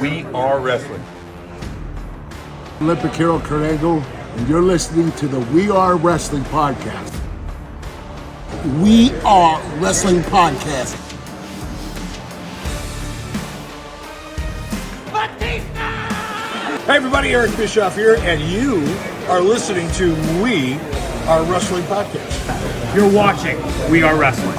We are wrestling. Olympic hero Kurt Angle, and you're listening to the We Are Wrestling Podcast. We Are Wrestling Podcast. Hey everybody, Eric Bischoff here, and you are listening to We Are Wrestling Podcast. You're watching We Are Wrestling.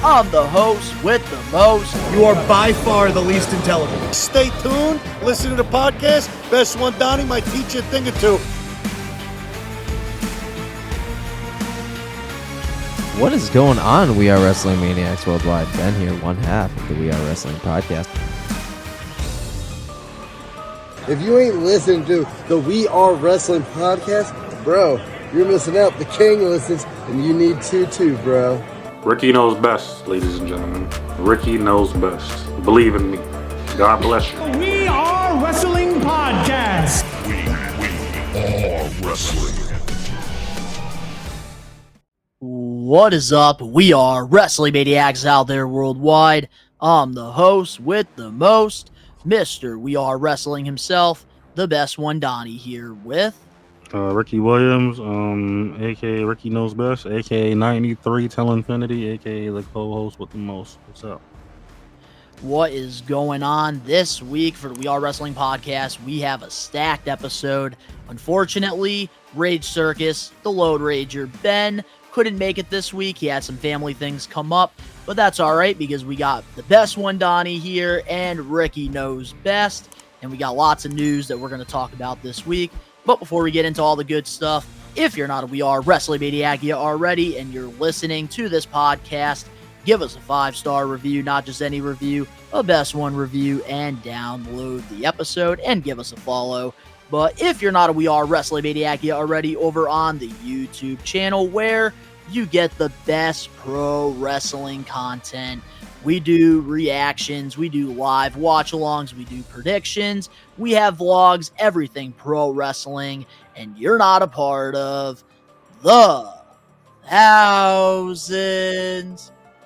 I'm the host with the most. You are by far the least intelligent. Stay tuned, listen to the podcast. Best one, Donnie, might teach you a thing or two. What is going on, We Are Wrestling Maniacs Worldwide? Ben here, one half of the We Are Wrestling Podcast. If you ain't listening to the We Are Wrestling Podcast, bro, you're missing out. The king listens, and you need to too, bro. Ricky knows best, ladies and gentlemen. Ricky knows best. Believe in me. God bless you. We Are Wrestling Podcast. We are wrestling. What is up? We are Wrestling Maniacs out there worldwide. I'm the host with the most, Mr. We Are Wrestling himself, the best one, Donnie, here with... Ricky Williams, aka Ricky Knows Best, aka 93 Tell Infinity, aka the co-host with the most. What's up? What is going on this week for the We Are Wrestling Podcast? We have a stacked episode. Unfortunately, Rage Circus, the Load Rager, Ben, couldn't make it this week. He had some family things come up, but that's all right because we got the best one, Donnie, here, and Ricky Knows Best, and we got lots of news that we're going to talk about this week. But before we get into all the good stuff, if you're not a We Are Wrestling Maniac yet already and you're listening to this podcast, give us a 5-star review, not just any review, a best one review, and download the episode and give us a follow. But if you're not a We Are Wrestling Maniac yet already, over on the YouTube channel where you get the best pro wrestling content. We do reactions, we do live watch-alongs, we do predictions, we have vlogs, everything pro wrestling, and you're not a part of the thousands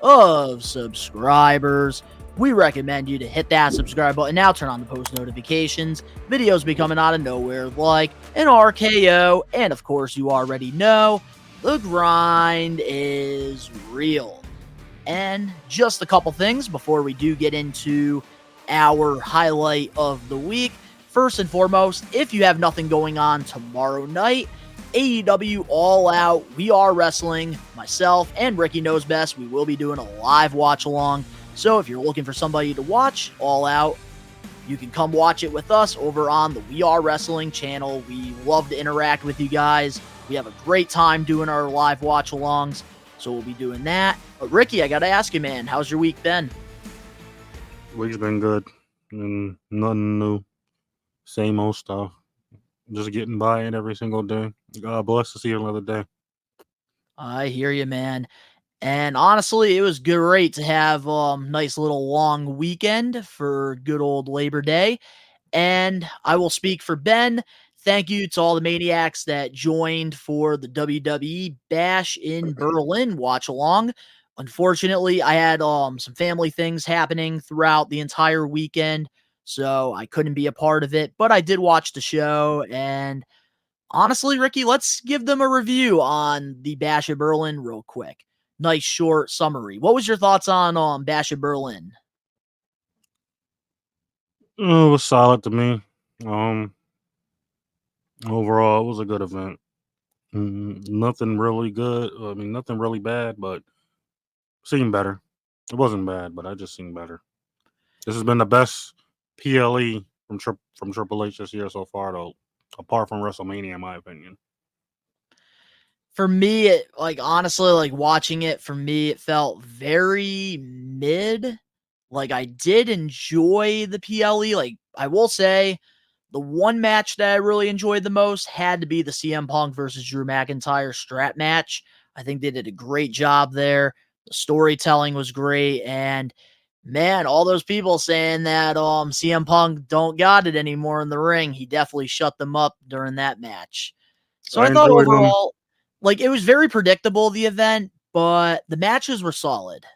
of subscribers. We recommend you to hit that subscribe button now, turn on the post notifications. Videos be coming out of nowhere like an RKO, and of course you already know, the grind is real. And just a couple things before we do get into our highlight of the week. First and foremost, if you have nothing going on tomorrow night, AEW All Out, We Are Wrestling, myself and Ricky Knows Best, we will be doing a live watch along. So if you're looking for somebody to watch All Out, you can come watch it with us over on the We Are Wrestling channel. We love to interact with you guys. We have a great time doing our live watch alongs. So we'll be doing that. But Ricky, I got to ask you, man, how's your week been? Week's been good. And nothing new. Same old stuff. Just getting by it every single day. God bless to see another day. I hear you, man. And honestly, it was great to have a nice little long weekend for good old Labor Day. And I will speak for Ben. Thank you to all the maniacs that joined for the WWE Bash in Berlin watch along. Unfortunately, I had some family things happening throughout the entire weekend, so I couldn't be a part of it, but I did watch the show. And honestly, Ricky, let's give them a review on the Bash in Berlin real quick. Nice short summary. What was your thoughts on Bash in Berlin? It was solid to me. Overall, it was a good event. Nothing really good. I mean, nothing really bad, but seen better. It wasn't bad, but I just seen better. This has been the best PLE from Triple H this year so far, though, apart from WrestleMania, in my opinion. For me, honestly, watching it, for me, it felt very mid. I did enjoy the PLE. I will say, the one match that I really enjoyed the most had to be the CM Punk versus Drew McIntyre strap match. I think they did a great job there. The storytelling was great, and Man, all those people saying that CM Punk don't got it anymore in the ring. He definitely shut them up during that match. So I I thought enjoyed them. overall, like, it was very predictable, the event, but the matches were solid.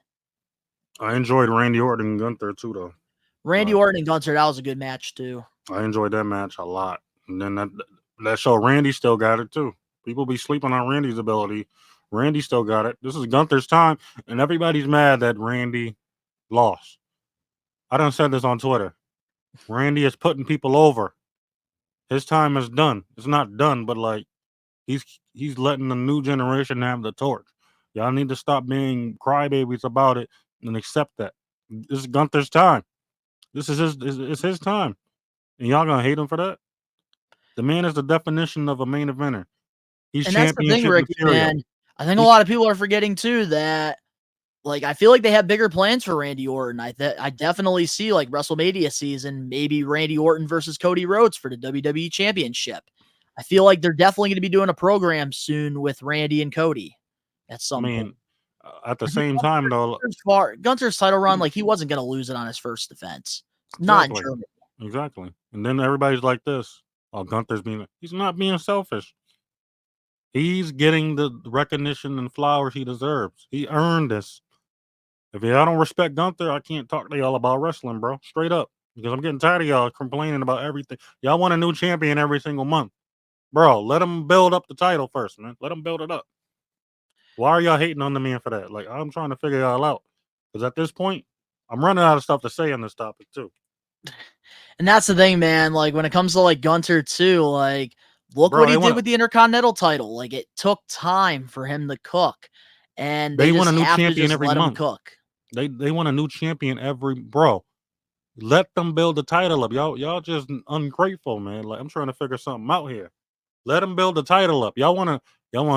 I enjoyed Randy Orton and Gunther too, though. Randy Orton and Gunther, that was a good match too. I enjoyed that match a lot. And then that show, Randy still got it too. People be sleeping on Randy's ability. Randy still got it. This is Gunther's time, and everybody's mad that Randy lost. I done said this on Twitter. Randy is putting people over. His time is done. It's not done, but like he's letting the new generation have the torch. Y'all need to stop being crybabies about it and accept that. This is Gunther's time. This is it's his time. And y'all gonna hate him for that? The man is the definition of a main eventer. He's And that's the thing, championship Ricky, material. man. I think a lot of people are forgetting too that, like, I feel like they have bigger plans for Randy Orton. I definitely see, like, WrestleMania season, maybe Randy Orton versus Cody Rhodes for the WWE Championship. I feel like they're definitely going to be doing a program soon with Randy and Cody at some point. At the same time, though, Gunther's title run, like, he wasn't going to lose it on his first defense. Not in Germany. Exactly. And then everybody's like this. Oh, Gunther's he's not being selfish. He's getting the recognition and flowers he deserves. He earned this. If y'all don't respect Gunther, I can't talk to y'all about wrestling, bro. Straight up. Because I'm getting tired of y'all complaining about everything. Y'all want a new champion every single month. Bro, let him build up the title first, man. Let him build it up. Why are y'all hating on the man for that? Like, I'm trying to figure y'all out. Because at this point, I'm running out of stuff to say on this topic, too. And that's the thing, man. Like, when it comes to, like, Gunther, too, like, look what he did with the Intercontinental title. Like, it took time for him to cook. And they want a new champion every month. Cook. They want a new champion bro. Let them build the title up. Y'all just ungrateful, man. Like, I'm trying to figure something out here. Let them build the title up. Y'all want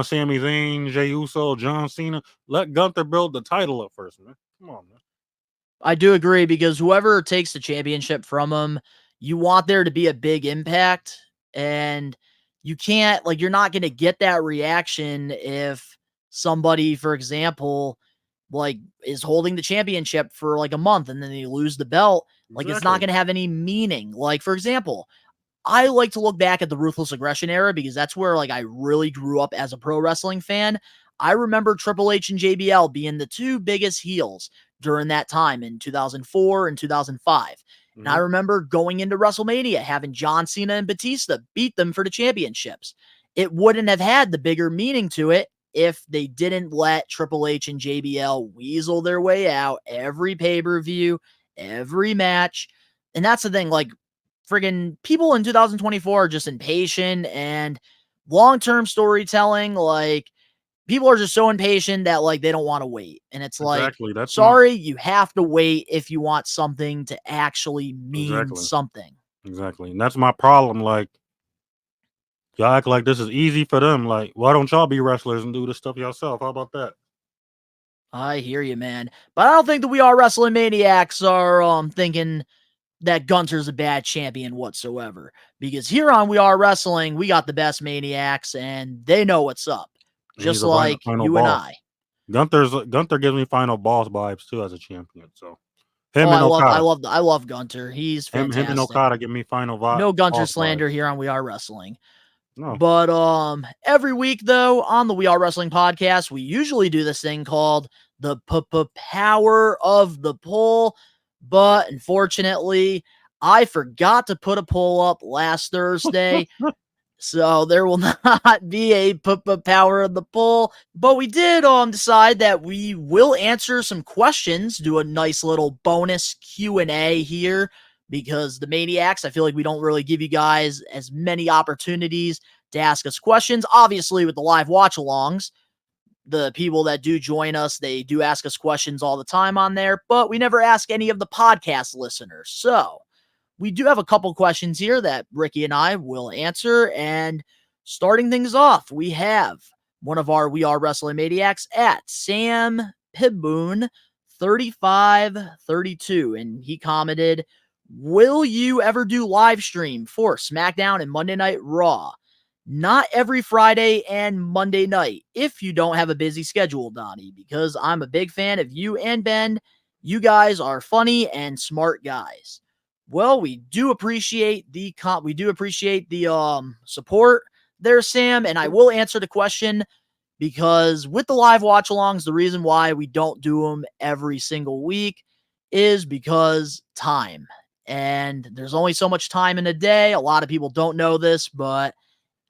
Sami Zayn, Jey Uso, John Cena. Let Gunther build the title up first, man. Come on, man. I do agree, because whoever takes the championship from him, you want there to be a big impact, and you can't, like, you're not going to get that reaction if somebody, for example, like, is holding the championship for like a month and then they lose the belt. Like, it's not going to have any meaning. Like, for example, I like to look back at the Ruthless Aggression era, because that's where, like, I really grew up as a pro wrestling fan. I remember Triple H and JBL being the two biggest heels during that time in 2004 and 2005. And I remember going into WrestleMania, having John Cena and Batista beat them for the championships. It wouldn't have had the bigger meaning to it if they didn't let Triple H and JBL weasel their way out every pay-per-view, every match. And that's the thing, like, friggin' people in 2024 are just impatient, and long-term storytelling, like, people are just so impatient that, like, they don't want to wait. And it's like, sorry, you have to wait if you want something to actually mean something. Exactly. And that's my problem. Like, y'all act like this is easy for them. Like, why don't y'all be wrestlers and do this stuff yourself? How about that? I hear you, man. But I don't think that We Are Wrestling Maniacs are thinking that Gunther's a bad champion whatsoever. Because here on We Are Wrestling, we got the best maniacs, and they know what's up. Just like you and I. Gunther gives me final boss vibes too as a champion. So him and Okada. I love Gunther. He's fantastic. Him and Okada give me final vibes. No Gunther slander here on We Are Wrestling. No. But every week though on the We Are Wrestling podcast, we usually do this thing called the power of the poll. But unfortunately, I forgot to put a poll up last Thursday. So there will not be a power of the poll, but we did decide that we will answer some questions, do a nice little bonus Q&A here, because the Maniacs, I feel like we don't really give you guys as many opportunities to ask us questions. Obviously, with the live watch-alongs, the people that do join us, they do ask us questions all the time on there, but we never ask any of the podcast listeners. So we do have a couple questions here that Ricky and I will answer. And starting things off, we have one of our We Are Wrestling Maniacs at Sam Pibboon 3532. And he commented, will you ever do live stream for SmackDown and Monday Night Raw? Not every Friday and Monday night, if you don't have a busy schedule, Donnie, because I'm a big fan of you and Ben, You guys are funny and smart guys. Well, we do appreciate the support there, Sam, and I will answer the question because with the live watch alongs, the reason why we don't do them every single week is because time. And there's only so much time in a day. A lot of people don't know this, but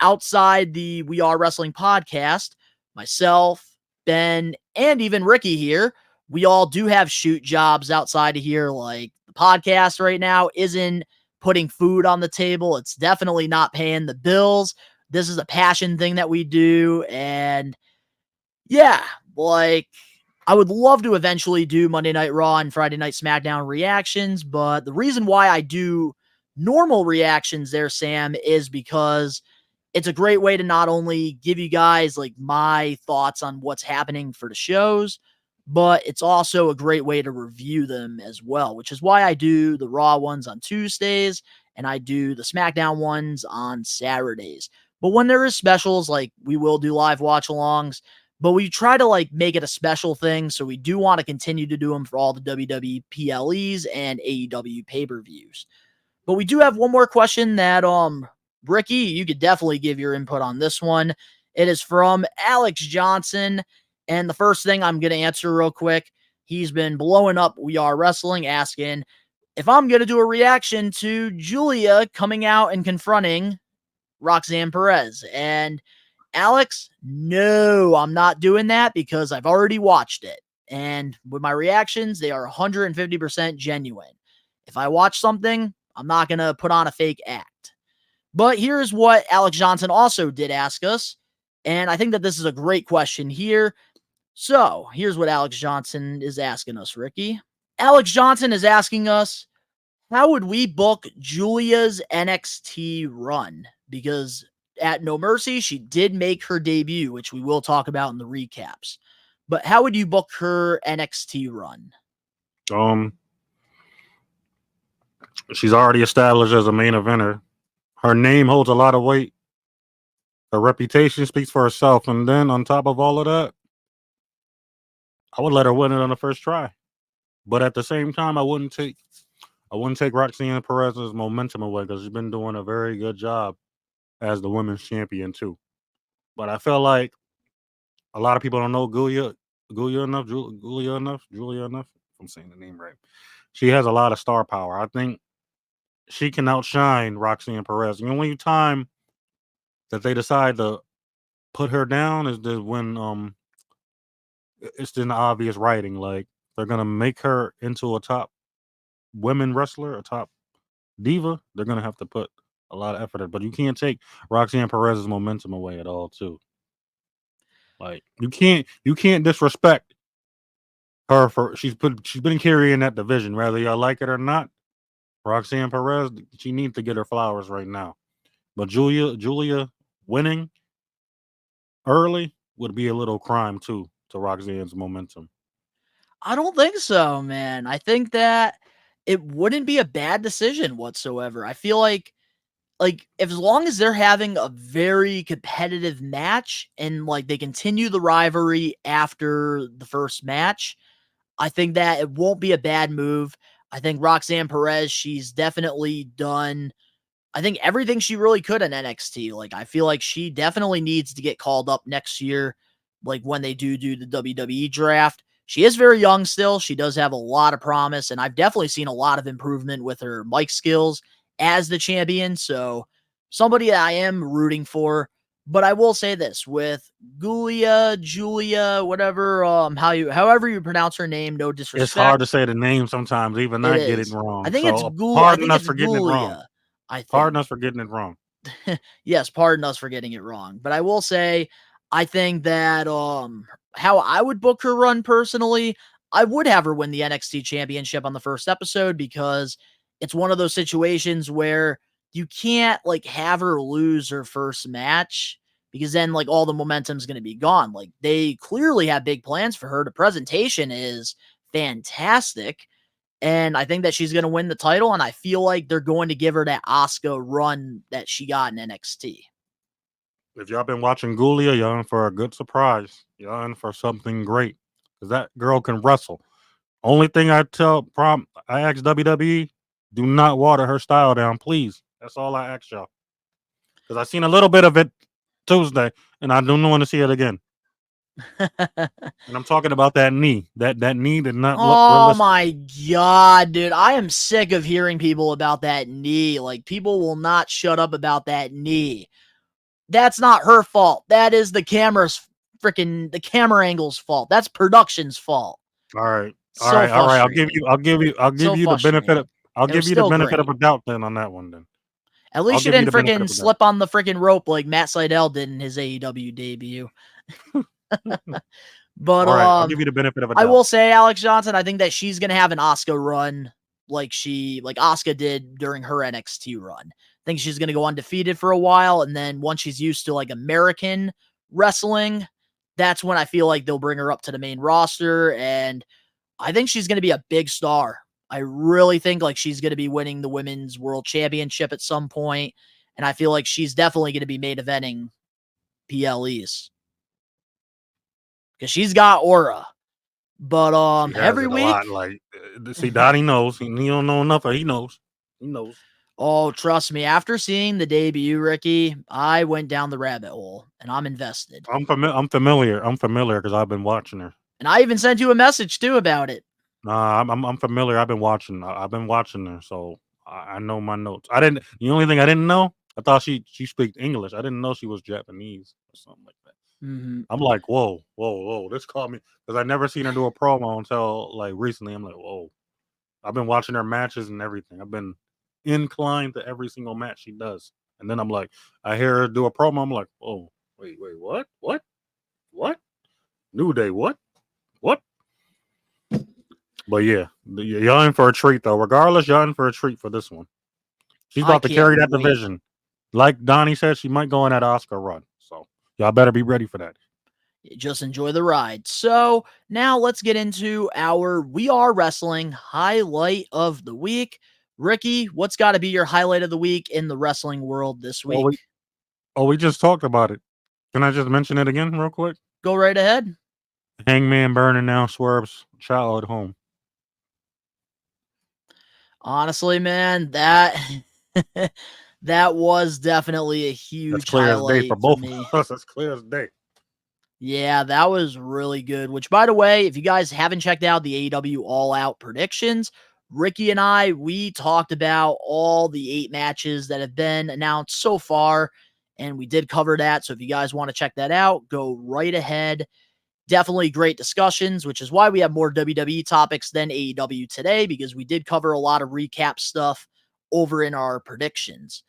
outside the We Are Wrestling podcast, myself, Ben, and even Ricky here, we all do have shoot jobs outside of here. Like the podcast right now isn't putting food on the table. It's definitely not paying the bills. This is a passion thing that we do. And yeah, like I would love to eventually do Monday Night Raw and Friday Night SmackDown reactions, but the reason why I do normal reactions there, Sam, is because it's a great way to not only give you guys like my thoughts on what's happening for the shows, but it's also a great way to review them as well, which is why I do the Raw ones on Tuesdays and I do the SmackDown ones on Saturdays. But when there is specials, like we will do live watch alongs, but we try to like make it a special thing. So we do want to continue to do them for all the WWE PLEs and AEW pay-per-views. But we do have one more question that Ricky, you could definitely give your input on this one. It is from Alex Johnson. And the first thing I'm going to answer real quick, he's been blowing up We Are Wrestling, asking if I'm going to do a reaction to Julia coming out and confronting Roxanne Perez. And Alex, no, I'm not doing that because I've already watched it. And with my reactions, they are 150% genuine. If I watch something, I'm not going to put on a fake act. But here's what Alex Johnson also did ask us. And I think that this is a great question here. So here's what Alex Johnson is asking us, Ricky. Alex Johnson is asking us, how would we book Julia's NXT run? Because at No Mercy, she did make her debut, which we will talk about in the recaps. But how would you book her NXT run? She's already established as a main eventer. Her name holds a lot of weight. Her reputation speaks for herself. And then on top of all of that, I would let her win it on the first try. But at the same time, I wouldn't take Roxanne Perez's momentum away because she's been doing a very good job as the women's champion too. But I feel like a lot of people don't know Julia enough. If I'm saying the name right. She has a lot of star power. I think she can outshine Roxanne Perez. The only time that they decide to put her down is when it's in the obvious writing. Like they're gonna make her into a top women wrestler, a top diva. They're gonna have to put a lot of effort in. But you can't take Roxanne Perez's momentum away at all, too. Like you can't disrespect her for she's been carrying that division, whether y'all like it or not. Roxanne Perez, she needs to get her flowers right now. But Julia winning early would be a little crime too to Roxanne's momentum. I don't think so, man. I think that it wouldn't be a bad decision whatsoever. I feel like if as long as they're having a very competitive match and like they continue the rivalry after the first match, I think that it won't be a bad move. I think Roxanne Perez, she's definitely done I think everything she really could in NXT. Like I feel like she definitely needs to get called up next year, like when they do the WWE draft. She is very young still. She does have a lot of promise, and I've definitely seen a lot of improvement with her mic skills as the champion. So somebody that I am rooting for. But I will say this with Julia, whatever, however you pronounce her name, no disrespect. It's hard to say the name sometimes, even I get it wrong. I think it's pardon us for getting it wrong. Pardon us for getting it wrong. Yes, pardon us for getting it wrong. But I will say, I think that how I would book her run personally, I would have her win the NXT championship on the first episode because it's one of those situations where you can't like have her lose her first match because then like all the momentum's going to be gone. Like they clearly have big plans for her. The presentation is fantastic. And I think that she's going to win the title, and I feel like they're going to give her that Asuka run that she got in NXT. If y'all been watching Julia, y'all in for a good surprise. Y'all in for something great. Because that girl can wrestle. Only thing I ask WWE, do not water her style down, please. That's all I ask y'all. Because I seen a little bit of it Tuesday, and I don't want to see it again. And I'm talking about that knee. That knee did not look Oh realistic. my god, dude. I am sick of hearing people about that knee. Like, people will not shut up about that knee. That's not her fault. That is the camera angle's fault. That's production's fault. All right. So All right. I'll give frustrating. you the benefit of It was still great. a doubt then on that one then. At least you give you didn't the benefit of freaking the doubt. slip on the freaking rope like Matt Sydal did in his AEW debut. But All right, I'll give you the benefit of a doubt. I will say, Alex Johnson, I think that she's gonna have an Asuka run like Asuka did during her NXT run. I think she's gonna go undefeated for a while, and then once she's used to like American wrestling, that's when I feel like they'll bring her up to the main roster, and I think she's gonna be a big star. I really think like she's gonna be winning the women's world championship at some point, and I feel like she's definitely gonna be main eventing PLEs because she's got aura. But She has every it a week, lot. Like, see, Donnie knows. He don't know enough, but he knows. He knows. oh, trust me, after seeing the debut, Ricky, I went down the rabbit hole and I'm invested. I'm familiar. I'm familiar because I've been watching her. And I even sent you a message too about it. Nah, I'm familiar. I've been watching. I've been watching her, so I know my notes. I didn't. The only thing I didn't know, I thought she speaks English. I didn't know she was Japanese or something like that. Mm-hmm. I'm like, whoa. This caught me because I never seen her do a promo until like recently. I'm like, whoa. I've been watching her matches and everything. I've been inclined to every single match she does. And then I'm like, I hear her do a promo. I'm like, oh, wait, what? New Day, what? But yeah, y'all in for a treat though. Regardless, y'all in for a treat for this one. She's about to carry that division. Like Donnie said, she might go in that Oscar run. So y'all better be ready for that. Just enjoy the ride. So now let's get into our We Are Wrestling highlight of the week. Ricky, what's got to be your highlight of the week in the wrestling world this week? We just talked about it. Can I just mention it again real quick? Go right ahead. Hangman burning down Swerve's childhood home. Honestly, man, that that was definitely a huge highlight for both me. of us. That's clear as day. Yeah, that was really good. Which, by the way, if you guys haven't checked out the AEW All Out predictions, Ricky and I, we talked about all the 8 matches that have been announced so far, and we did cover that. So if you guys want to check that out, go right ahead. Definitely great discussions, which is why we have more WWE topics than AEW today, because we did cover a lot of recap stuff over in our predictions.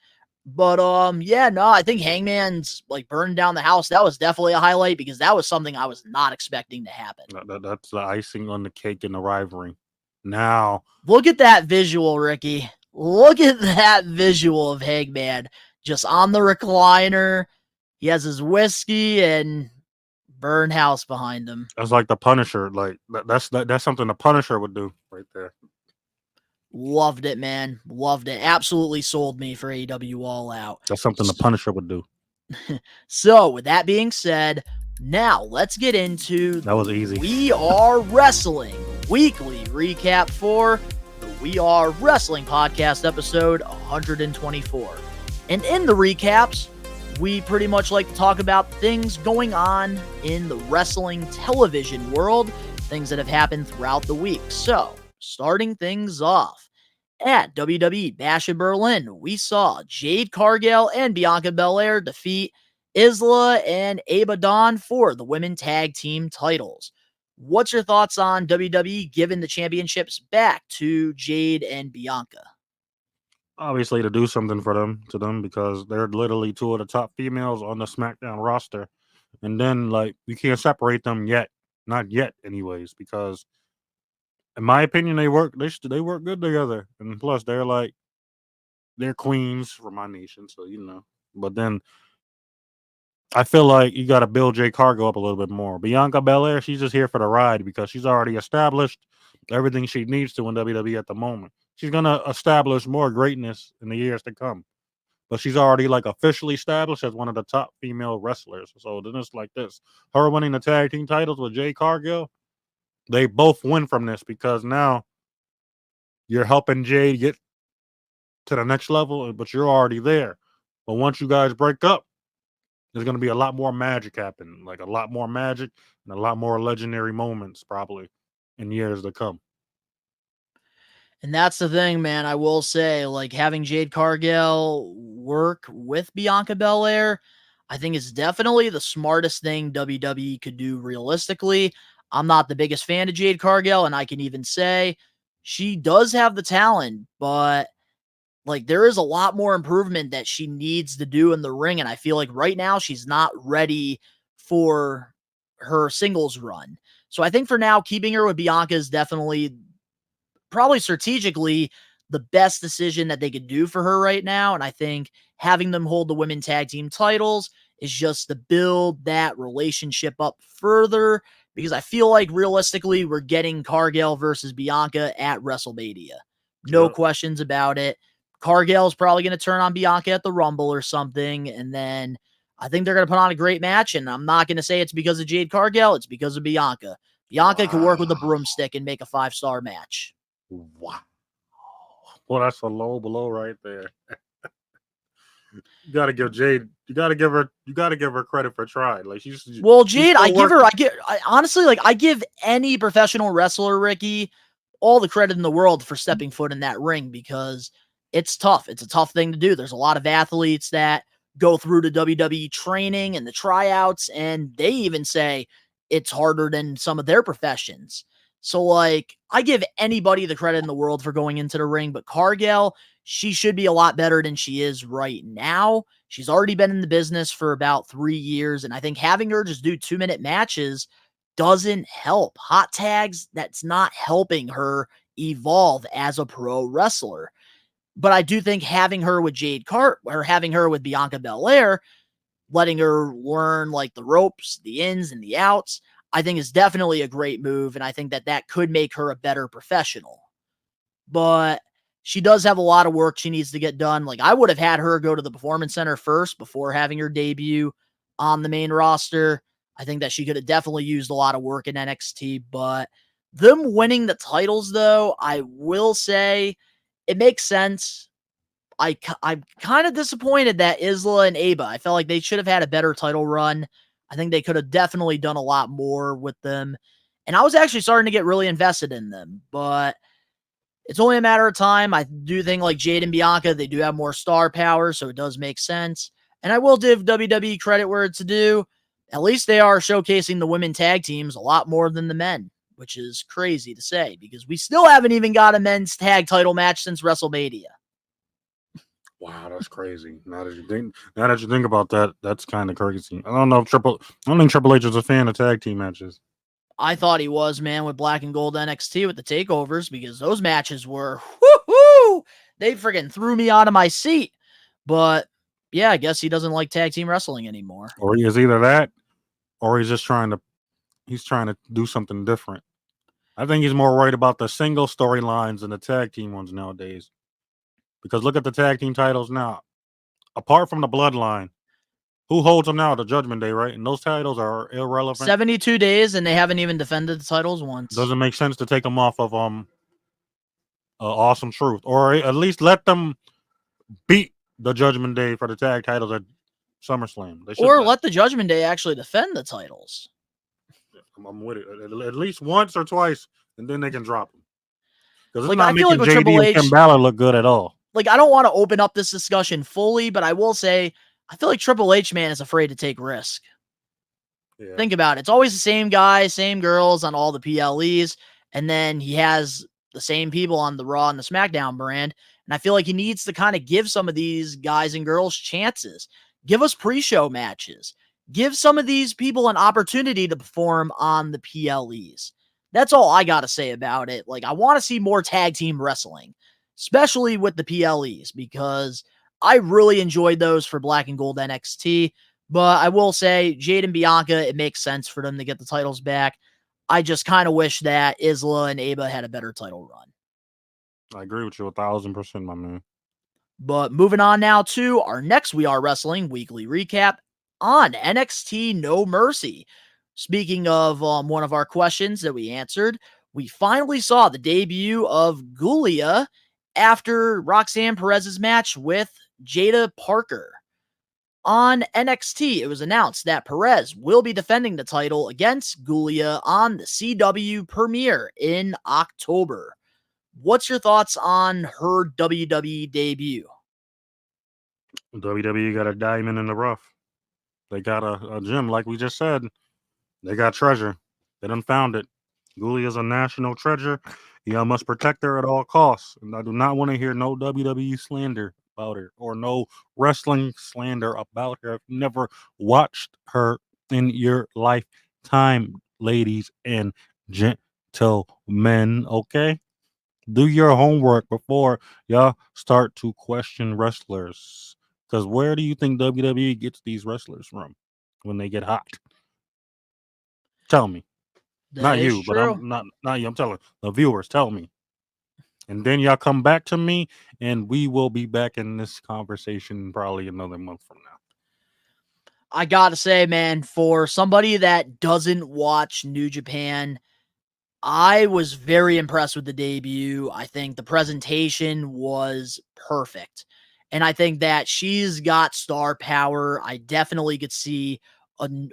But I think Hangman's like burning down the house. That was definitely a highlight because that was something I was not expecting to happen. That's the icing on the cake in the rivalry. Now, look at that visual, Ricky. Look at that visual of Hangman just on the recliner. He has his whiskey and burn house behind him. That's like the Punisher. Like that's something the Punisher would do right there. Loved it, man. Loved it. Absolutely sold me for AEW All Out. That's something the Punisher would do. So, with that being said, now let's get into that was easy. We Are Wrestling weekly recap for the We Are Wrestling podcast episode 124. And in the recaps, we pretty much like to talk about things going on in the wrestling television world, things that have happened throughout the week. So, starting things off, at WWE Bash in Berlin, we saw Jade Cargill and Bianca Belair defeat Isla and Abaddon for the women tag team titles. What's your thoughts on WWE giving the championships back to Jade and Bianca? Obviously, to do something for them because they're literally 2 of the top females on the SmackDown roster, and then like you can't separate them yet, not yet, anyways, because in my opinion, they work good together, and plus they're queens for my nation, so you know. But then I feel like you got to build Jade Cargill up a little bit more. Bianca Belair, she's just here for the ride because she's already established everything she needs to in WWE at the moment. She's gonna establish more greatness in the years to come, but she's already like officially established as one of the top female wrestlers. So then it's like this: her winning the tag team titles with Jade Cargill. they both win from this because now you're helping Jade get to the next level, but you're already there. But once you guys break up, there's going to be a lot more magic happen, like a lot more magic and a lot more legendary moments probably in years to come. And that's the thing, man. I will say, like, having Jade Cargill work with Bianca Belair, I think is definitely the smartest thing WWE could do realistically. I'm not the biggest fan of Jade Cargill, and I can even say she does have the talent, but like there is a lot more improvement that she needs to do in the ring. And I feel like right now she's not ready for her singles run. So I think for now, keeping her with Bianca is definitely probably strategically the best decision that they could do for her right now. And I think having them hold the women tag team titles is just to build that relationship up further because I feel like realistically we're getting Cargill versus Bianca at WrestleMania. No questions about it. Cargill's probably going to turn on Bianca at the Rumble or something. And then I think they're going to put on a great match. And I'm not going to say it's because of Jade Cargill. It's because of Bianca. Bianca can work with a broomstick and make a 5-star match. Wow. Well, that's a low blow right there. You gotta give Jade. You gotta give her credit for trying. Like Jade, honestly, like I give any professional wrestler, Ricky, all the credit in the world for stepping foot in that ring because it's tough. It's a tough thing to do. There's a lot of athletes that go through the WWE training and the tryouts, and they even say it's harder than some of their professions. So, like, I give anybody the credit in the world for going into the ring, but Cargill, she should be a lot better than she is right now. She's already been in the business for about 3 years, and I think having her just do 2-minute matches doesn't help. Hot tags, that's not helping her evolve as a pro wrestler. But I do think having her with having her with Bianca Belair, letting her learn like the ropes, the ins and the outs, I think is definitely a great move. And I think that could make her a better professional. But she does have a lot of work she needs to get done. Like I would have had her go to the Performance Center first before having her debut on the main roster. I think that she could have definitely used a lot of work in NXT, but them winning the titles though, I will say it makes sense. I'm kind of disappointed that Isla and Aba, I felt like they should have had a better title run. I think they could have definitely done a lot more with them. And I was actually starting to get really invested in them, but it's only a matter of time. I do think like Jade and Bianca, they do have more star power, so it does make sense. And I will give WWE credit where it's due. At least they are showcasing the women tag teams a lot more than the men, which is crazy to say because we still haven't even got a men's tag title match since WrestleMania. Wow, that's crazy. Now that you think about that, that's kind of crazy. I don't think Triple H is a fan of tag team matches. I thought he was, man, with Black and Gold NXT with the takeovers because those matches were woohoo! They friggin' threw me out of my seat. But yeah, I guess he doesn't like tag team wrestling anymore. Or he is either that, or he's trying to do something different. I think he's more worried about the single storylines than the tag team ones nowadays. Because look at the tag team titles now. Apart from the Bloodline, who holds them now? The Judgment Day, right? And those titles are irrelevant. 72 days, and they haven't even defended the titles once. Doesn't make sense to take them off of Awesome Truth, or at least let them beat the Judgment Day for the tag titles at SummerSlam. Or let the Judgment Day actually defend the titles. I'm with it. At least once or twice, and then they can drop them. Because it's Like, not I feel making like with Triple JD H- and Finn Balor look good at all. Like, I don't want to open up this discussion fully, but I will say, I feel like Triple H, man, is afraid to take risk. Yeah. Think about it. It's always the same guys, same girls on all the PLEs, and then he has the same people on the Raw and the SmackDown brand. And I feel like he needs to kind of give some of these guys and girls chances. Give us pre-show matches. Give some of these people an opportunity to perform on the PLEs. That's all I got to say about it. Like, I want to see more tag team wrestling, especially with the PLEs, because I really enjoyed those for Black and Gold NXT. But I will say, Jade and Bianca, it makes sense for them to get the titles back. I just kind of wish that Isla and Aba had a better title run. I agree with you 1,000%, my man. But moving on now to our next We Are Wrestling weekly recap on NXT No Mercy. Speaking of one of our questions that we answered, we finally saw the debut of Gulia after Roxanne Perez's match with Jada Parker. On NXT, it was announced that Perez will be defending the title against Gulia on the CW premiere in October. What's your thoughts on her WWE debut? WWE got a diamond in the rough. They got a gem, like we just said. They got treasure. They done found it. Guli is a national treasure. Y'all must protect her at all costs. And I do not want to hear no WWE slander about her or no wrestling slander about her. I've never watched her in your lifetime, ladies and gentlemen. Okay? Do your homework before y'all start to question wrestlers. Because where do you think WWE gets these wrestlers from when they get hot? Tell me. That Not is you, but true. I'm not you. I'm telling the viewers. Tell me, and then y'all come back to me, and we will be back in this conversation probably another month from now. I gotta say, man, for somebody that doesn't watch New Japan, I was very impressed with the debut. I think the presentation was perfect. And I think that she's got star power. I definitely could see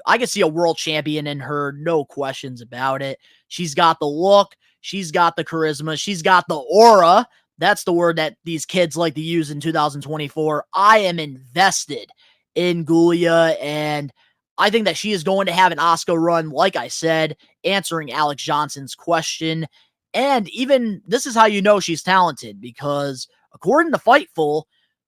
I could see a world champion in her, no questions about it. She's got the look, she's got the charisma, she's got the aura. That's the word that these kids like to use in 2024. I am invested in Gulia, and I think that she is going to have an Oscar run, like I said, answering Alex Johnson's question. And even this is how you know she's talented, because according to Fightful,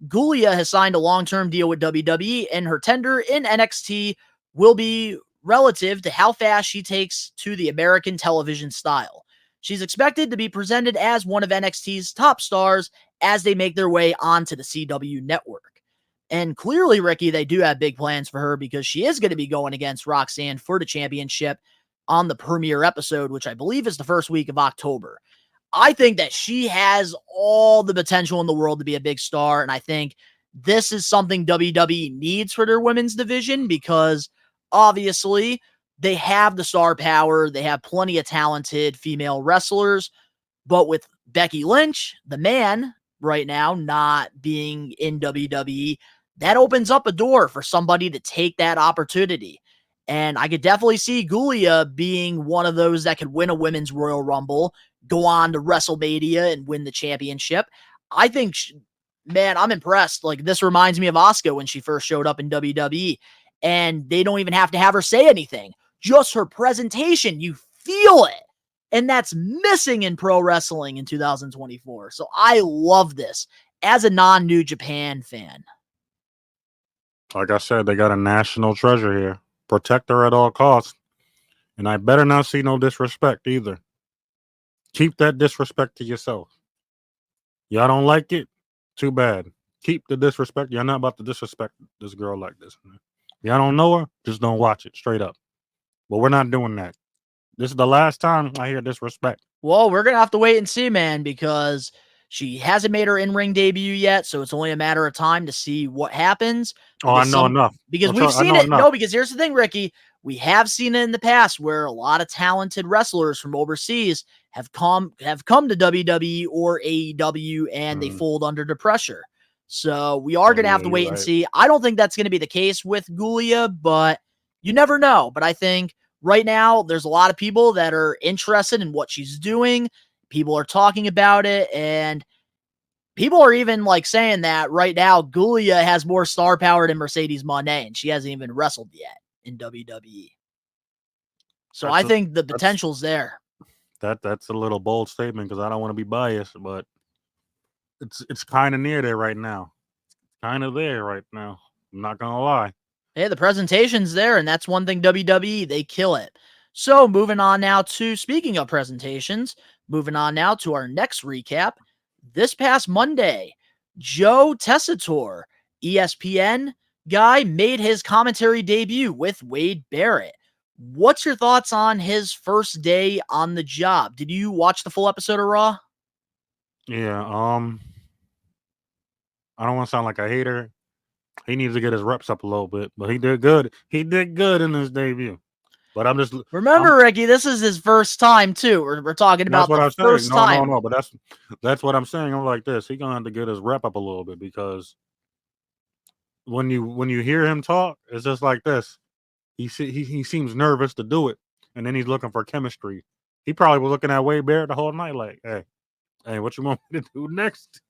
Gulia has signed a long-term deal with WWE, and her tender in NXT will be relative to how fast she takes to the American television style. She's expected to be presented as one of NXT's top stars as they make their way onto the CW network. And clearly, Ricky, they do have big plans for her, because she is going to be going against Roxanne for the championship on the premiere episode, which I believe is the first week of October. I think that she has all the potential in the world to be a big star, and I think this is something WWE needs for their women's division, because obviously they have the star power, they have plenty of talented female wrestlers, but with Becky Lynch, the man, right now not being in WWE, that opens up a door for somebody to take that opportunity. And I could definitely see Gulia being one of those that could win a women's Royal Rumble, go on to WrestleMania and win the championship. I think, man, I'm impressed. Like, this reminds me of Asuka when she first showed up in WWE, and they don't even have to have her say anything. Just her presentation, you feel it. And that's missing in pro wrestling in 2024. So I love this as a non-New Japan fan. Like I said, they got a national treasure here. Protect her at all costs. And I better not see no disrespect either. Keep that disrespect to yourself. Y'all don't like it? Too bad. Keep the disrespect. Y'all not about to disrespect this girl like this. Y'all don't know her? Just don't watch it. Straight up. But we're not doing that. This is the last time I hear disrespect. Well, we're going to have to wait and see, man, because she hasn't made her in-ring debut yet, so it's only a matter of time to see what happens. Oh, I know enough. Because we've seen it. No, because here's the thing, Ricky. We have seen it in the past where a lot of talented wrestlers from overseas have come to WWE or AEW, and they fold under the pressure. So we are going to have to wait and see. I don't think that's going to be the case with Gulia, but you never know. But I think right now there's a lot of people that are interested in what she's doing. People are talking about it, and people are even like saying that right now Gulia has more star power than Mercedes Moné, and she hasn't even wrestled yet in WWE. So I think the potential's there. That's a little bold statement, because I don't want to be biased, but it's kind of near there right now. Kind of there right now. I'm not gonna lie. Hey, the presentation's there, and that's one thing WWE, they kill it. So moving on now to, speaking of presentations, moving on now to our next recap. This past Monday, Joe Tessitore, ESPN guy, made his commentary debut with Wade Barrett. What's your thoughts on his first day on the job? Did you watch the full episode of Raw? Yeah, I don't want to sound like a hater. He needs to get his reps up a little bit, but he did good. He did good in his debut. But I'm just Remember, Ricky, this is his first time too. We're talking that's about what the I'm saying. first time. No. But that's what I'm saying. I'm like this. He's gonna have to get his rep up a little bit because when you hear him talk, it's just like this. He seems nervous to do it, and then he's looking for chemistry. He probably was looking at Wade Barrett the whole night, like, hey, what you want me to do next?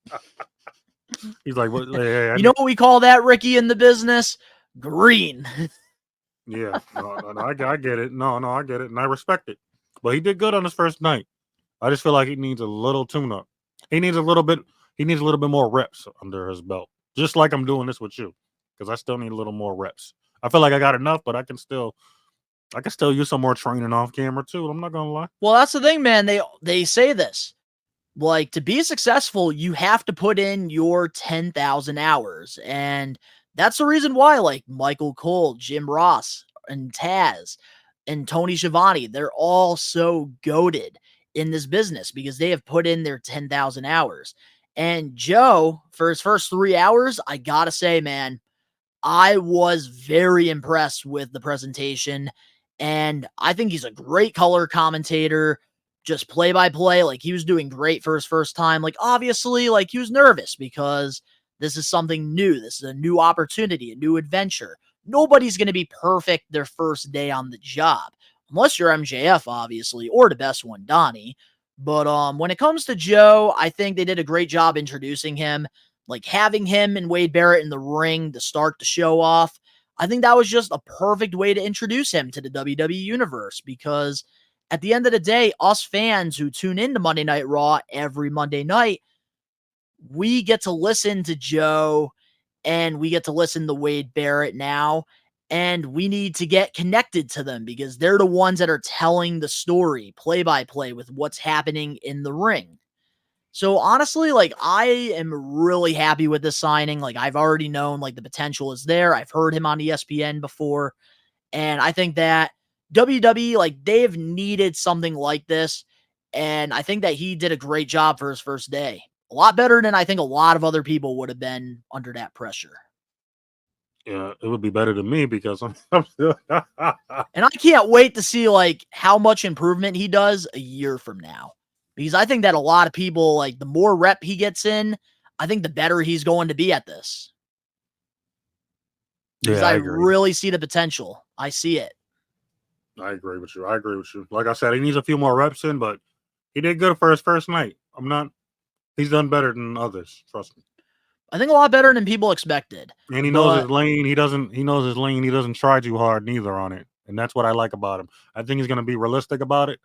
He's like, what? Hey, You know what we call that, Ricky, in the business? Green. yeah, no, I get it. No, I get it, and I respect it. But he did good on his first night. I just feel like he needs a little tune-up. He needs a little bit more reps under his belt. Just like I'm doing this with you, because I still need a little more reps. I feel like I got enough, but I can still use some more training off camera too. I'm not gonna lie. Well, that's the thing, man. They say this. Like, to be successful, you have to put in your 10,000 hours. And that's the reason why, like, Michael Cole, Jim Ross, and Taz, and Tony Schiavone, they're all so goated in this business because they have put in their 10,000 hours. And Joe, for his first 3 hours, I gotta say, man, I was very impressed with the presentation. And I think he's a great color commentator, just play by play. Like, he was doing great for his first time. Like, obviously, like, he was nervous because this is something new. This is a new opportunity, a new adventure. Nobody's going to be perfect their first day on the job, unless you're MJF, obviously, or the best one, Donnie. But when it comes to Joe, I think they did a great job introducing him. Like, having him and Wade Barrett in the ring to start the show off, I think that was just a perfect way to introduce him to the WWE Universe because at the end of the day, us fans who tune into Monday Night Raw every Monday night, we get to listen to Joe and we get to listen to Wade Barrett now, and we need to get connected to them because they're the ones that are telling the story play by play with what's happening in the ring. So honestly, like, I am really happy with this signing. Like, I've already known, like, the potential is there. I've heard him on ESPN before. And I think that WWE, like, they've needed something like this. And I think that he did a great job for his first day. A lot better than I think a lot of other people would have been under that pressure. Yeah, it would be better than me because I'm And I can't wait to see, like, how much improvement he does a year from now. Because I think that a lot of people, like, the more rep he gets in, I think the better he's going to be at this. Because yeah, I I agree. really see the potential. I see it. I agree with you. Like I said, he needs a few more reps in, but he did good for his first night. He's done better than others. Trust me. I think a lot better than people expected. And he knows his lane. He knows his lane. He doesn't try too hard neither on it. And that's what I like about him. I think he's going to be realistic about it,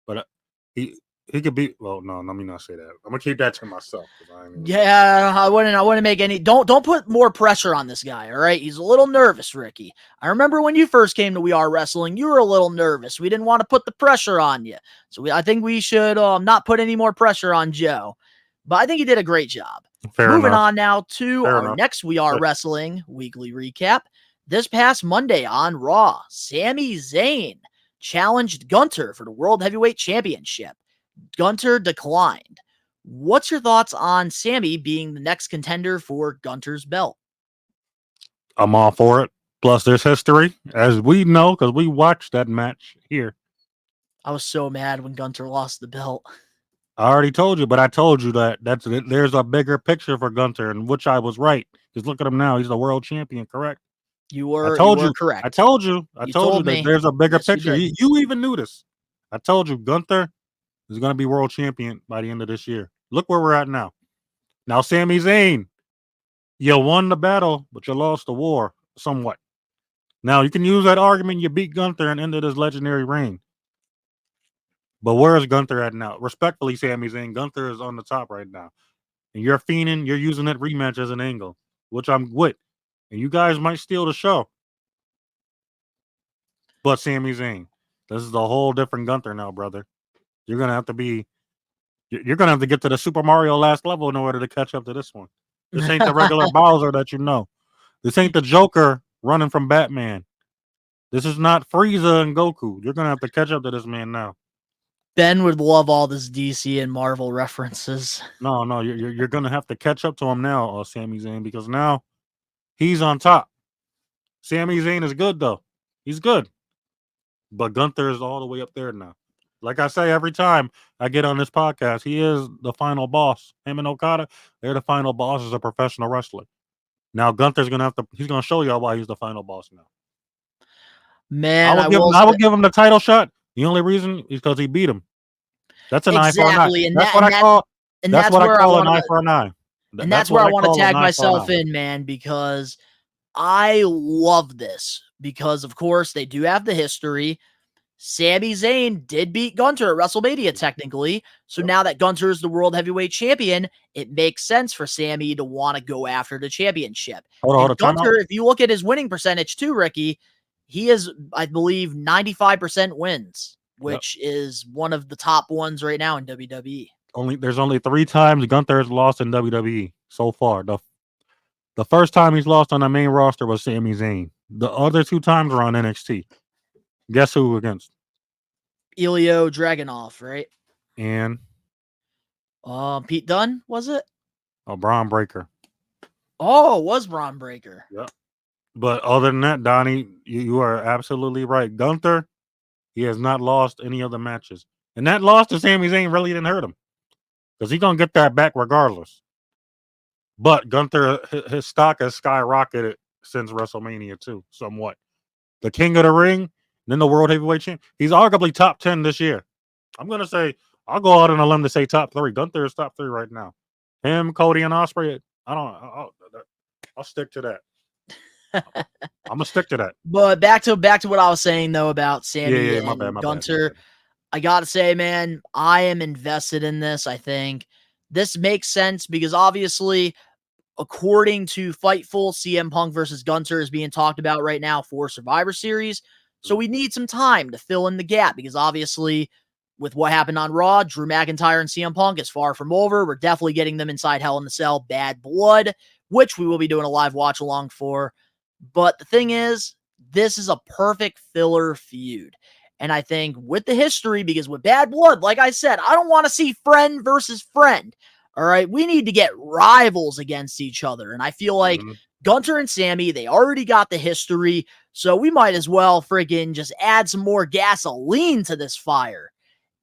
but he could be. Well, no, let me not say that. I'm gonna keep that to myself. Yeah, I wouldn't make any. Don't put more pressure on this guy. All right, he's a little nervous, Ricky. I remember when you first came to We Are Wrestling, you were a little nervous. We didn't want to put the pressure on you, so I think we should not put any more pressure on Joe. But I think he did a great job. Moving on now to our next We Are Wrestling weekly recap. This past Monday on Raw, Sami Zayn challenged Gunter for the World Heavyweight Championship. Gunter declined. What's your thoughts on Sami being the next contender for Gunter's belt? I'm all for it. Plus, there's history, as we know, because we watched that match here. I was so mad when Gunter lost the belt. I already told you, but I told you that there's a bigger picture for Gunter, in which I was right. Just look at him now; he's the world champion, correct? You were correct. I told you that there's a bigger picture. You even knew this. I told you Gunther is going to be world champion by the end of this year. Look where we're at now. Now, Sami Zayn, you won the battle, but you lost the war somewhat. Now, you can use that argument. You beat Gunther and ended his legendary reign. But where is Gunther at now? Respectfully, Sami Zayn, Gunther is on the top right now. And you're fiending, you're using that rematch as an angle, which I'm with. And you guys might steal the show. But Sami Zayn, this is a whole different Gunther now, brother. You're going to have to get to the Super Mario last level in order to catch up to this one. This ain't the regular Bowser that you know. This ain't the Joker running from Batman. This is not Frieza and Goku. You're going to have to catch up to this man now. Ben would love all this DC and Marvel references. No, you're gonna have to catch up to him now, Sami Zayn, because now he's on top. Sami Zayn is good though. He's good. but Gunther is all the way up there now. Like I say every time I get on this podcast, he is the final boss. Him and Okada, they're the final boss as a professional wrestler. Now Gunther's gonna he's gonna show y'all why he's the final boss now. Man, I would give him the title shot. The only reason is because he beat him. That's an eye for an eye. And that's what I call an eye for an eye. And that's where I want to tag myself in, man, because I love this. Because, of course, they do have the history. Sami Zayn did beat Gunther at WrestleMania, technically. So now that Gunther is the World Heavyweight Champion, it makes sense for Sami to want to go after the championship. Hold on, Gunther, if you look at his winning percentage too, Ricky, he is, I believe, 95% wins, which is one of the top ones right now in WWE. There's only 3 times Gunther has lost in WWE so far. The first time he's lost on the main roster was Sami Zayn. The other 2 times were on NXT. Guess who against? Ilya Dragunov, right? And Pete Dunne, was it? Braun Breaker. Oh, it was Braun Breaker. Yep. But other than that, Donnie, you are absolutely right. Gunther, he has not lost any other matches. And that loss to Sami Zayn really didn't hurt him. Because he's going to get that back regardless. But Gunther, his stock has skyrocketed since WrestleMania too, somewhat. The King of the Ring, then the World Heavyweight Champion. He's arguably top 10 this year. I'm going to say, I'll go out on a limb to say top 3. Gunther is top 3 right now. Him, Cody, and Ospreay, I'll stick to that. I'm going to stick to that. But back to what I was saying, though, about Sami and my Gunther. bad. I got to say, man, I am invested in this, I think. This makes sense because obviously, according to Fightful, CM Punk versus Gunther is being talked about right now for Survivor Series. So we need some time to fill in the gap because obviously with what happened on Raw, Drew McIntyre and CM Punk is far from over. We're definitely getting them inside Hell in the Cell, Bad Blood, which we will be doing a live watch along for. But the thing is, this is a perfect filler feud. And I think with the history, because with Bad Blood, like I said, I don't want to see friend versus friend. All right, we need to get rivals against each other. And I feel like Gunther and Sami, they already got the history. So we might as well friggin' just add some more gasoline to this fire.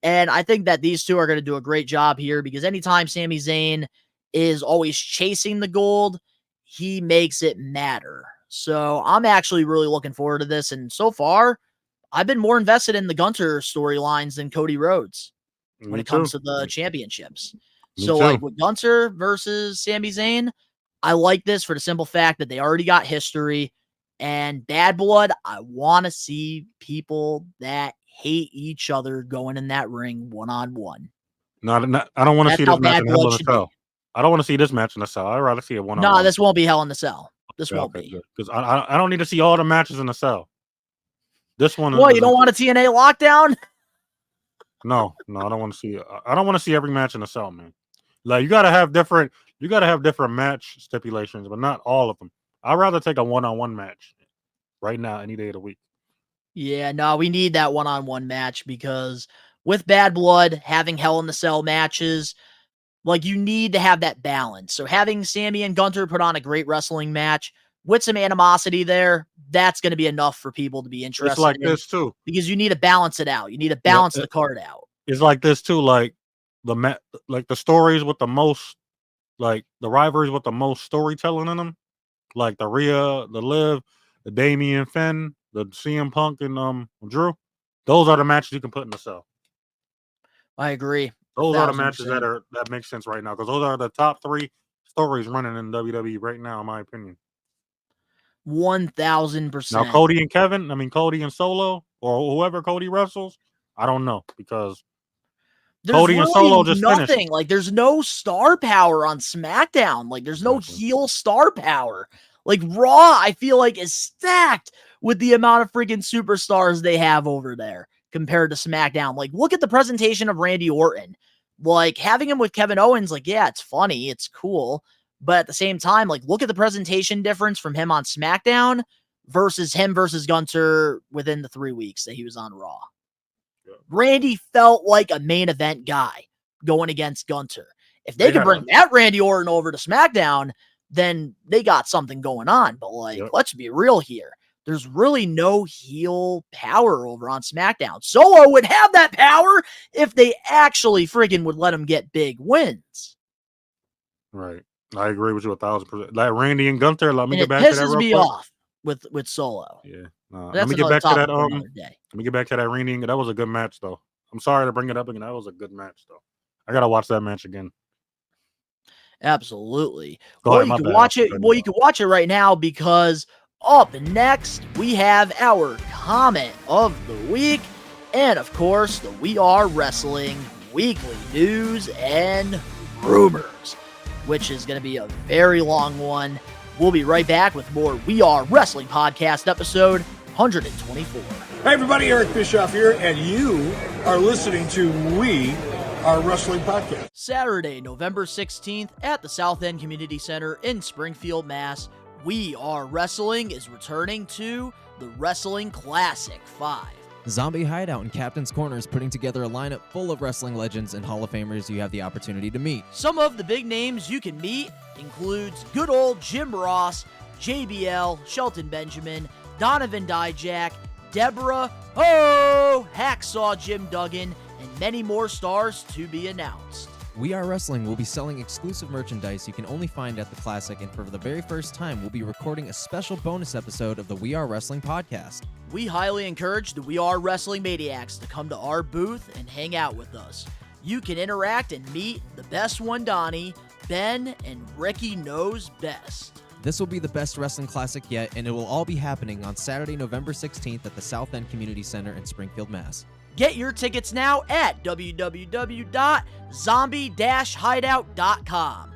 And I think that these two are going to do a great job here because anytime Sami Zayn is always chasing the gold, he makes it matter. So I'm actually really looking forward to this. And so far, I've been more invested in the Gunther storylines than Cody Rhodes when it comes to the championships. So like with Gunther versus Sami Zayn, I like this for the simple fact that they already got history. And Bad Blood, I want to see people that hate each other going in that ring one-on-one. No, I don't want to see this match in Hell in a Cell. I don't want to see this match in the Cell. I'd rather see it one-on-one. No, this won't be Hell in the Cell. This won't be. Because I don't need to see all the matches in the Cell. This one. What, you don't want a TNA lockdown? No, I don't want to see. I don't want to see every match in the Cell, man. Like you gotta have different match stipulations, but not all of them. I'd rather take a one-on-one match right now, any day of the week. Yeah, no, we need that one-on-one match because with Bad Blood, having Hell in the Cell matches, like you need to have that balance. So having Sami and Gunther put on a great wrestling match with some animosity there, that's going to be enough for people to be interested. It's like this too, because you need to balance it out. You need to balance the card out. It's like this too, like the stories with the most, like the rivalries with the most storytelling in them, like the Rhea, the Liv, the Damian Finn, the CM Punk and Drew. Those are the matches you can put in the Cell. I agree. Those are the matches that make sense right now because those are the top 3 stories running in WWE right now, in my opinion. 1000%. Now Cody and Solo or whoever Cody wrestles, I don't know because there's Cody and Solo just nothing. finished. Like there's no star power on SmackDown. Like there's no heel star power. Like Raw, I feel like is stacked with the amount of freaking superstars they have over there compared to SmackDown. Like look at the presentation of Randy Orton. Like having him with Kevin Owens, like yeah, it's funny, it's cool. But at the same time, like look at the presentation difference from him on SmackDown versus him versus Gunther within the 3 weeks that he was on Raw. Yeah. Randy felt like a main event guy going against Gunther. If they could bring that Randy Orton over to SmackDown, then they got something going on. But like, let's be real here. there's really no heel power over on SmackDown. Solo would have that power if they actually friggin' would let him get big wins. Right. I agree with you 1,000%. Like Randy and Gunther, let me And get it back to that pisses real me quick. off with Solo. Yeah. But Let that's me get another back to topic that. for another day. Let me get back to that Randy. That was a good match, though. I'm sorry to bring it up again. That was a good match, though. I gotta watch that match again. Absolutely. Go Well, ahead, you my can bad. watch it. Well, you can watch it right now because up next we have our comment of the week, and of course the We Are Wrestling weekly news and rumors, which is going to be a very long one. We'll be right back with more We Are Wrestling podcast episode 124. Hey everybody, Eric Bischoff here, and you are listening to We Are Wrestling Podcast. Saturday, November 16th at the South End Community Center in Springfield, Mass. We Are Wrestling is returning to the Wrestling Classic 5. Zombie Hideout and Captain's Corner is putting together a lineup full of wrestling legends and Hall of Famers you have the opportunity to meet. Some of the big names you can meet includes good old Jim Ross, JBL, Shelton Benjamin, Donovan Dijak, Deborah, Hacksaw Jim Duggan, and many more stars to be announced. We Are Wrestling will be selling exclusive merchandise you can only find at the Classic, and for the very first time, we'll be recording a special bonus episode of the We Are Wrestling podcast. We highly encourage the We Are Wrestling Maniacs to come to our booth and hang out with us. You can interact and meet the best one, Donnie, Ben, and Ricky Knows Best. This will be the best wrestling classic yet, and it will all be happening on Saturday, November 16th at the South End Community Center in Springfield, Mass. Get your tickets now at www.zombie-hideout.com.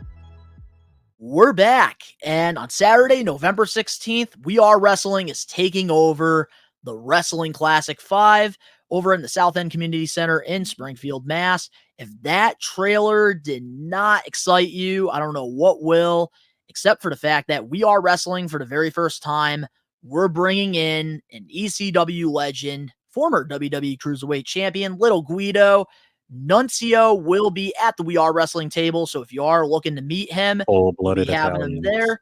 We're back, and on Saturday, November 16th, We Are Wrestling is taking over the Wrestling Classic 5 over in the South End Community Center in Springfield, Mass. If that trailer did not excite you, I don't know what will, except for the fact that We Are Wrestling for the very first time. We're bringing in an ECW legend, former WWE Cruiserweight Champion, Little Guido. Nuncio will be at the We Are Wrestling table, so if you are looking to meet him, we'll be having him there.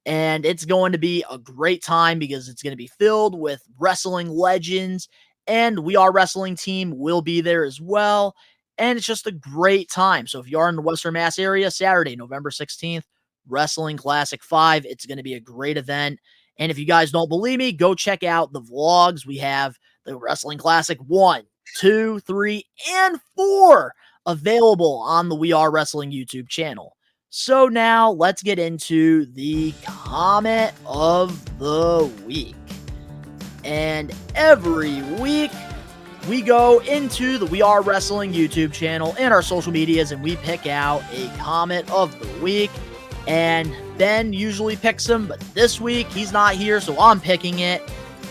And it's going to be a great time because it's going to be filled with wrestling legends, and We Are Wrestling team will be there as well. And it's just a great time. So if you are in the Western Mass area, Saturday, November 16th, Wrestling Classic 5, it's going to be a great event. And if you guys don't believe me, go check out the vlogs. We have the Wrestling Classic 1, 2, 3, and 4 available on the We Are Wrestling YouTube channel. So now let's get into the comment of the week. And every week we go into the We Are Wrestling YouTube channel and our social medias, and we pick out a comment of the week. And Ben usually picks them, but this week he's not here, so I'm picking it.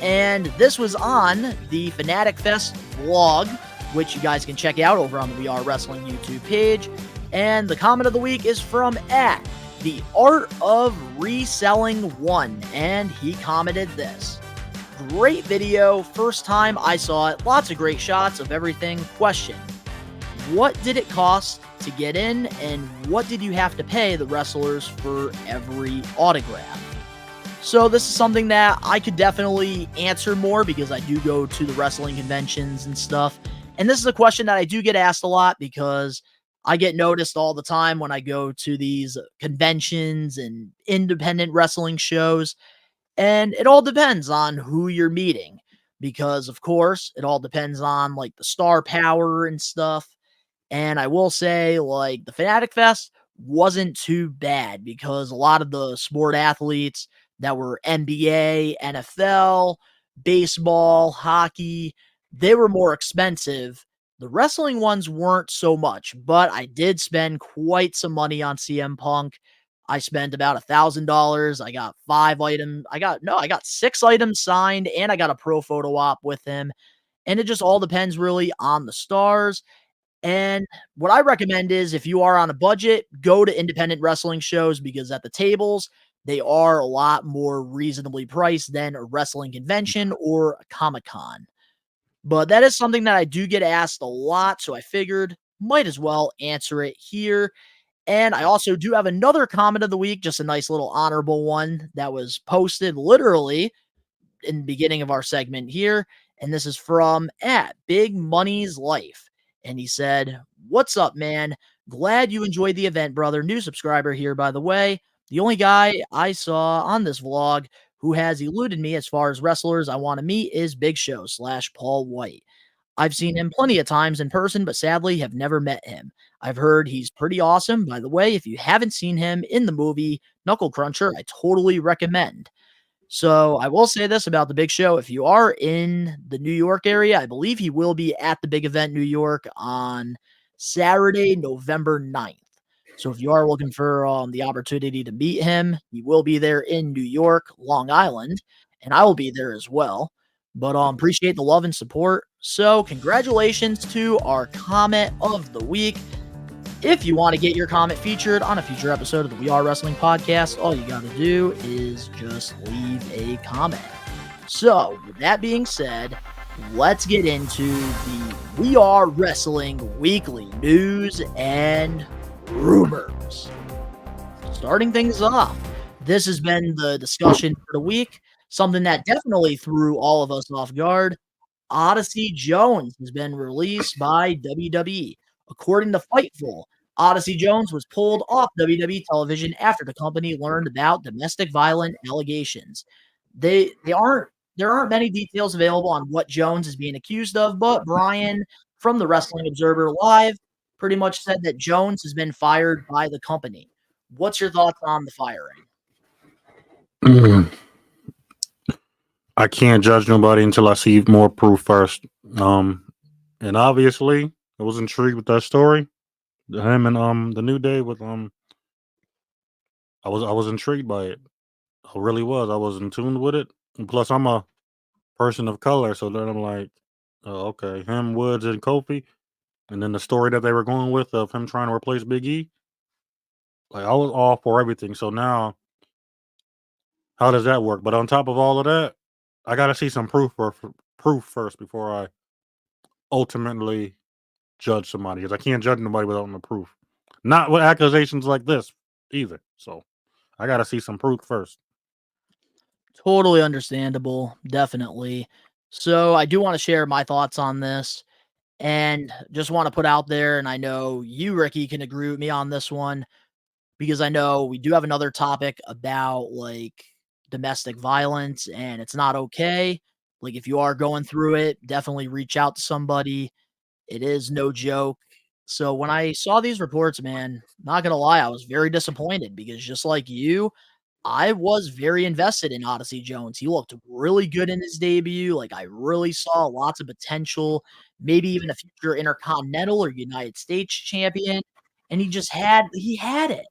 And this was on the Fanatic Fest vlog, which you guys can check out over on the We Are Wrestling YouTube page. And the comment of the week is from The Art of Reselling 1, and he commented this. Great video, first time I saw it, lots of great shots of everything. Question, what did it cost to get in, and what did you have to pay the wrestlers for every autograph? So this is something that I could definitely answer more because I do go to the wrestling conventions and stuff. And this is a question that I do get asked a lot because I get noticed all the time when I go to these conventions and independent wrestling shows. And it all depends on who you're meeting because, of course, it all depends on like the star power and stuff. And I will say, like, the Fanatic Fest wasn't too bad because a lot of the sport athletes that were NBA, NFL, baseball, hockey, they were more expensive. The wrestling ones weren't so much, but I did spend quite some money on CM Punk. I spent about $1,000. I got 5 items. I got 6 items signed, and I got a pro photo op with him. And it just all depends really on the stars. And what I recommend is if you are on a budget, go to independent wrestling shows because at the tables, they are a lot more reasonably priced than a wrestling convention or a Comic-Con. But that is something that I do get asked a lot, so I figured might as well answer it here. And I also do have another comment of the week, just a nice little honorable one that was posted literally in the beginning of our segment here, and this is from at Big Money's Life. And he said, "What's up, man? Glad you enjoyed the event, brother. New subscriber here, by the way. The only guy I saw on this vlog who has eluded me as far as wrestlers I want to meet is Big Show / Paul White. I've seen him plenty of times in person, but sadly have never met him. I've heard he's pretty awesome. By the way, if you haven't seen him in the movie Knuckle Cruncher, I totally recommend." So I will say this about the Big Show. If you are in the New York area, I believe he will be at the big event New York on Saturday, November 9th. So if you are looking for the opportunity to meet him, he will be there in New York, Long Island, and I will be there as well. But appreciate the love and support. So congratulations to our comment of the week. If you want to get your comment featured on a future episode of the We Are Wrestling podcast, all you got to do is just leave a comment. So, with that being said, let's get into the We Are Wrestling weekly news and rumors. Starting things off, this has been the discussion for the week, something that definitely threw all of us off guard. Odyssey Jones has been released by WWE. According to Fightful, Odyssey Jones was pulled off WWE television after the company learned about domestic violence allegations. There aren't many details available on what Jones is being accused of, but Brian from the Wrestling Observer Live pretty much said that Jones has been fired by the company. What's your thoughts on the firing? I can't judge nobody until I see more proof first. And obviously, I was intrigued with that story. Him and the New Day with I was intrigued by it. I really was. I was in tune with it. And plus, I'm a person of color, so then I'm like, oh, okay, him, Woods, and Kofi, and then the story that they were going with of him trying to replace Big E. Like I was all for everything. So now, how does that work? But on top of all of that, I got to see some proof first before I ultimately judge somebody, because I can't judge nobody without no proof. Not with accusations like this either. So I got to see some proof first. Totally understandable. Definitely. So I do want to share my thoughts on this and just want to put out there, and I know you, Ricky, can agree with me on this one because I know we do have another topic about like domestic violence and it's not okay. Like if you are going through it, definitely reach out to somebody. It is no joke. So when I saw these reports, man, not gonna lie, I was very disappointed because just like you, I was very invested in Odyssey Jones. He looked really good in his debut. Like I really saw lots of potential, maybe even a future Intercontinental or United States champion. And he had it.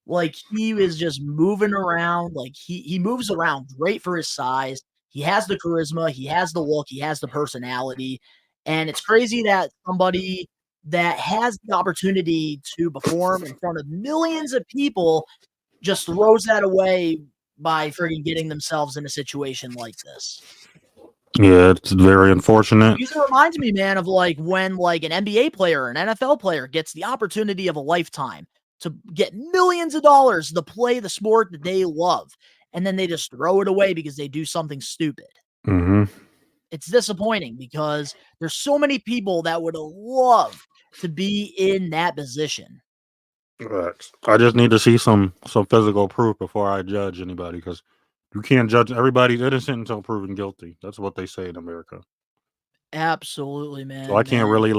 Like he was just moving around. Like he moves around great for his size. He has the charisma, he has the look, he has the personality. And it's crazy that somebody that has the opportunity to perform in front of millions of people just throws that away by freaking getting themselves in a situation like this. Yeah, it's very unfortunate. Because it reminds me, man, of like when like an NBA player, an NFL player gets the opportunity of a lifetime to get millions of dollars to play the sport that they love, and then they just throw it away because they do something stupid. Mm-hmm. It's disappointing because there's so many people that would love to be in that position. I just need to see some physical proof before I judge anybody, because you can't judge everybody's innocent until proven guilty. That's what they say in America. Absolutely, man. So I can't really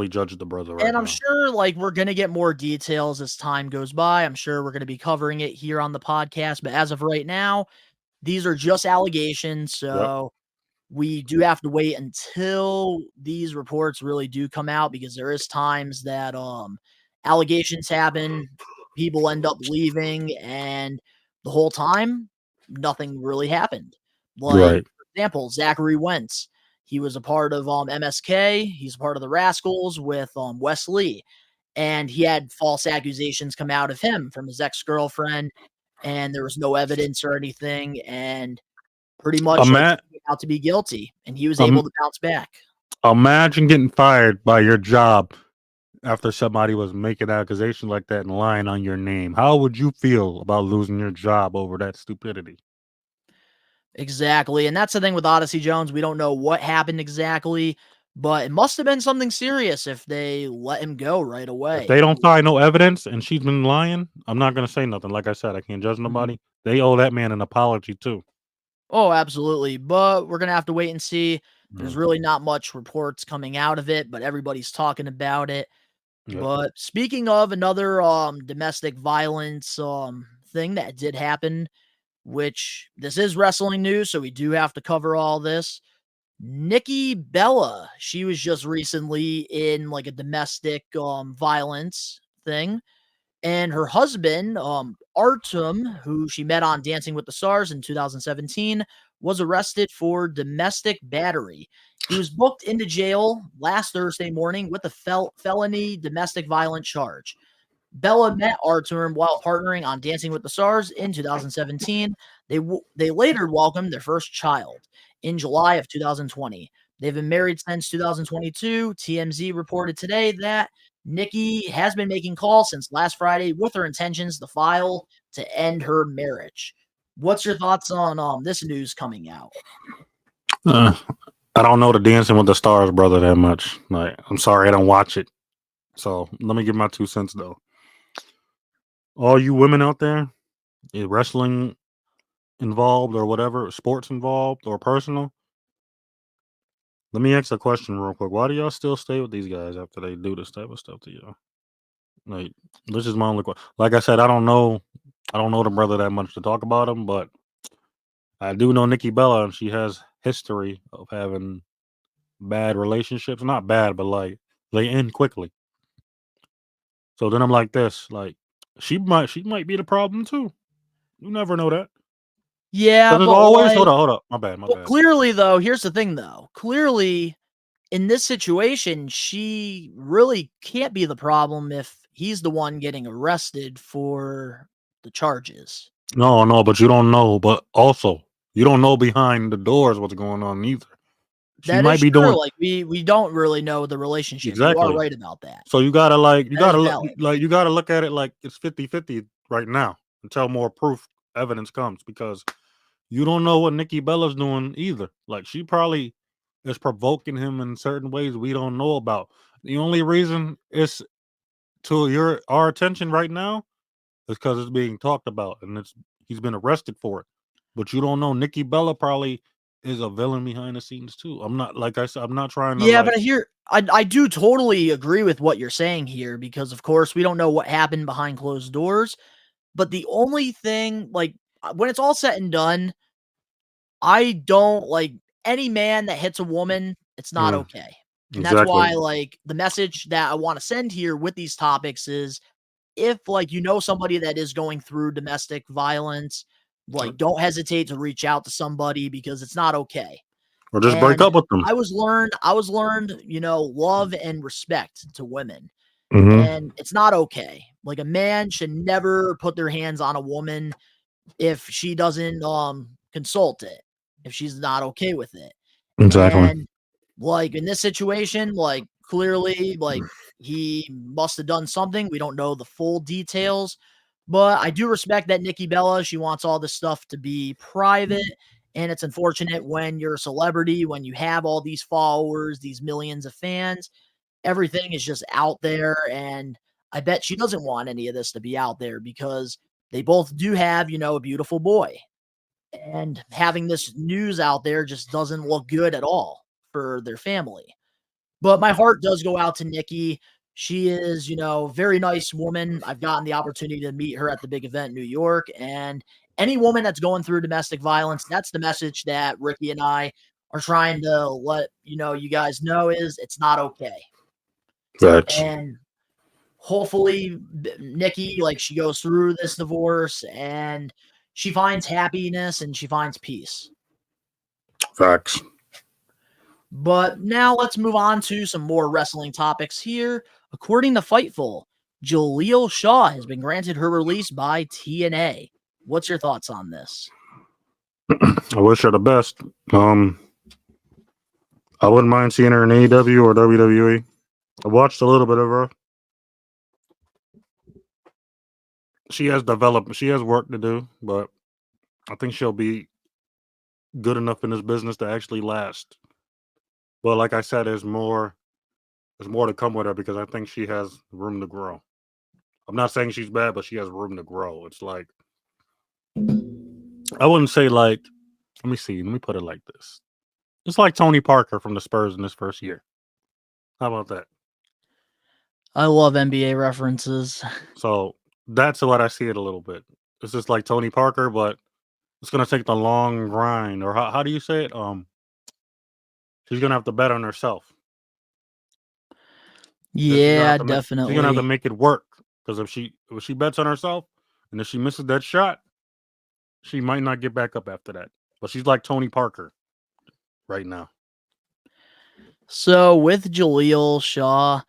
judge the brother right now. And I'm sure like we're going to get more details as time goes by. I'm sure we're going to be covering it here on the podcast, but as of right now, these are just allegations. So we do have to wait until these reports really do come out, because there is times that allegations happen, people end up leaving, and the whole time nothing really happened. Like for example, Zachary Wentz, he was a part of MSK, he's a part of the Rascals with Wes Lee, and he had false accusations come out of him from his ex-girlfriend, and there was no evidence or anything, and pretty much out to be guilty, and he was able to bounce back. Imagine getting fired by your job after somebody was making accusations like that and lying on your name. How would you feel about losing your job over that stupidity? Exactly. And that's the thing with Odyssey Jones. We don't know what happened exactly, but it must have been something serious if they let him go right If away. they don't find no evidence and she's been lying, I'm not gonna say nothing. Like I said, I can't judge nobody. They owe that man an apology too. Oh, absolutely. But we're going to have to wait and see. There's Mm. really not much reports coming out of it, but everybody's talking about it. Yeah. But speaking of another domestic violence thing that did happen, which this is wrestling news, so we do have to cover all this. Nikki Bella, she was just recently in like a domestic violence thing, and her husband, Artem, who she met on Dancing with the Stars in 2017, was arrested for domestic battery. He was booked into jail last Thursday morning with a felony domestic violence charge. Bella met Artem while partnering on Dancing with the Stars in 2017. They later welcomed their first child in July of 2020. They've been married since 2022. TMZ reported today that Nikki has been making calls since last Friday with her intentions to file to end her marriage. What's your thoughts on this news coming out? Uh, I don't know the Dancing with the Stars brother that much. Like, I'm sorry, I don't watch it. So let me give my 2 cents though. All you women out there, wrestling involved or whatever, sports involved or personal. Let me ask a question real quick. Why do y'all still stay with these guys after they do this type of stuff to you? Like, this is my only question. Like I said, I don't know the brother that much to talk about him, but I do know Nikki Bella, and she has history of having bad relationships. Not bad, but like they end quickly. So then I'm like this, like she might be the problem too. You never know that. Yeah, Because it's but always like, hold up. My bad, my well, bad. clearly though, here's the thing though. Clearly, in this situation, she really can't be the problem if he's the one getting arrested for the charges. No, but you don't know. But also, you don't know behind the doors what's going on either. She That might is be true. doing Like we don't really know the relationship. You are exactly. right about that. So you gotta That is valid. you gotta look at it like it's 50-50 right now until more proof evidence comes because you don't know what Nikki Bella's doing either. Like she probably is provoking him in certain ways we don't know about. The only reason it's to our attention right now is because it's being talked about and he's been arrested for it. But you don't know Nikki Bella probably is a villain behind the scenes too. I'm not like I said, I'm not trying to Yeah, like but I do totally agree with what you're saying here because of course we don't know what happened behind closed doors. But the only thing, like when it's all said and done, I don't like any man that hits a woman, it's not mm, okay. And that's exactly. why like the message that I want to send here with these topics is if like you know somebody that is going through domestic violence, like don't hesitate to reach out to somebody because it's not okay. Or just break And up with them. I was learned, love and respect to women. Mm-hmm. And it's not okay. Like a man should never put their hands on a woman if she doesn't consult it, if she's not okay with it. Exactly. And like in this situation, like clearly like he must have done something. We don't know the full details, but I do respect that Nikki Bella, she wants all this stuff to be private. And it's unfortunate when you're a celebrity, when you have all these followers, these millions of fans, everything is just out there. And I bet she doesn't want any of this to be out there because they both do have, a beautiful boy. And having this news out there just doesn't look good at all for their family. But my heart does go out to Nikki. She is, very nice woman. I've gotten the opportunity to meet her at the big event in New York. And any woman that's going through domestic violence, that's the message that Ricky and I are trying to let you guys know is it's not okay. Facts. And hopefully Nikki, like she goes through this divorce and she finds happiness and she finds peace. Facts. But now let's move on to some more wrestling topics here. According to Fightful, Jaleel Shaw has been granted her release by TNA. What's your thoughts on this? I wish her the best. I wouldn't mind seeing her in AEW or WWE. I watched a little bit of her. She has work to do, but I think she'll be good enough in this business to actually last. But like I said, there's more to come with her because I think she has room to grow. I'm not saying she's bad, but she has room to grow. It's like, I wouldn't say like, let me see, let me put it like this. It's like Tony Parker from the Spurs in his first year. How about that? I love NBA references. So that's what I see it a little bit. It's just like Tony Parker, but it's gonna take the long grind. Or how do you say it? She's gonna have to bet on herself. Yeah, She's gonna have to definitely. make it work. Because if she bets on herself and if she misses that shot, she might not get back up after that. But she's like Tony Parker right now. So with Jaleel Shaw,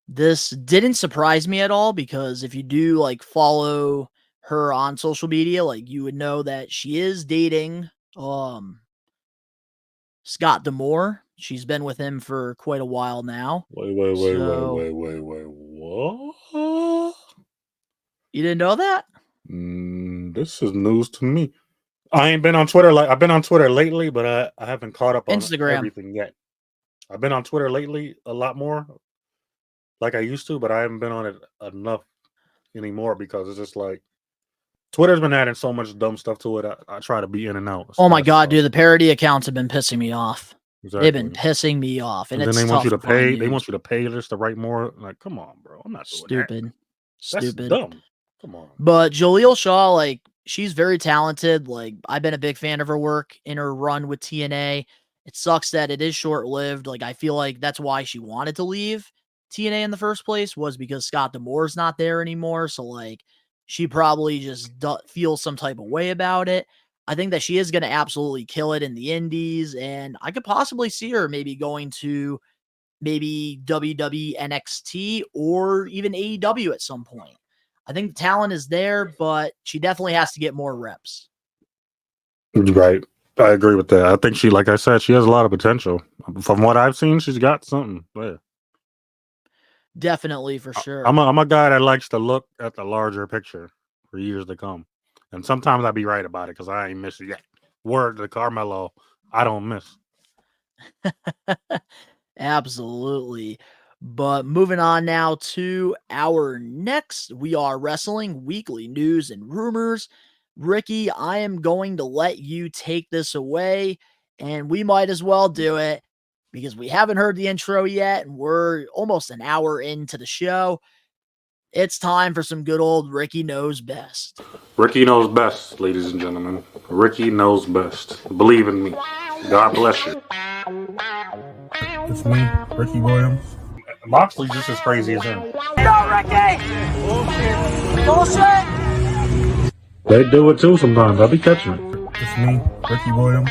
this didn't surprise me at all because if you do like follow her on social media, like you would know that she is dating Scott Demore. She's been with him for quite a while now. Wait. What? You didn't know that? This is news to me. I ain't been on Twitter. I've been on Twitter lately, but I haven't caught up on Instagram. everything yet. I've been on Twitter lately a lot more, like I used to, but I haven't been on it enough anymore because it's just like Twitter's been adding so much dumb stuff to it. I try to be in and out. Oh my god, dude, the parody accounts have been pissing me off. Exactly. They've been pissing me off, and then it's they want you to tough find pay. They news. want you to pay just to write more. Like, come on, bro. I'm not doing that. That's Stupid. dumb. Come on. But Jaleel Shaw, like, she's very talented. Like, I've been a big fan of her work in her run with TNA. It sucks that it is short-lived. Like, I feel like that's why she wanted to leave TNA in the first place, was because Scott Demore's not there anymore. So, like, she probably just feels some type of way about it. I think that she is going to absolutely kill it in the indies, and I could possibly see her maybe going to maybe WWE NXT or even AEW at some point. I think the talent is there, but she definitely has to get more reps. Right. I agree with that. I think she, like I said, she has a lot of potential. From what I've seen, she's got something there. Definitely, for sure. I'm a guy that likes to look at the larger picture for years to come. And sometimes I be right about it because I ain't missing yet. Word to Carmelo, I don't miss. Absolutely. But moving on now to our next We Are Wrestling weekly news and rumors. Ricky, I am going to let you take this away, and we might as well do it because we haven't heard the intro yet, and we're almost an hour into the show. It's time for some good old Ricky Knows Best. Ricky knows best, ladies and gentlemen. Ricky knows best. Believe in me. God bless you. It's me, Ricky Williams. Moxley's just as crazy as him. Yo, Ricky! Bullshit! They do it too sometimes. I'll be catching it. It's me, Ricky Williams.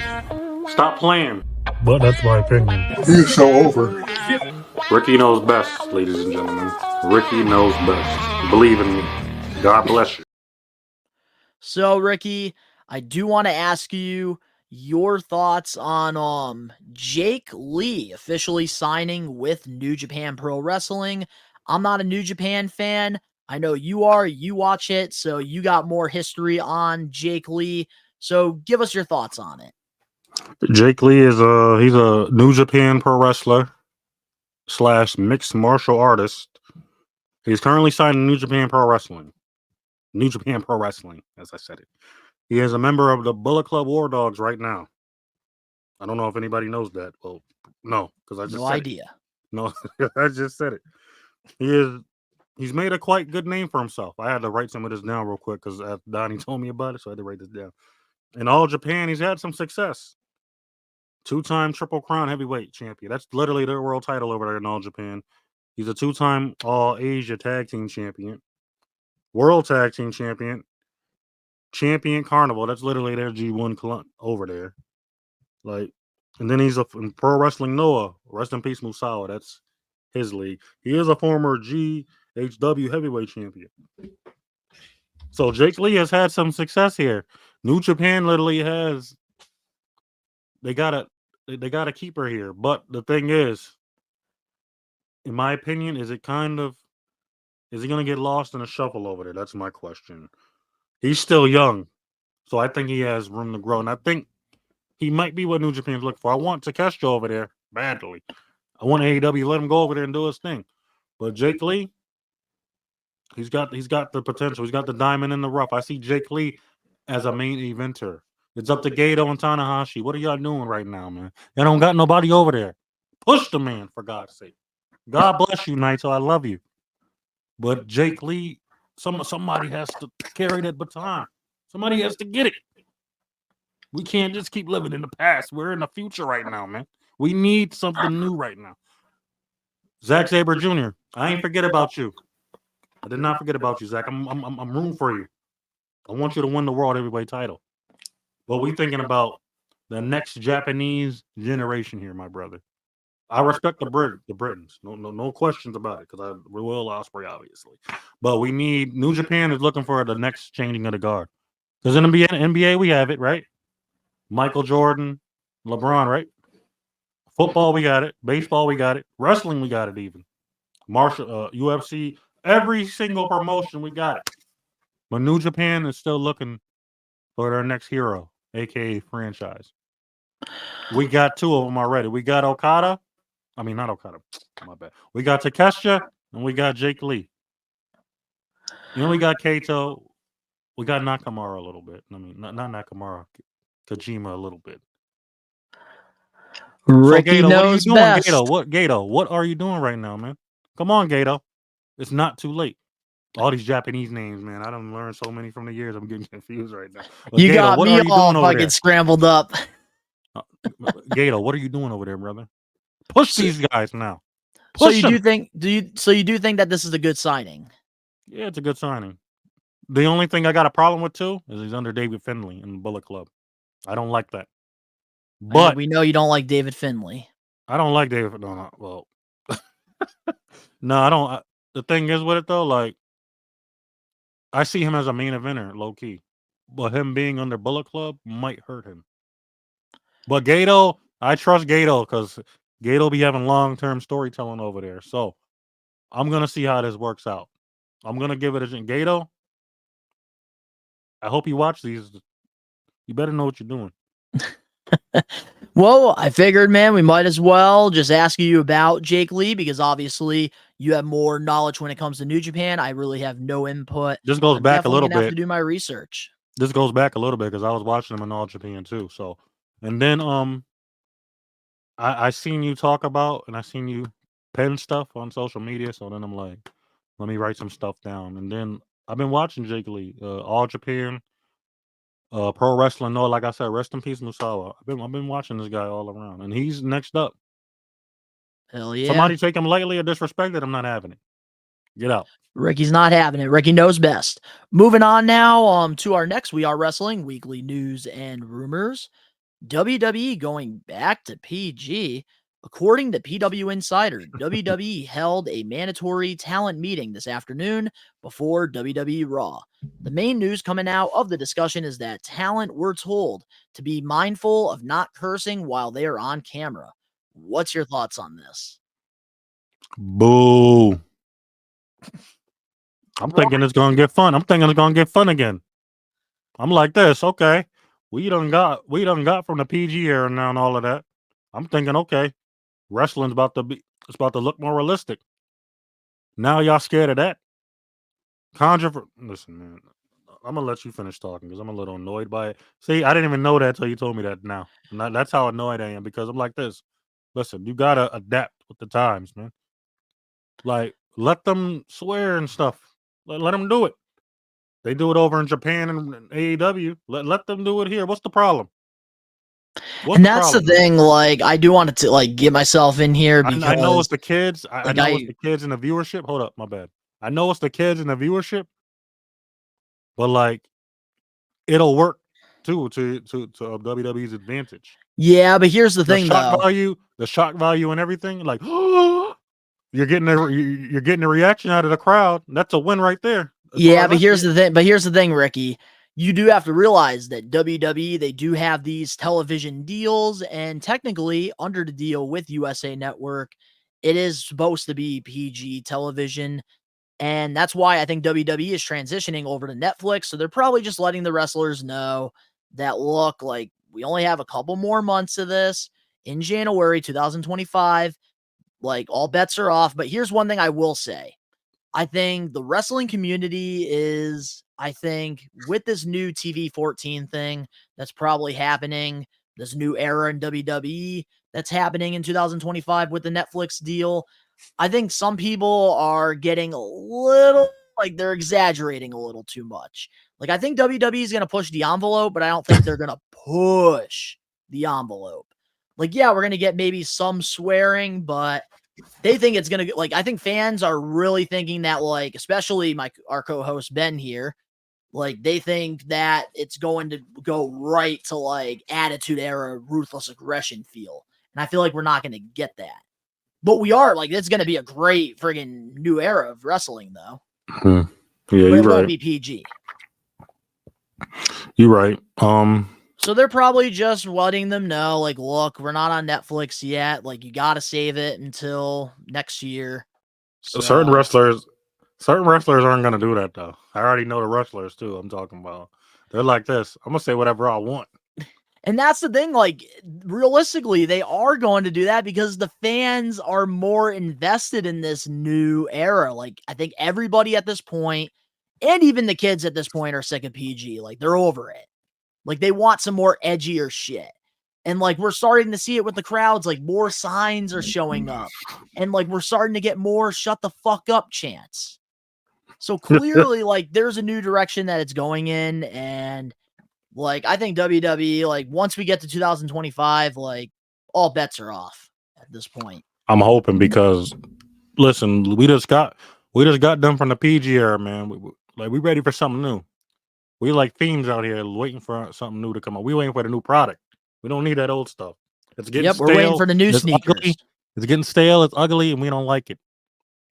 Stop playing. But that's my opinion. He's so over. Ricky knows best, ladies and gentlemen. Ricky knows best. Believe in me. God bless you. So, Ricky, I do want to ask you your thoughts on Jake Lee officially signing with New Japan Pro Wrestling. I'm not a New Japan fan. I know you are. You watch it, so you got more history on Jake Lee. So give us your thoughts on it. Jake Lee is he's a New Japan Pro Wrestler / mixed martial artist. He's currently signed to New Japan Pro Wrestling. New Japan Pro Wrestling, as I said it. He is a member of the Bullet Club War Dogs right now. I don't know if anybody knows that. Well, no, because I just no said idea. It. No, I just said it. He's made a quite good name for himself. I had to write some of this down real quick because Donnie told me about it, so I had to write this down. In all Japan, he's had some success. 2-time Triple Crown heavyweight champion. That's literally their world title over there in all Japan. He's a 2-time All Asia Tag Team champion. World Tag Team champion. Champion Carnival. That's literally their G1 over there. Like, and then he's in Pro Wrestling Noah. Rest in peace, Musawa. That's his league. He is a former GHW heavyweight champion. So Jake Lee has had some success here. New Japan literally has. They gotta keep her here. But the thing is, in my opinion, is he gonna get lost in a shuffle over there? That's my question. He's still young, so I think he has room to grow. And I think He might be what New Japan's looking for. I want Takeshita over there badly. I want AEW to let him go over there and do his thing. But Jake Lee, he's got the potential. He's got the diamond in the rough. I see Jake Lee as a main eventer. It's up to Gato and Tanahashi. What are y'all doing right now, man? They don't got nobody over there. Push the man, for God's sake. God bless you, Naito. I love you. But Jake Lee, somebody has to carry that baton. Somebody has to get it. We can't just keep living in the past. We're in the future right now, man. We need something new right now. Zack Sabre Jr., I ain't forget about you. I did not forget about you, Zach. I'm rooting for you. I want you to win the world heavyweight title. But we thinking about the next Japanese generation here, my brother. I respect the Britons. No questions about it, because I Will Ospreay, obviously. But we need New Japan is looking for the next changing of the guard. Because in the NBA we have it, right? Michael Jordan, LeBron, right? Football we got it. Baseball we got it. Wrestling we got it even. Martial UFC, every single promotion we got it. But New Japan is still looking for their next hero, aka franchise. We got two of them already. We got Okada. I mean, not Okada. My bad. We got Takeshita and we got Jake Lee. Then we got Kato. We got Nakamura a little bit. I mean, not Nakamura, Kojima a little bit. Ricky so Gato, what are you knows doing, best. Gato? What are you doing right now, man? Come on, Gato. It's not too late. All these Japanese names, man. I done learned so many from the years. I'm getting confused right now. But You Gato, got what me are you all doing over fucking there? scrambled up. Gato, what are you doing over there, brother? Push these guys now. So Push you them. do think that this is a good signing? Yeah, it's a good signing. The only thing I got a problem with too is he's under David Finlay in the Bullet Club. I don't like that. But we know you don't like David Finlay. I don't like David. No, well, no, I don't. The thing is with it though, like I see him as a main eventer, low key, but him being under Bullet Club might hurt him. But Gato, I trust Gato because Gato be having long-term storytelling over there. So I'm gonna see how this works out. I'm gonna give it a Gato. I hope you watch these. You better know what you're doing. Well, I figured, man, we might as well just ask you about Jake Lee because obviously you have more knowledge when it comes to New Japan. I really have no input. This goes I'm back a definitely little gonna have bit. to do my research. This goes back a little bit because I was watching him in All Japan too. So, and then I seen you talk about and I seen you pen stuff on social media. So then I'm like, let me write some stuff down. And then I've been watching Jake Lee, All Japan, Pro Wrestling. No, like I said, rest in peace, Musawa. I've been watching this guy all around, and he's next up. Hell yeah. Somebody take him lightly or disrespected, I'm not having it. Get out. Ricky's not having it. Ricky knows best. Moving on now to our next We Are Wrestling weekly news and rumors. WWE going back to PG. According to PW Insider, WWE held a mandatory talent meeting this afternoon before WWE Raw. The main news coming out of the discussion is that talent were told to be mindful of not cursing while they are on camera. What's your thoughts on this? Boo. I'm thinking it's gonna get fun. I'm thinking it's gonna get fun again. I'm like this, okay. We done got from the PG era now and all of that. I'm thinking, okay, wrestling's about to look more realistic. Now y'all scared of that? Listen, man. I'm gonna let you finish talking because I'm a little annoyed by it. See, I didn't even know that until you told me that now. And that's how annoyed I am because I'm like this. Listen, you gotta adapt with the times, man. Like, let them swear and stuff. Let them do it. They do it over in Japan and AEW. Let them do it here. What's the problem? And that's the thing. Like, I do want to like get myself in here because I know it's the kids. I like, know it's the kids in the viewership. Hold up, my bad. I know it's the kids in the viewership, but like, it'll work too to WWE's advantage. Yeah, but here's the thing, though. The shock value, and everything. Like, you're getting a reaction out of the crowd. That's a win right there. Yeah, but here's the thing. But here's the thing, Ricky. You do have to realize that WWE, they do have these television deals, and technically, under the deal with USA Network, it is supposed to be PG television. And that's why I think WWE is transitioning over to Netflix. So they're probably just letting the wrestlers know that, look, like, we only have a couple more months of this in January 2025. Like, all bets are off. But here's one thing I will say. I think the wrestling community is, I think, with this new TV 14 thing that's probably happening, this new era in WWE that's happening in 2025 with the Netflix deal, I think some people are getting a little, like, they're exaggerating a little too much. Like, I think WWE is going to push the envelope, but I don't think they're going to push the envelope. Like, yeah, we're going to get maybe some swearing, but they think it's going to, like, I think fans are really thinking that, like, especially our co-host Ben here, like, they think that it's going to go right to, like, Attitude Era, Ruthless Aggression feel. And I feel like we're not going to get that. But we are, like, it's going to be a great friggin' new era of wrestling, though. Yeah, but you're it right. won't be PG. You're right. So they're probably just letting them know, like, look, we're not on Netflix yet. Like, you got to save it until next year. So, certain wrestlers aren't going to do that, though. I already know the wrestlers, too. I'm talking about. They're like this. I'm going to say whatever I want. And that's the thing, like, realistically, they are going to do that because the fans are more invested in this new era. Like, I think everybody at this point, and even the kids at this point, are sick of PG. Like, they're over it. Like, they want some more edgier shit. And, like, we're starting to see it with the crowds. Like, more signs are showing up. And, like, we're starting to get more shut the fuck up chants. So, clearly, like, there's a new direction that it's going in. And, like, I think WWE, like, once we get to 2025, like, all bets are off at this point. I'm hoping because, listen, we just got done from the PG era, man. We ready for something new. We like themes out here waiting for something new to come out. We waiting for the new product. We don't need that old stuff. It's getting stale. We're waiting for the new sneakers. Ugly. It's getting stale. It's ugly, and we don't like it.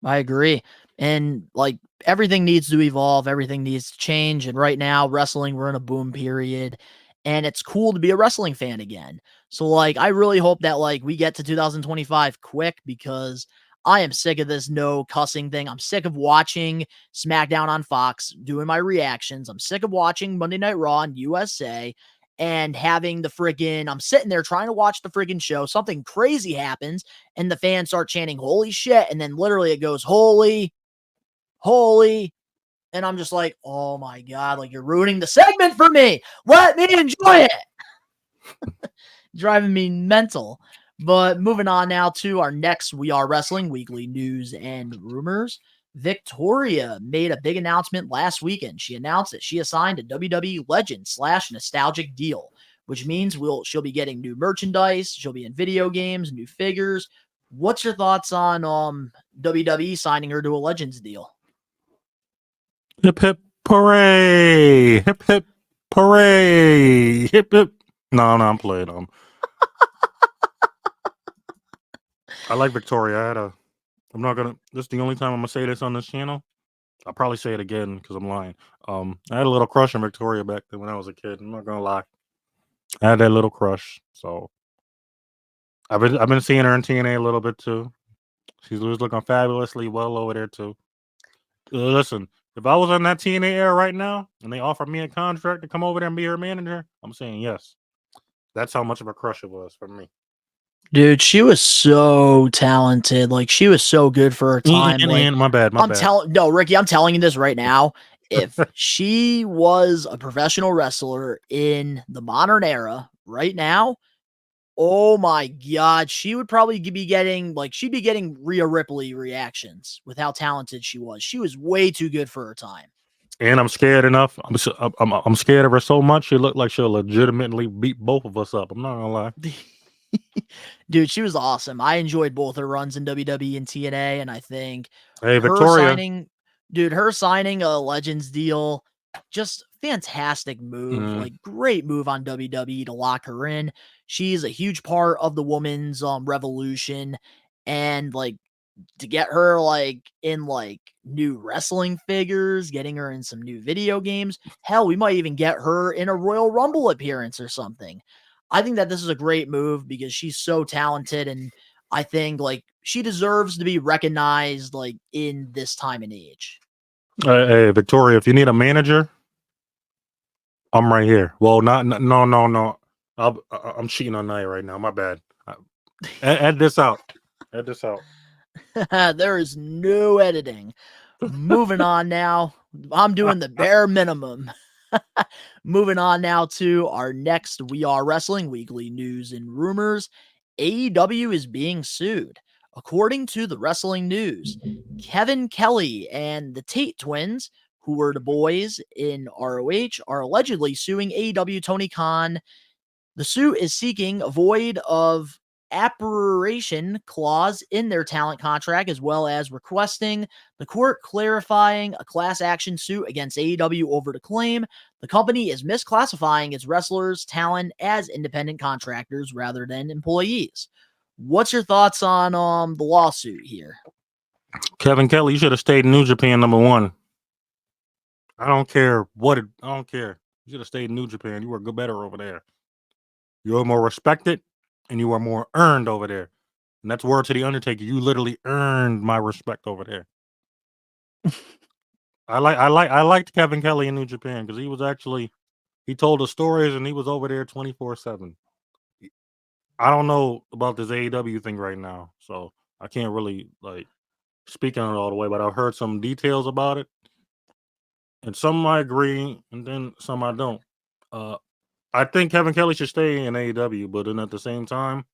I agree. And, like, everything needs to evolve. Everything needs to change. And right now, wrestling, we're in a boom period. And it's cool to be a wrestling fan again. So, like, I really hope that, like, we get to 2025 quick because I am sick of this no cussing thing. I'm sick of watching SmackDown on Fox, doing my reactions. I'm sick of watching Monday Night Raw on USA and having I'm sitting there trying to watch the friggin' show. Something crazy happens and the fans start chanting, holy shit. And then literally it goes, holy. And I'm just like, oh my God, like, you're ruining the segment for me. Let me enjoy it. Driving me mental. But moving on now to our next We Are Wrestling weekly news and rumors. Victoria made a big announcement last weekend. She announced that she has signed a WWE Legend / Nostalgic deal, which means she'll be getting new merchandise. She'll be in video games, new figures. What's your thoughts on WWE signing her to a Legends deal? Hip hip hooray! Hip hip hooray! Hip hip. No, I'm playing. I like Victoria. This is the only time I'm gonna say this on this channel. I'll probably say it again because I'm lying. I had a little crush on Victoria back then when I was a kid. I'm not gonna lie. I had that little crush. So I've been seeing her in TNA a little bit too. She's looking fabulously well over there too. Listen, if I was on that TNA era right now and they offered me a contract to come over there and be her manager, I'm saying yes. That's how much of a crush it was for me. Dude, she was so talented. Like, she was so good for her time. My bad. No, Ricky, I'm telling you this right now. If she was a professional wrestler in the modern era right now, oh my God, she would probably be getting, she'd be getting Rhea Ripley reactions with how talented she was. She was way too good for her time. And I'm scared enough. I'm scared of her so much. She looked like she'll legitimately beat both of us up. I'm not gonna lie. Dude, she was awesome. I enjoyed both her runs in WWE and TNA, and I think Victoria her signing a Legends deal, just fantastic move. Like, great move on WWE to lock her in. She's a huge part of the women's revolution, and like, to get her in new wrestling figures, getting her in some new video games. Hell, we might even get her in a Royal Rumble appearance or something. I think that this is a great move because she's so talented, and I think she deserves to be recognized in this time and age. Hey, Victoria, if you need a manager, I'm right here. Well, no. I'm cheating on Nia right now. My bad. Add this out. Add this out. There is no editing. Moving on now. I'm doing the bare minimum. Moving on now to our next We Are Wrestling Weekly news and rumors. AEW is being sued. According to the Wrestling News, Kevin Kelly and the Tate twins, who were the boys in ROH, are allegedly suing AEW Tony Khan. The suit is seeking a void of apparition clause in their talent contract, as well as requesting the court clarifying a class action suit against AEW over the claim the company is misclassifying its wrestlers' talent as independent contractors rather than employees. What's your thoughts on the lawsuit here? Kevin Kelly, you should have stayed in New Japan, number one. I don't care I don't care. You should have stayed in New Japan. You were better over there. You are more respected and you are more earned over there. And that's word to the Undertaker. You literally earned my respect over there. I liked Kevin Kelly in New Japan because he told the stories and he was over there 24/7. I don't know about this AEW thing right now, so I can't really speak on it all the way, but I've heard some details about it. And some I agree, and then some I don't. I think Kevin Kelly should stay in AEW, but then at the same time,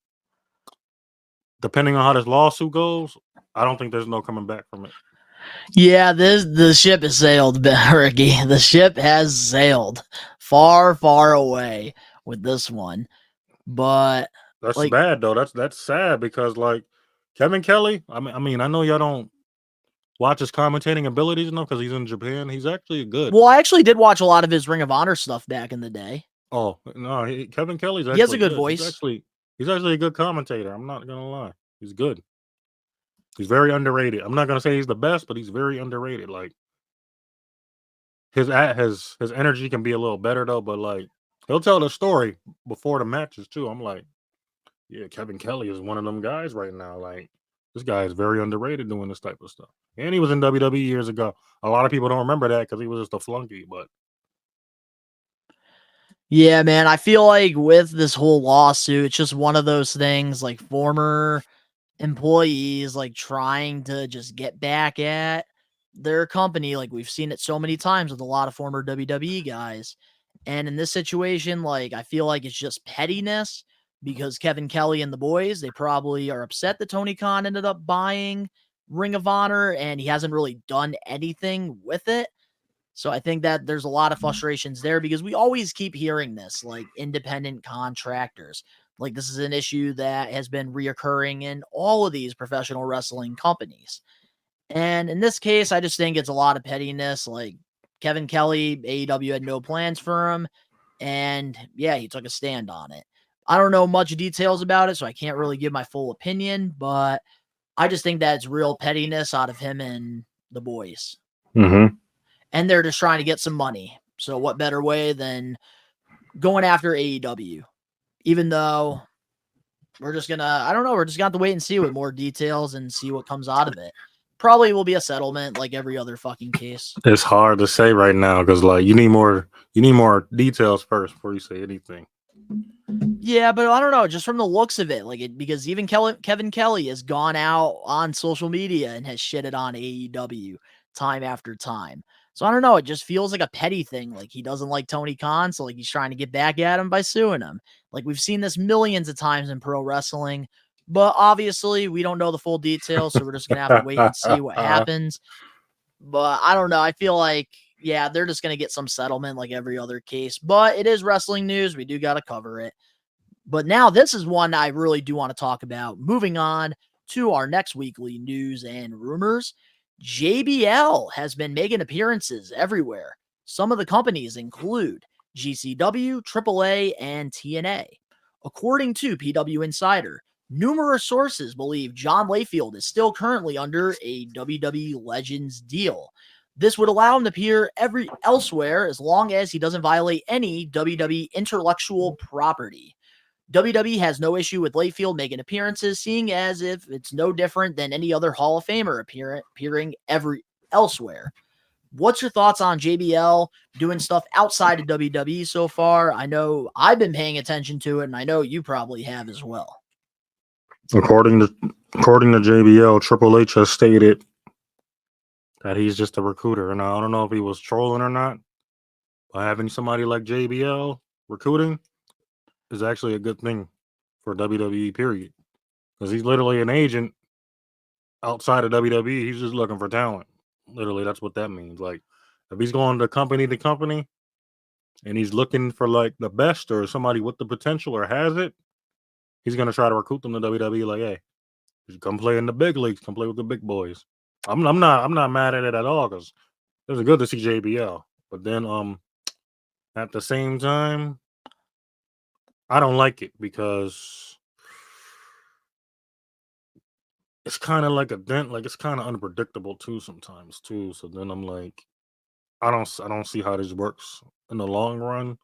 depending on how this lawsuit goes, I don't think there's no coming back from it. Yeah, the ship has sailed, Ricky. The ship has sailed far, far away with this one. But that's bad though. That's sad because Kevin Kelly. I mean, I know y'all don't watch his commentating abilities enough because he's in Japan. He's actually good. Well, I actually did watch a lot of his Ring of Honor stuff back in the day. Oh no, Kevin Kelly's actually he has a good good. voice. He's actually a good commentator. I'm not gonna lie. He's good. He's very underrated. I'm not gonna say he's the best, but he's very underrated. His energy can be a little better though, but he'll tell the story before the matches too. I'm like, yeah, Kevin Kelly is one of them guys right now. This guy is very underrated doing this type of stuff. And he was in WWE years ago. A lot of people don't remember that because he was just a flunky, but yeah, man, I feel like with this whole lawsuit, it's just one of those things former employees trying to just get back at their company. We've seen it so many times with a lot of former WWE guys. And in this situation, I feel like it's just pettiness because Kevin Kelly and the boys, they probably are upset that Tony Khan ended up buying Ring of Honor and he hasn't really done anything with it. So I think that there's a lot of frustrations there because we always keep hearing this, independent contractors. This is an issue that has been reoccurring in all of these professional wrestling companies. And in this case, I just think it's a lot of pettiness. Kevin Kelly, AEW had no plans for him. And yeah, he took a stand on it. I don't know much details about it, so I can't really give my full opinion, but I just think that it's real pettiness out of him and the boys. Mm-hmm. And they're just trying to get some money. So what better way than going after AEW? Even though we're just going to, I don't know, we're just going to have to wait and see with more details and see what comes out of it. Probably will be a settlement like every other fucking case. It's hard to say right now because you need more details first before you say anything. Yeah, but I don't know, just from the looks of it, because even Kevin Kelly has gone out on social media and has shitted on AEW time after time. So I don't know, it just feels like a petty thing. He doesn't like Tony Khan, so he's trying to get back at him by suing him. We've seen this millions of times in pro wrestling, but obviously we don't know the full details, so we're just gonna have to wait and see what happens. But I don't know, I feel like, yeah, they're just gonna get some settlement like every other case, but it is wrestling news, we do gotta cover it. But now this is one I really do want to talk about. Moving on to our next weekly news and rumors. JBL has been making appearances everywhere. Some of the companies include GCW, AAA, and TNA. According to PW Insider, numerous sources believe John Layfield is still currently under a WWE Legends deal. This would allow him to appear elsewhere as long as he doesn't violate any WWE intellectual property. WWE has no issue with Layfield making appearances, seeing as if it's no different than any other Hall of Famer appearing elsewhere. What's your thoughts on JBL doing stuff outside of WWE so far? I know I've been paying attention to it, and I know you probably have as well. According to JBL, Triple H has stated that he's just a recruiter, and I don't know if he was trolling or not. But having somebody like JBL recruiting is actually a good thing for WWE. Period, because he's literally an agent outside of WWE. He's just looking for talent. Literally, that's what that means. Like, if he's going to company, and he's looking for like the best or somebody with the potential or has it, he's gonna try to recruit them to WWE. Like, hey, you come play in the big leagues, come play with the big boys. I'm not mad at it at all because it was good to see JBL. But then at the same time, I don't like it because it's kind of like it's kind of unpredictable too sometimes too. So then I'm like, I don't see how this works in the long run.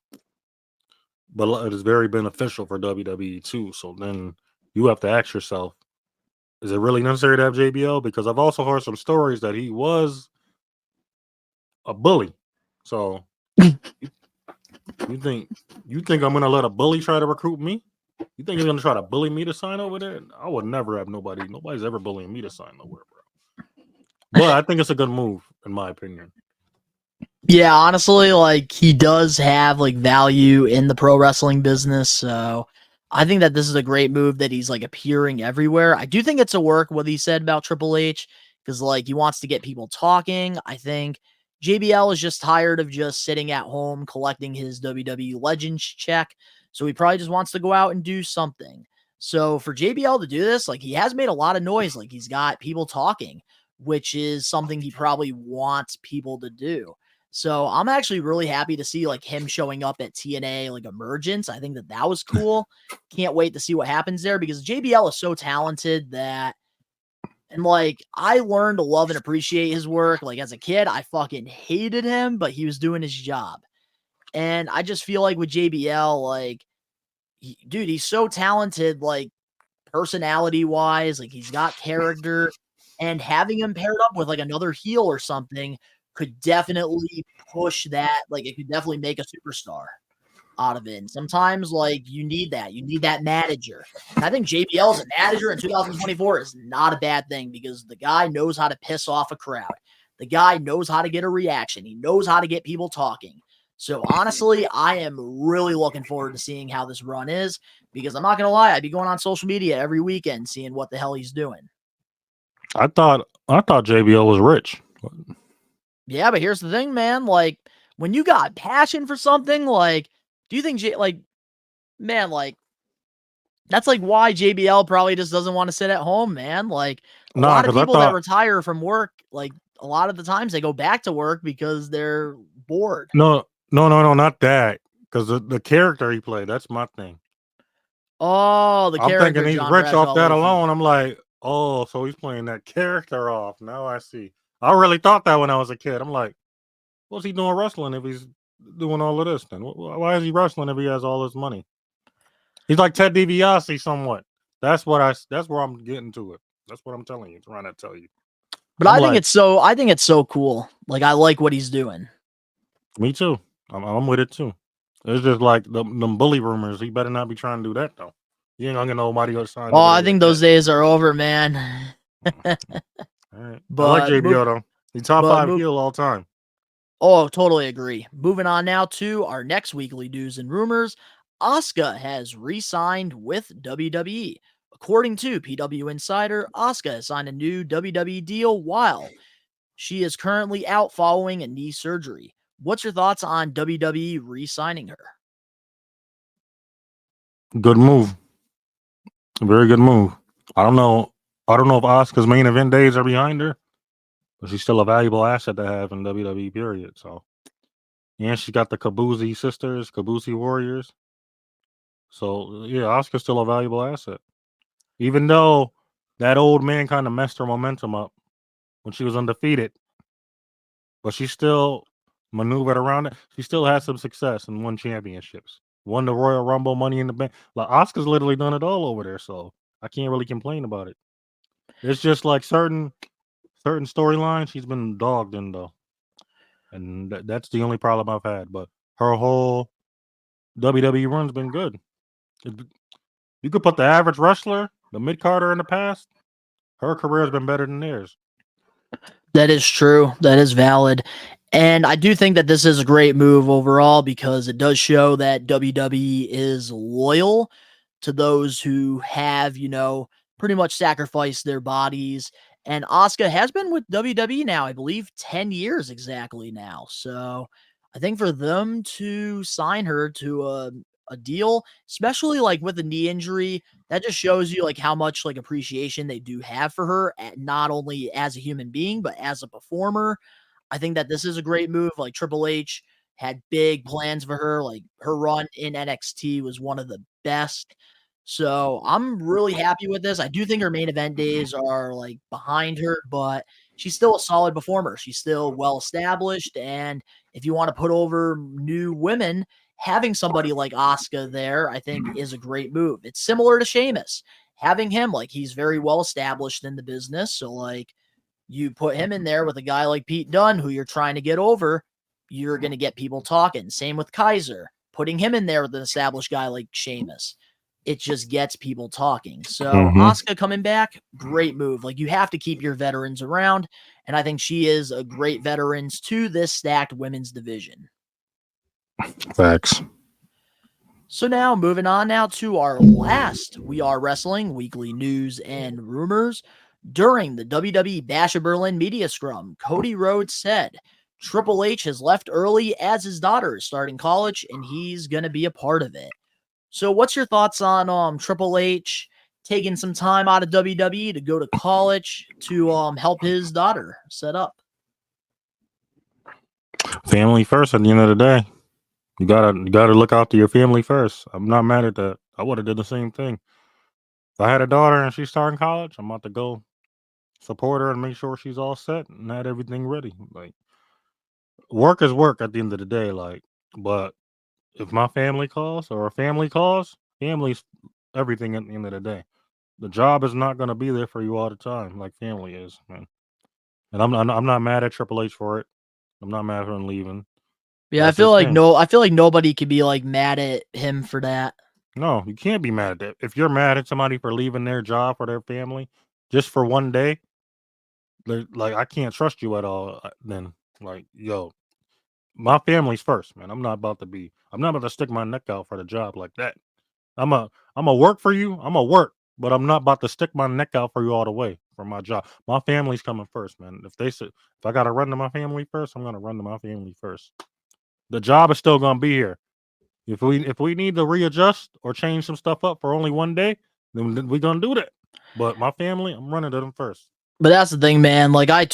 But it is very beneficial for WWE too. So then you have to ask yourself, is it really necessary to have JBL? Because I've also heard some stories that he was a bully. So you think I'm gonna let a bully try to recruit me? You think he's gonna try to bully me to sign over there? I would never have nobody's ever bullying me to sign nowhere, bro. But I think it's a good move, in my opinion. Yeah, honestly, like he does have like value in the pro wrestling business, so I think that this is a great move that he's like appearing everywhere. I do think it's a work what he said about Triple H because like he wants to get people talking. I think JBL is just tired of just sitting at home collecting his WWE Legends check, so he probably just wants to go out and do something. So for JBL to do this, like he has made a lot of noise, like he's got people talking, which is something he probably wants people to do. So I'm actually really happy to see like him showing up at TNA like Emergence. I think that was cool. Can't wait to see what happens there because JBL is so talented that, and like I learned to love and appreciate his work. Like as a kid, I fucking hated him, but he was doing his job. And I just feel like with JBL, like, dude, he's so talented, like personality wise, like he's got character, and having him paired up with like another heel or something could definitely push that. Like it could definitely make a superstar out of it. And sometimes like you need that manager. And I think JBL as a manager in 2024 is not a bad thing because the guy knows how to piss off a crowd. The guy knows how to get a reaction. He knows how to get people talking. So honestly, I am really looking forward to seeing how this run is because I'm not going to lie, I'd be going on social media every weekend seeing what the hell he's doing. I thought JBL was rich. Yeah, but here's the thing, man. Like, when you got passion for something, like, do you think, man, like, that's like why JBL probably just doesn't want to sit at home, man. Like, a Nah, lot of because I people that thought retire from work, like, a lot of the times they go back to work because they're bored. no, not that. Because the character he played, that's my thing. Oh, the I'm character thinking he's John rich off Bradshaw that Layfield. alone. I'm like, oh, so he's playing that character off. Now I see. I really thought that when I was a kid. I'm like, what's he doing wrestling if he's doing all of this? Then why is he wrestling if he has all this money? He's like Ted DiBiase somewhat. That's where I'm getting to it. That's what I'm telling you. Trying to tell you. But I'm I think like, it's so cool. Like, I like what he's doing. me too. I'm with it too. It's just like them bully rumors. He better not be trying to do that though. You ain't gonna get nobody else signed. Oh, I think those days are over, man. All right. I like But JBL though. He's top but 5 move, heel all time. Oh, totally agree. Moving on now to our next weekly news and rumors. Asuka has re-signed with WWE. According to PW Insider, Asuka has signed a new WWE deal while she is currently out following a knee surgery. What's your thoughts on WWE re-signing her? Good move. Very good move. I don't know if Asuka's main event days are behind her, but she's still a valuable asset to have in WWE. Period. So, and she got the Kabuzi sisters, Kabuzi Warriors. So yeah, Asuka's still a valuable asset. Even though that old man kind of messed her momentum up when she was undefeated, but she still maneuvered around it. She still had some success and won championships. Won the Royal Rumble, Money in the Bank. Like Asuka's literally done it all over there, so I can't really complain about it. It's just like certain storylines she's been dogged in though. and that's the only problem I've had. But her whole WWE run's been good. You could put the average wrestler, the mid Carter in the past. Her career has been better than theirs. That is true. That is valid. And I do think that this is a great move overall because it does show that WWE is loyal to those who have, pretty much sacrificed their bodies. And Asuka has been with WWE now, I believe, 10 years exactly now. So I think for them to sign her to a deal, especially like with a knee injury, that just shows you like how much like appreciation they do have for her, not only as a human being, but as a performer. I think that this is a great move. Like Triple H had big plans for her. Like her run in NXT was one of the best. So I'm really happy with this. I do think her main event days are like behind her, but she's still a solid performer. She's still well established. And if you want to put over new women, having somebody like Asuka there, I think is a great move. It's similar to Sheamus. Having him, like he's very well established in the business. So like you put him in there with a guy like Pete Dunne, who you're trying to get over, you're going to get people talking. Same with Kaiser. Putting him in there with an established guy like Sheamus, it just gets people talking. So Asuka coming back, great move. Like you have to keep your veterans around, and I think she is a great veterans to this stacked women's division. Facts. So now moving on now to our last We Are Wrestling weekly news and rumors. During the WWE Bash of Berlin media scrum, Cody Rhodes said Triple H has left early as his daughter is starting college and he's going to be a part of it. So what's your thoughts on Triple H taking some time out of WWE to go to college to help his daughter set up? Family first at the end of the day. You gotta look after your family first. I'm not mad at that. I would have did the same thing. If I had a daughter and she's starting college, I'm about to go support her and make sure she's all set and had everything ready. Like work is work at the end of the day. Like, but if my family calls or a family calls, family's everything at the end of the day. The job is not gonna be there for you all the time, like family is, man. And I'm not mad at Triple H for it. I'm not mad at him leaving. Yeah, That's his thing. I feel like nobody could be like mad at him for that. No, you can't be mad at that. If you're mad at somebody for leaving their job for their family just for one day, like I can't trust you at all. Then, like, yo, my family's first, man. I'm not about to stick my neck out for the job like that. I'm a work for you. I'm a work, but I'm not about to stick my neck out for you all the way for my job. My family's coming first, man. If I gotta run to my family first, I'm gonna run to my family first. The job is still gonna be here. If we need to readjust or change some stuff up for only one day, then we're gonna do that. But my family, I'm running to them first. But that's the thing, man. Like I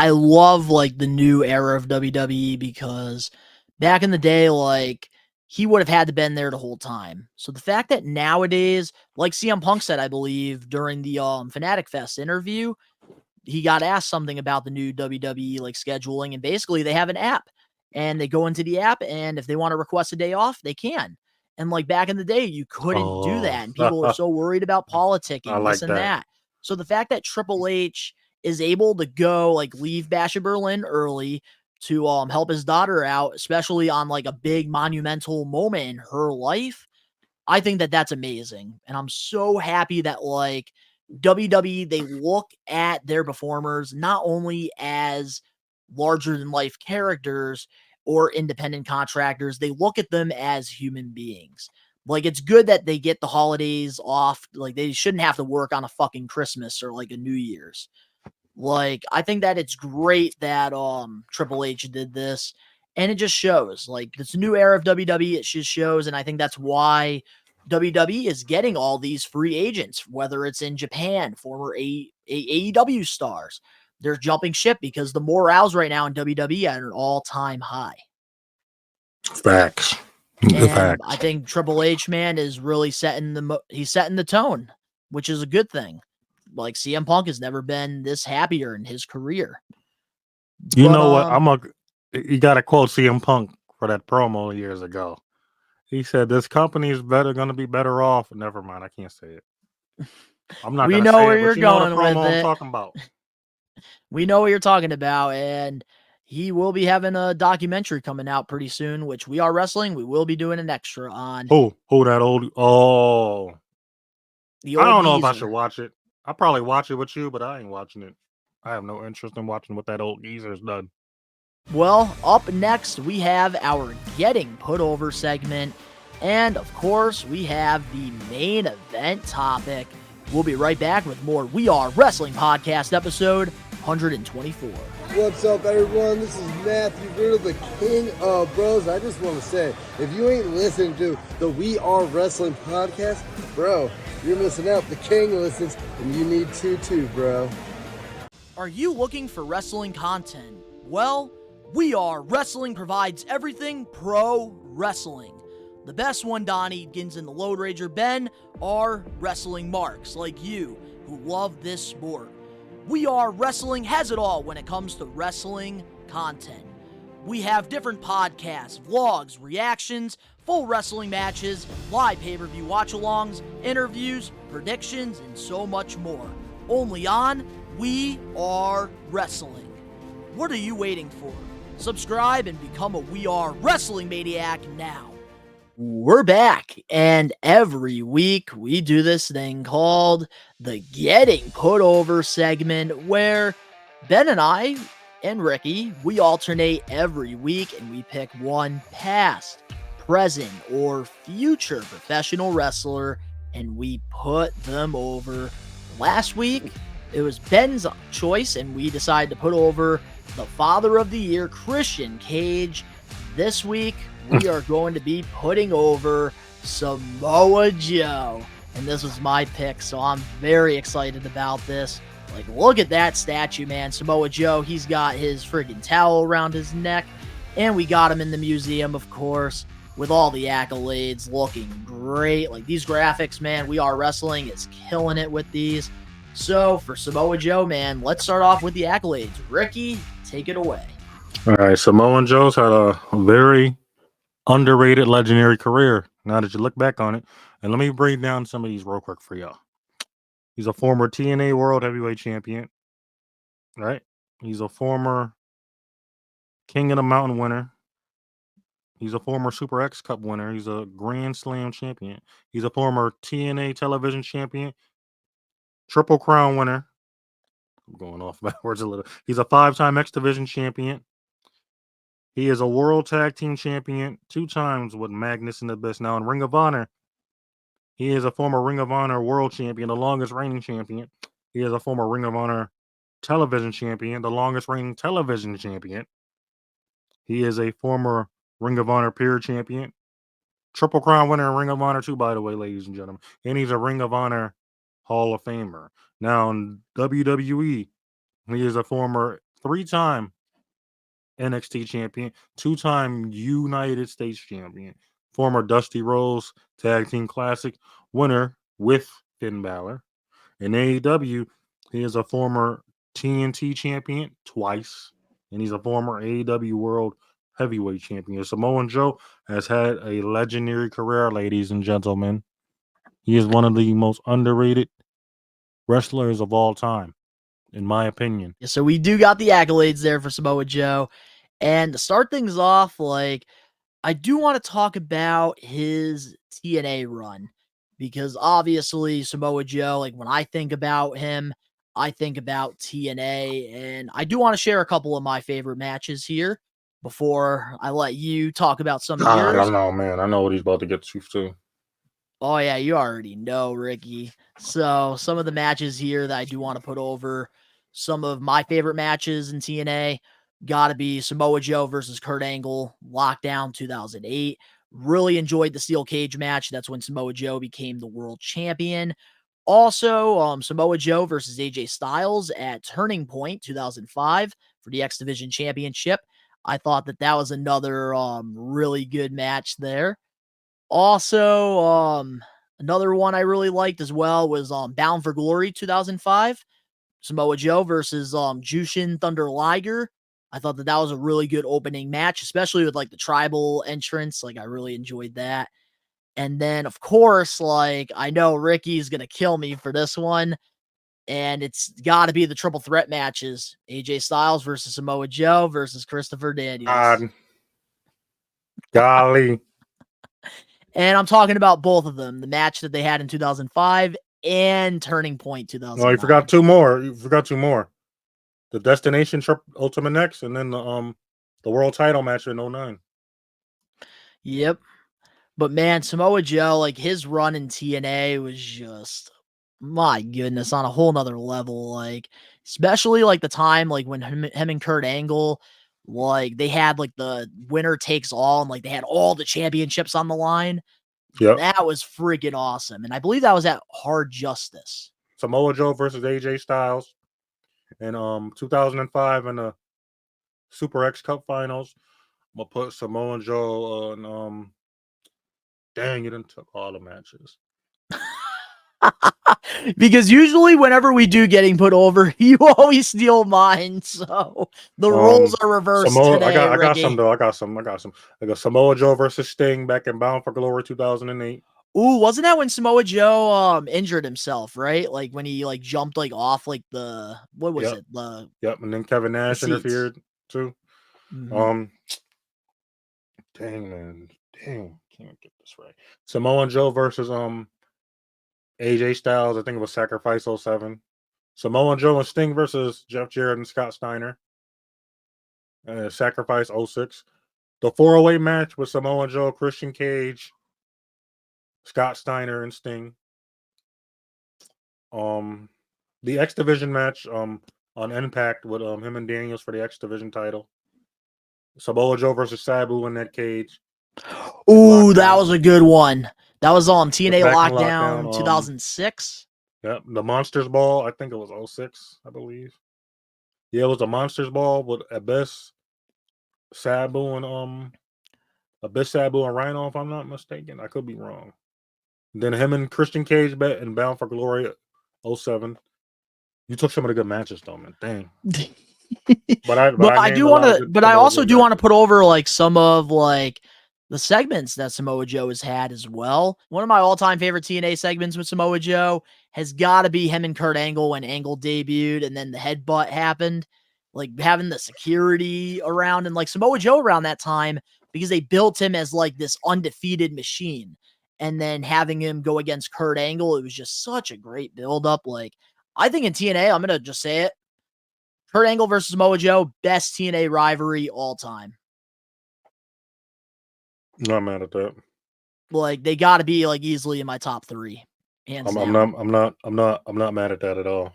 love like the new era of WWE because back in the day, like he would have had to been there the whole time. So the fact that nowadays, like CM Punk said, I believe during the Fanatic Fest interview, he got asked something about the new WWE like scheduling, and basically they have an app, and they go into the app, and if they want to request a day off, they can. And like back in the day, you couldn't do that, and people were so worried about politicking, like this and that. that. So the fact that Triple H is able to go like leave Bash of Berlin early to help his daughter out, especially on like a big monumental moment in her life, I think that that's amazing. And I'm so happy that like WWE, they look at their performers not only as larger than life characters or independent contractors, they look at them as human beings. Like it's good that they get the holidays off. Like they shouldn't have to work on a fucking Christmas or like a New Year's. Like I think that it's great that Triple H did this, and it just shows like this new era of WWE. It just shows, and I think that's why WWE is getting all these free agents, whether it's in Japan, former AEW stars. They're jumping ship because the morale's right now in WWE at an all-time high. Facts. And Facts. I think Triple H, man, is really setting the tone, which is a good thing. Like CM Punk has never been this happier in his career. You know what? You got to quote CM Punk for that promo years ago. He said, "This company is going to be better off." Never mind, I can't say it. I'm not. We gonna know say where it, you're but you know going the promo with I'm it. talking about. We know what you're talking about, and he will be having a documentary coming out pretty soon, which We Are Wrestling. We will be doing an extra on Who that old? Oh, the I old don't know if I geezer. should watch it. I'll probably watch it with you, but I ain't watching it. I have no interest in watching what that old geezer's done. Well, up next, we have our Getting Put Over segment. And of course, we have the main event topic. We'll be right back with more We Are Wrestling Podcast episode 124. What's up, everyone? This is Matthew Riddle, the king of bros. I just want to say, if you ain't listening to the We Are Wrestling podcast, bro, you're missing out. The king listens, and you need to too, bro. Are you looking for wrestling content? Well, We Are Wrestling provides everything pro wrestling. The best one, Donnie, Gins, and the Load Rager Ben, are wrestling marks like you who love this sport. We Are Wrestling has it all when it comes to wrestling content. We have different podcasts, vlogs, reactions, full wrestling matches, live pay-per-view watch-alongs, interviews, predictions, and so much more. Only on We Are Wrestling. What are you waiting for? Subscribe and become a We Are Wrestling Maniac now. We're back, and every week we do this thing called the Getting Put Over segment, where Ben and I and Ricky, we alternate every week and we pick one past, present, or future professional wrestler and we put them over. Last week, it was Ben's choice and we decided to put over the Father of the Year, Christian Cage. This week, we are going to be putting over Samoa Joe. And this was my pick, so I'm very excited about this. Like, look at that statue, man. Samoa Joe, he's got his friggin' towel around his neck. And we got him in the museum, of course, with all the accolades, looking great. Like, these graphics, man, We Are Wrestling is killing it with these. So, for Samoa Joe, man, let's start off with the accolades. Ricky, take it away. All right, Samoa Joe's had a very underrated, legendary career. Now that you look back on it, and let me break down some of these real quick for y'all. He's a former TNA World Heavyweight Champion, right? He's a former King of the Mountain winner. He's a former Super X Cup winner. He's a Grand Slam champion. He's a former TNA Television Champion, Triple Crown winner. I'm going off backwards a little. He's a 5-time X Division champion. He is a World Tag Team Champion 2 times with Magnus and Abyss. Now in Ring of Honor, he is a former Ring of Honor World Champion, the longest reigning champion. He is a former Ring of Honor Television Champion, the longest reigning television champion. He is a former Ring of Honor Peer Champion. Triple Crown winner in Ring of Honor too, by the way, ladies and gentlemen. And he's a Ring of Honor Hall of Famer. Now in WWE, he is a former 3-time NXT champion, 2-time United States champion, former Dusty Rhodes Tag Team Classic winner with Finn Balor. In AEW, he is a former TNT champion twice, and he's a former AEW World Heavyweight Champion. Samoa Joe has had a legendary career, ladies and gentlemen. He is one of the most underrated wrestlers of all time, in my opinion. So we do got the accolades there for Samoa Joe. And to start things off, like, I do want to talk about his TNA run because obviously Samoa Joe, like when I think about him, I think about TNA, and I do want to share a couple of my favorite matches here before I let you talk about some of I yours. don't know, man. I know what he's about to get to too. Oh yeah, you already know, Ricky. So some of the matches here that I do want to put over, some of my favorite matches in TNA, gotta be Samoa Joe versus Kurt Angle, Lockdown 2008. Really enjoyed the steel cage match. That's when Samoa Joe became the world champion. Also, Samoa Joe versus AJ Styles at Turning Point 2005 for the X Division Championship. I thought that was another really good match there. Also, another one I really liked as well was Bound for Glory 2005. Samoa Joe versus Jushin Thunder Liger. I thought that was a really good opening match, especially with like the tribal entrance. Like I really enjoyed that. And then of course, like I know Ricky's gonna kill me for this one. And it's got to be the triple threat matches: AJ Styles versus Samoa Joe versus Christopher Daniels. Golly. And I'm talking about both of them, the match that they had in 2005 and Turning Point 2009. No, you forgot two more. The Destination Ultimate X, and then the world title match in 09. Yep. But man, Samoa Joe, like his run in TNA was just, my goodness, on a whole nother level. Like, especially like the time, like when him and Kurt Angle, like they had like the winner takes all, and like they had all the championships on the line. Yep. That was freaking awesome. And I believe that was at Hard Justice. Samoa Joe versus AJ Styles in 2005 in the Super X Cup Finals. I'm gonna put Samoa Joe on. Dang, you didn't took all the matches. Because usually whenever we do getting put over, you always steal mine. So the roles are reversed today. I got some though. I got some. I got Samoa Joe versus Sting back in Bound for Glory 2008. Ooh, wasn't that when Samoa Joe injured himself, right? Like when he like jumped like off like the, what was it? Yep, and then Kevin Nash interfered too. Mm-hmm. Dang man. Dang, can't get this right. Samoa Joe versus AJ Styles. I think it was Sacrifice 07. Samoa Joe and Sting versus Jeff Jarrett and Scott Steiner. Sacrifice 06. The 408 match with Samoa Joe, Christian Cage, Scott Steiner, and Sting. The X Division match on Impact with him and Daniels for the X Division title. Samoa Joe versus Sabu in that cage. Ooh, that was a good one. That was on TNA Lockdown 2006. Yep, the Monsters Ball. I think it was 06, I believe. Yeah, it was a Monsters Ball with Abyss, Sabu, and Abyss, Sabu, and Rhino, if I'm not mistaken. I could be wrong. Then him and Christian Cage bet and Bound for Glory 07. You took some of the good matches though, man. Dang. But I also do want to put over like some of like the segments that Samoa Joe has had as well. One of my all-time favorite TNA segments with Samoa Joe has got to be him and Kurt Angle when Angle debuted and then the headbutt happened. Like having the security around and like Samoa Joe around that time because they built him as like this undefeated machine. And then having him go against Kurt Angle, it was just such a great build-up. Like, I think in TNA, I'm going to just say it, Kurt Angle versus Samoa Joe, best TNA rivalry all time. Not mad at that. Like they got to be like easily in my top 3. I'm not mad at that at all.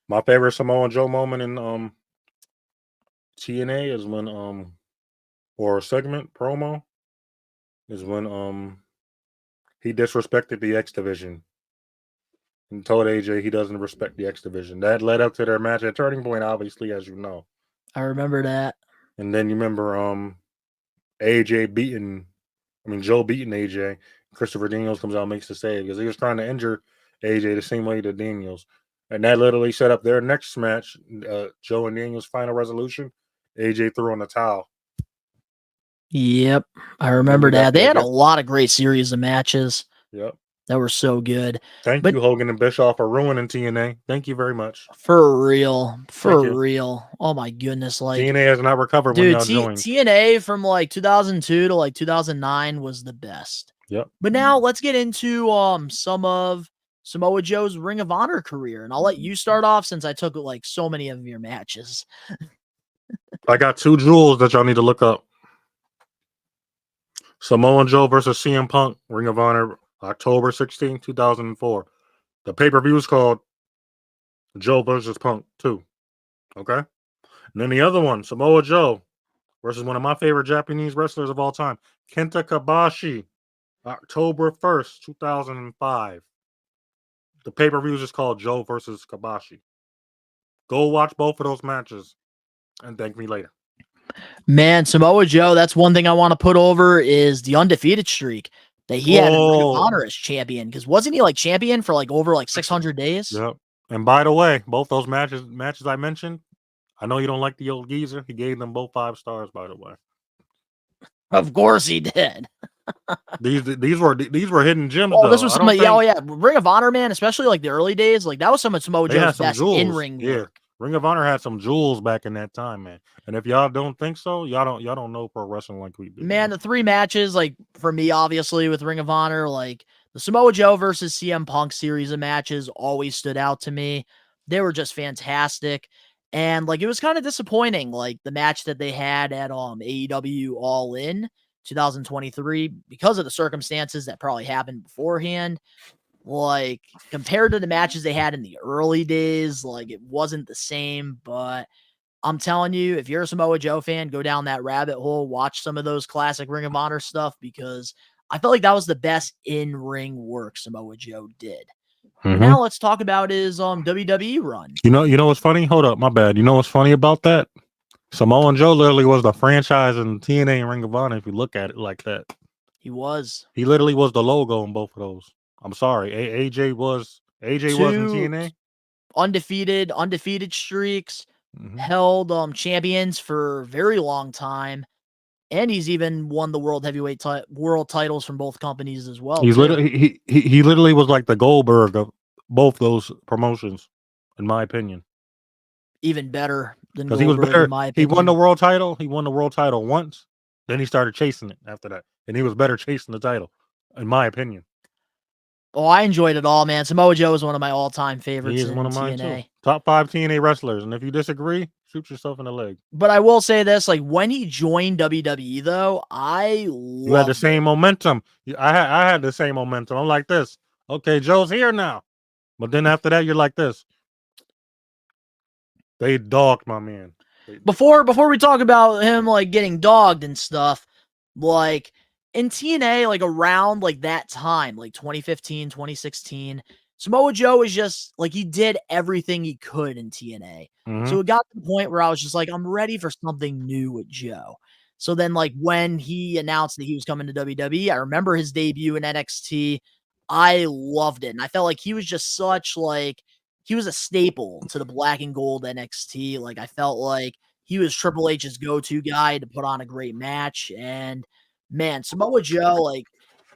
My favorite Samoa Joe moment in TNA is when or segment promo is when he disrespected the X Division and told AJ he doesn't respect the X Division. That led up to their match at Turning Point, obviously, as you know. I remember that. And then you remember Joe beating AJ. Christopher Daniels comes out and makes the save because he was trying to injure AJ the same way to Daniels. And that literally set up their next match, Joe and Daniels' final resolution. AJ threw on the towel. Yep, I remember that. They had a lot of great series of matches. Yep. That were so good. Thank you, Hogan and Bischoff, for ruining TNA. Thank you very much. For real. Oh my goodness. Like TNA has not recovered when y'all joined. TNA from like 2002 to like 2009 was the best. Yep. But now let's get into some of Samoa Joe's Ring of Honor career. And I'll let you start off since I took like so many of your matches. I got 2 jewels that y'all need to look up. Samoa Joe versus CM Punk, Ring of Honor, October 16, 2004. The pay-per-view is called Joe versus Punk 2. Okay? And then the other one, Samoa Joe versus one of my favorite Japanese wrestlers of all time, Kenta Kobashi, October 1st, 2005. The pay-per-view is just called Joe versus Kobashi. Go watch both of those matches and thank me later. Man, Samoa Joe, that's one thing I want to put over is the undefeated streak that he had in Ring of Honor as champion. Because wasn't he like champion for like over like 600 days? Yep. And by the way, both those matches I mentioned, I know you don't like the old geezer. He gave them both 5 stars, by the way. Of course he did. These were hidden gems Oh, though. this was I some don't yeah, oh think yeah, Ring of Honor, man, especially like the early days, like that was some of Samoa they had Joe's some best jewels. in-ring Yeah, work. Ring of Honor had some jewels back in that time, man. And if y'all don't think so, y'all don't know pro wrestling like we do. Man, the 3 matches, like for me, obviously with Ring of Honor, like the Samoa Joe versus CM Punk series of matches always stood out to me. They were just fantastic. And like it was kind of disappointing, like the match that they had at AEW All In 2023, because of the circumstances that probably happened beforehand. Like compared to the matches they had in the early days, like it wasn't the same, but I'm telling you, if you're a Samoa Joe fan, go down that rabbit hole, watch some of those classic Ring of Honor stuff, because I felt like that was the best in-ring work Samoa Joe did. But Mm-hmm. now let's talk about his WWE run. You know what's funny? Hold up, my bad. You know what's funny about that? Samoa Joe literally was the franchise in TNA and Ring of Honor. If you look at it like that, He was he literally was the logo in both of those. I'm sorry, AJ was in 2 TNA. undefeated streaks, Mm-hmm. held champions for a very long time, and he's even won the world heavyweight world titles from both companies as well. He's Too. literally he literally was like the Goldberg of both those promotions, in my opinion. Even better than Because he was Goldberg, better. in my He opinion. won the world title. He won the world title once. Then he started chasing it after that, and he was better chasing the title, in my opinion. Oh, I enjoyed it all, man. Samoa Joe is one of my all-time He favorites is one in of mine TNA. too. Top 5 TNA wrestlers, and if you disagree, shoot yourself in the leg. But I will say this, like when he joined WWE though, I loved You had the same it. momentum. I had the same momentum. I'm like this. Okay, Joe's here now. But then after that, you're like this. They dogged my man. Before we talk about him like getting dogged and stuff, like in TNA, like around like that time, like 2015, 2016, Samoa Joe was just like he did everything he could in TNA. Mm-hmm. So it got to the point where I was just like, I'm ready for something new with Joe. So then, like when he announced that he was coming to WWE, I remember his debut in NXT. I loved it, and I felt like he was just such like he was a staple to the black and gold NXT. Like I felt like he was Triple H's go-to guy to put on a great match. And man, Samoa Joe, like,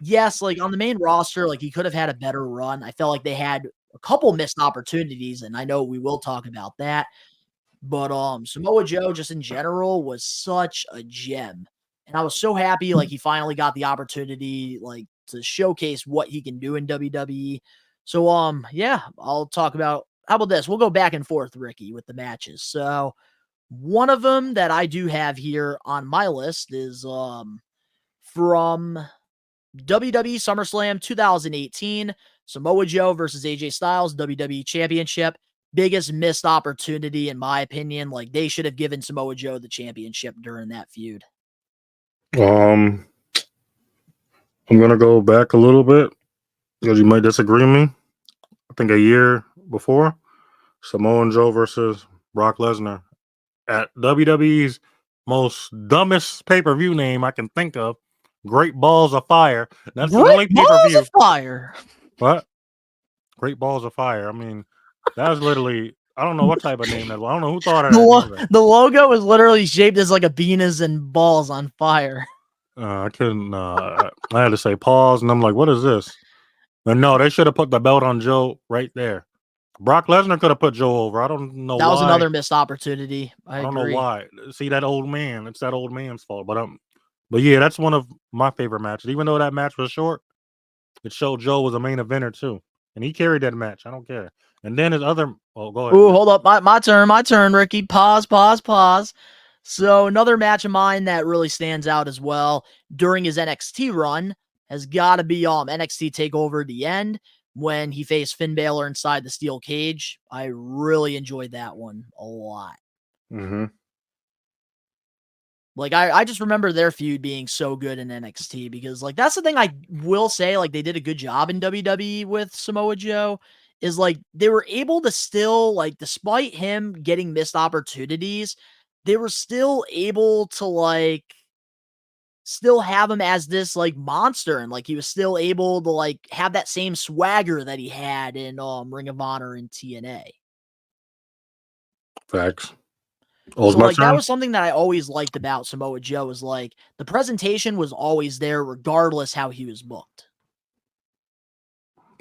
yes, like on the main roster, like he could have had a better run. I felt like they had a couple missed opportunities, and I know we will talk about that. But Samoa Joe just in general was such a gem. And I was so happy like he finally got the opportunity like to showcase what he can do in WWE. So yeah, I'll talk about how about this? We'll go back and forth, Ricky, with the matches. So one of them that I do have here on my list is from WWE SummerSlam 2018, Samoa Joe versus AJ Styles, WWE Championship. Biggest missed opportunity, in my opinion. Like, they should have given Samoa Joe the championship during that feud. I'm gonna go back a little bit because you might disagree with me. I think a year before, Samoa Joe versus Brock Lesnar at WWE's most dumbest pay-per-view name I can think of. Great Balls of Fire. That's the only Balls pay-per-view. of Fire. What? Great Balls of Fire. I mean, that was literally. I don't know what type of name that was. I don't know who thought of that name. The logo is literally shaped as like a penis and balls on fire. I couldn't. I had to say pause, and I'm like, "What is this?" And no, they should have put the belt on Joe right there. Brock Lesnar could have put Joe over. I don't know That why. was another missed opportunity. I don't agree. know why. See that old man. It's that old man's fault. But yeah, that's one of my favorite matches. Even though that match was short, it showed Joe was a main eventer too, and he carried that match. I don't care. And then his other. Oh, go ahead. Ooh, hold up. My turn, Ricky. Pause. So another match of mine that really stands out as well during his NXT run has got to be NXT TakeOver at the end when he faced Finn Balor inside the steel cage. I really enjoyed that one a lot. Mm-hmm. Like I just remember their feud being so good in NXT because like that's the thing I will say, like they did a good job in WWE with Samoa Joe, is like they were able to still, like, despite him getting missed opportunities, they were still able to like still have him as this like monster, and like he was still able to like have that same swagger that he had in Ring of Honor and TNA. Facts. Oh, So it's my like that turn? was something that I always liked about Samoa Joe is like the presentation was always there regardless how he was booked.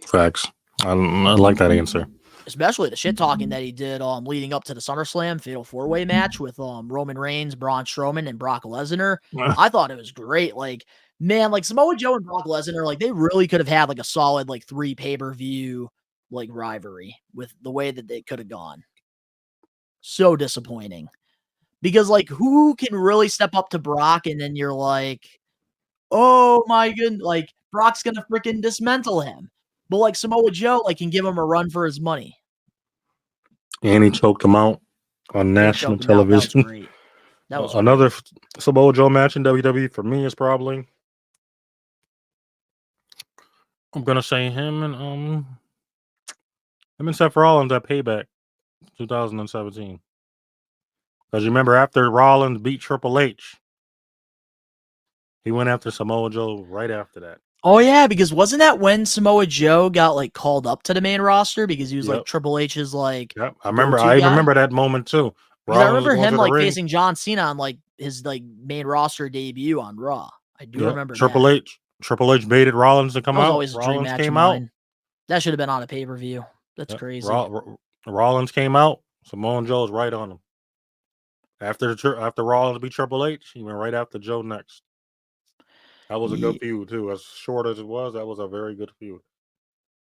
Facts. I like that answer. Especially the shit talking that he did leading up to the SummerSlam Fatal 4-Way match with Roman Reigns, Braun Strowman, and Brock Lesnar. I thought it was great. Like, man, like Samoa Joe and Brock Lesnar, like they really could have had like a solid like 3 pay-per-view like rivalry with the way that they could have gone. So disappointing. Because like who can really step up to Brock and then you're like, oh my goodness, like Brock's gonna freaking dismantle him. But like Samoa Joe, like can give him a run for his money. And he choked him out on national Choked him out. That was television. great. That was Another Samoa Joe match in WWE for me is probably, I'm gonna say him and Seth Rollins at Payback 2017. Because you remember after Rollins beat Triple H, he went after Samoa Joe right after that. Oh yeah, because wasn't that when Samoa Joe got like called up to the main roster because he was like Triple H's like Yep. I remember that moment too. Because I Rollins remember going him to the like ring. facing John Cena on like his like main roster debut on Raw. I do remember Triple that. Triple H baited Rollins to come That was out. always a dream Rollins match came of out. mine. That should have been on a pay-per-view. That's crazy. Rollins came out. Samoa Joe was right on him. After Rollins beat Triple H, he went right after Joe next. That was a good feud too. As short as it was, that was a very good feud.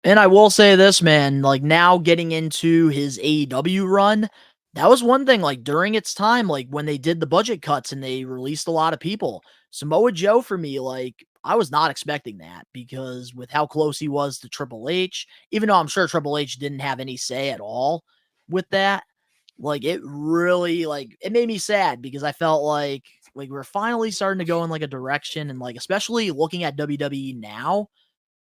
And I will say this, man, like now getting into his AEW run, that was one thing, like during its time, like when they did the budget cuts and they released a lot of people, Samoa Joe for me, like I was not expecting that because with how close he was to Triple H, even though I'm sure Triple H didn't have any say at all with that, like it really, like it made me sad because I felt like we're finally starting to go in like a direction and like, especially looking at WWE now,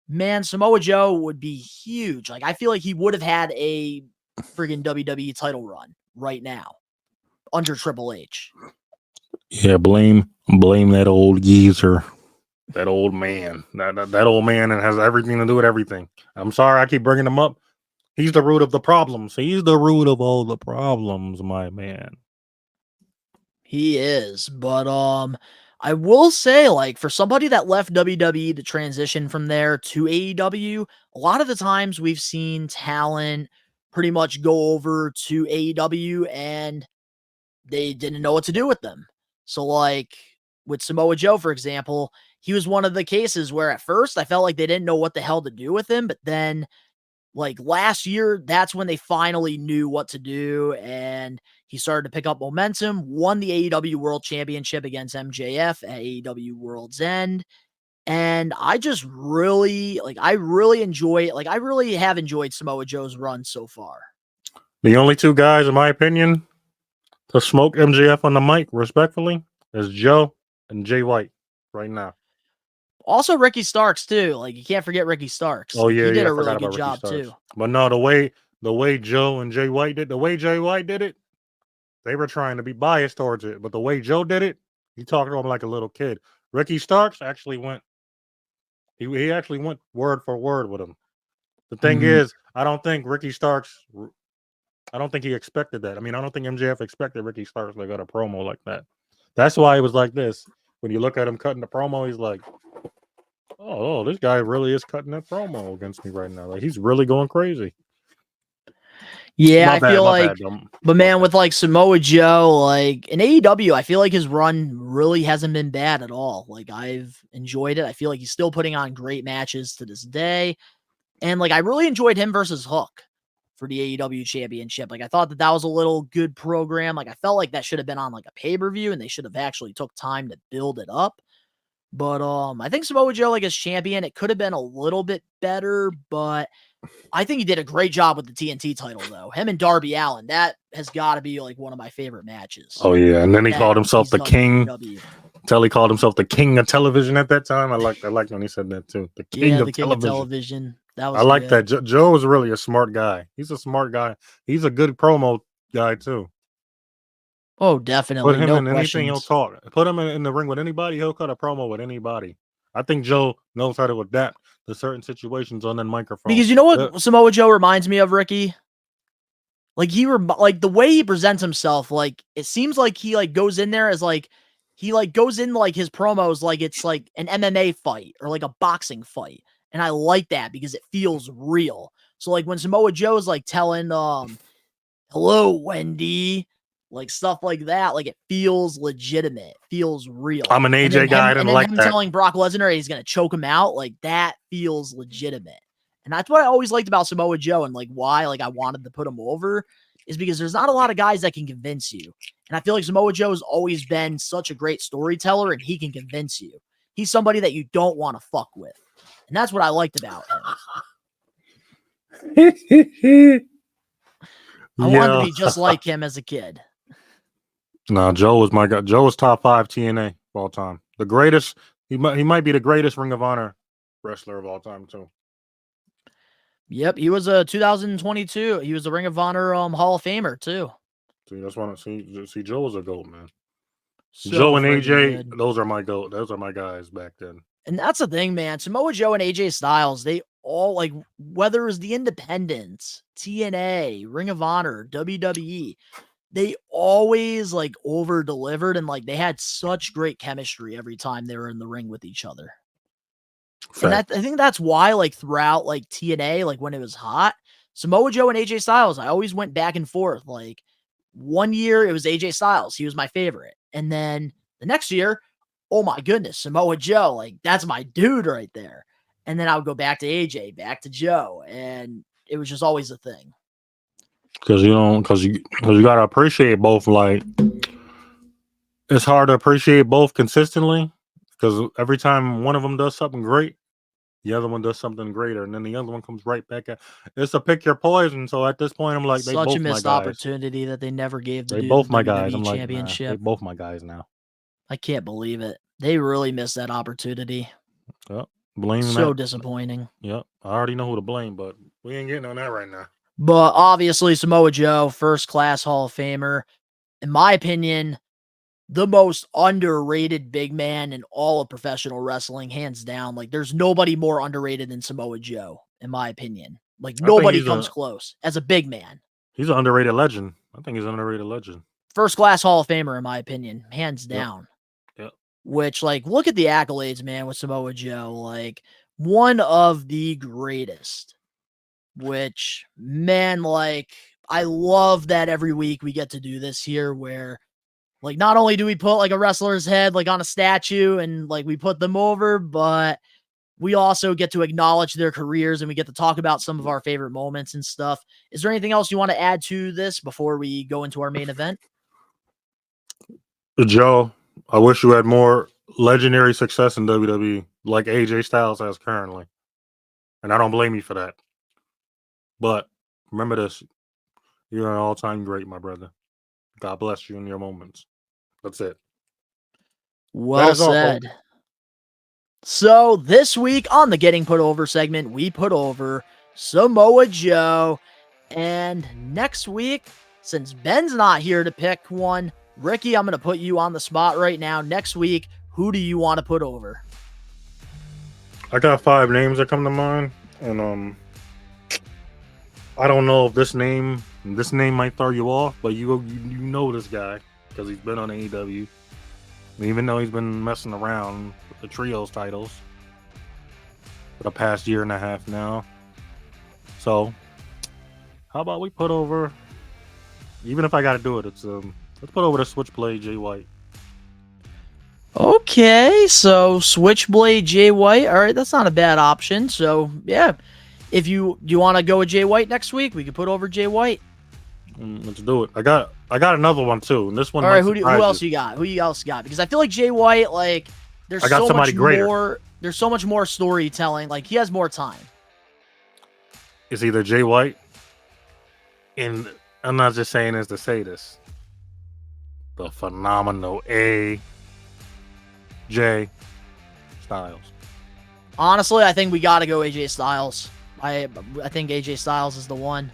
man, Samoa Joe would be huge. Like, I feel like he would have had a friggin' WWE title run right now under Triple H. Yeah, blame that old geezer, that old man, that old man that has everything to do with everything. I'm sorry, I keep bringing him up. He's the root of the problems. He's the root of all the problems, my man. He is, but I will say, like, for somebody that left WWE to transition from there to AEW, a lot of the times we've seen talent pretty much go over to AEW and they didn't know what to do with them. So, like, with Samoa Joe, for example, he was one of the cases where at first I felt like they didn't know what the hell to do with him, but then like last year, that's when they finally knew what to do, and he started to pick up momentum, won the AEW World Championship against MJF at AEW World's End. And I just really, I really have enjoyed Samoa Joe's run so far. The only two guys, in my opinion, to smoke MJF on the mic, respectfully, is Joe and Jay White right now. Also, Ricky Starks, too. Like, you can't forget Ricky Starks. Oh, yeah, he did I a really forgot good about Ricky job, Starks. too. But no, the way Joe and Jay White did, they were trying to be biased towards it. But the way Joe did it, he talked to him like a little kid. Ricky Starks actually went, he actually went word for word with him. The thing is, I don't think he expected that. I mean, I don't think MJF expected Ricky Starks to got a promo like that. That's why he was like this. When you look at him cutting the promo, he's like, oh, this guy really is cutting that promo against me right now. Like, he's really going crazy. Yeah, I feel like, but man, with like Samoa Joe, like in AEW, I feel like his run really hasn't been bad at all. Like I've enjoyed it. I feel like he's still putting on great matches to this day. And like I really enjoyed him versus Hook for the AEW championship. Like I thought that was a little good program. Like I felt like that should have been on like a pay-per-view and they should have actually took time to build it up. But I think Samoa Joe, like as champion, it could have been a little bit better, but I think he did a great job with the TNT title, though. Him and Darby Allin, that has got to be like one of my favorite matches. Oh yeah, and then he called himself the king. He called himself the king of television at that time. I like when he said that too. The king of television. That was I like good. that. Joe is really a smart guy. He's a smart guy. He's a good promo guy too. Oh, definitely. Put him no in anything, he'll questions. talk. Put him in the ring with anybody, he'll cut a promo with anybody. I think Joe knows how to adapt to certain situations on that microphone. Because you know what Samoa Joe reminds me of, Ricky? Like like the way he presents himself, like it seems like he like goes in there as like he like goes in like his promos like it's like an MMA fight or like a boxing fight. And I like that because it feels real. So like when Samoa Joe's like telling hello Wendy, like stuff like that, like it feels legitimate, feels real. I'm an AJ guy. I didn't like him that. telling Brock Lesnar he's gonna choke him out, like that feels legitimate. And that's what I always liked about Samoa Joe and like why like I wanted to put him over is because there's not a lot of guys that can convince you. And I feel like Samoa Joe has always been such a great storyteller and he can convince you. He's somebody that you don't want to fuck with. And that's what I liked about him. I wanted to be just like him as a kid. No, Joe was my guy. Joe was top 5 TNA of all time. The greatest. He might be the greatest Ring of Honor wrestler of all time too. Yep, he was a 2022. He was a Ring of Honor Hall of Famer too. See, that's what I see. Joe was a GOAT, man. So Joe and AJ, good. those are my GOAT. Those are my guys back then. And that's the thing, man. Samoa Joe and AJ Styles, they all like whether it's the Independents, TNA, Ring of Honor, WWE, they always like over delivered and like they had such great chemistry every time they were in the ring with each other. And I think that's why, like, throughout, like, TNA, like, when it was hot, Samoa Joe and AJ Styles, I always went back and forth. Like, one year, it was AJ Styles. He was my favorite. And then the next year, oh, my goodness, Samoa Joe. Like, that's my dude right there. And then I would go back to AJ, back to Joe. And it was just always a thing. Because you got to appreciate both. Like, it's hard to appreciate both consistently. Because every time one of them does something great, the other one does something greater, and then the other one comes right back at. It's a pick your poison. So at this point, I'm like, they both my guys. Such a missed opportunity that they never gave the They both my WWE guys. I'm like, championship. they both my guys now. I can't believe it. They really missed that opportunity. Yep. Blame So that. disappointing. Yep. I already know who to blame, but we ain't getting on that right now. But obviously, Samoa Joe, first class Hall of Famer. In my opinion, the most underrated big man in all of professional wrestling, hands down. Like, there's nobody more underrated than Samoa Joe, in my opinion. Like, nobody comes close as a big man. He's an underrated legend. I think he's an underrated legend. First class Hall of Famer, in my opinion, hands down. Yep. Which, like, look at the accolades, man, with Samoa Joe. Like, one of the greatest. Which, man, like, I love that every week we get to do this here where, like, not only do we put, like, a wrestler's head, like, on a statue and, like, we put them over, but we also get to acknowledge their careers and we get to talk about some of our favorite moments and stuff. Is there anything else you want to add to this before we go into our main event? Joe, I wish you had more legendary success in WWE like AJ Styles has currently. And I don't blame you for that. But remember this. You're an all-time great, my brother. God bless you in your moments. That's it. Well said. So this week on the Getting Put Over segment, we put over Samoa Joe. And next week, since Ben's not here to pick one, Ricky, I'm going to put you on the spot right now. Next week, who do you want to put over? I got 5 names that come to mind. And I don't know if this name might throw you off, but you know this guy because he's been on AEW. Even though he's been messing around with the trios titles for the past year and a half now. So, how about we put over, even if I got to do it, let's put over the Switchblade Jay White. Okay, so Switchblade Jay White. All right, that's not a bad option. So, yeah, if you want to go with Jay White next week, we could put over Jay White. Let's do it. I got another one too, and this one. All right, who else you got? Who else got? Because I feel like Jay White, like, there's so much more. There's so much more storytelling. Like, he has more time. It's either Jay White, and I'm not just saying this to say this. The phenomenal AJ Styles. Honestly, I think we got to go AJ Styles. I think AJ Styles is the one.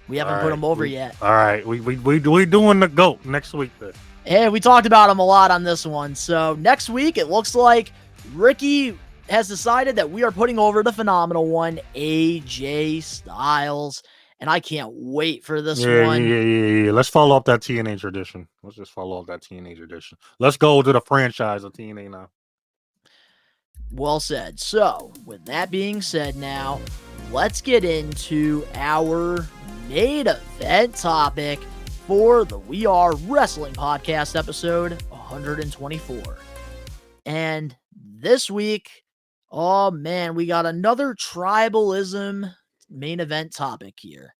We haven't put him over yet. All right, we doing the GOAT next week then. Yeah, we talked about him a lot on this one. So next week, it looks like Ricky has decided that we are putting over the phenomenal one, AJ Styles. and I can't wait for this Yeah. one. Let's follow up that TNA tradition. Let's just follow up that TNA tradition. Let's go to the franchise of TNA now. Well said. So, with that being said now, let's get into our main event topic for the We Are Wrestling Podcast episode 124. And this week, oh man, we got another tribalism main event topic here.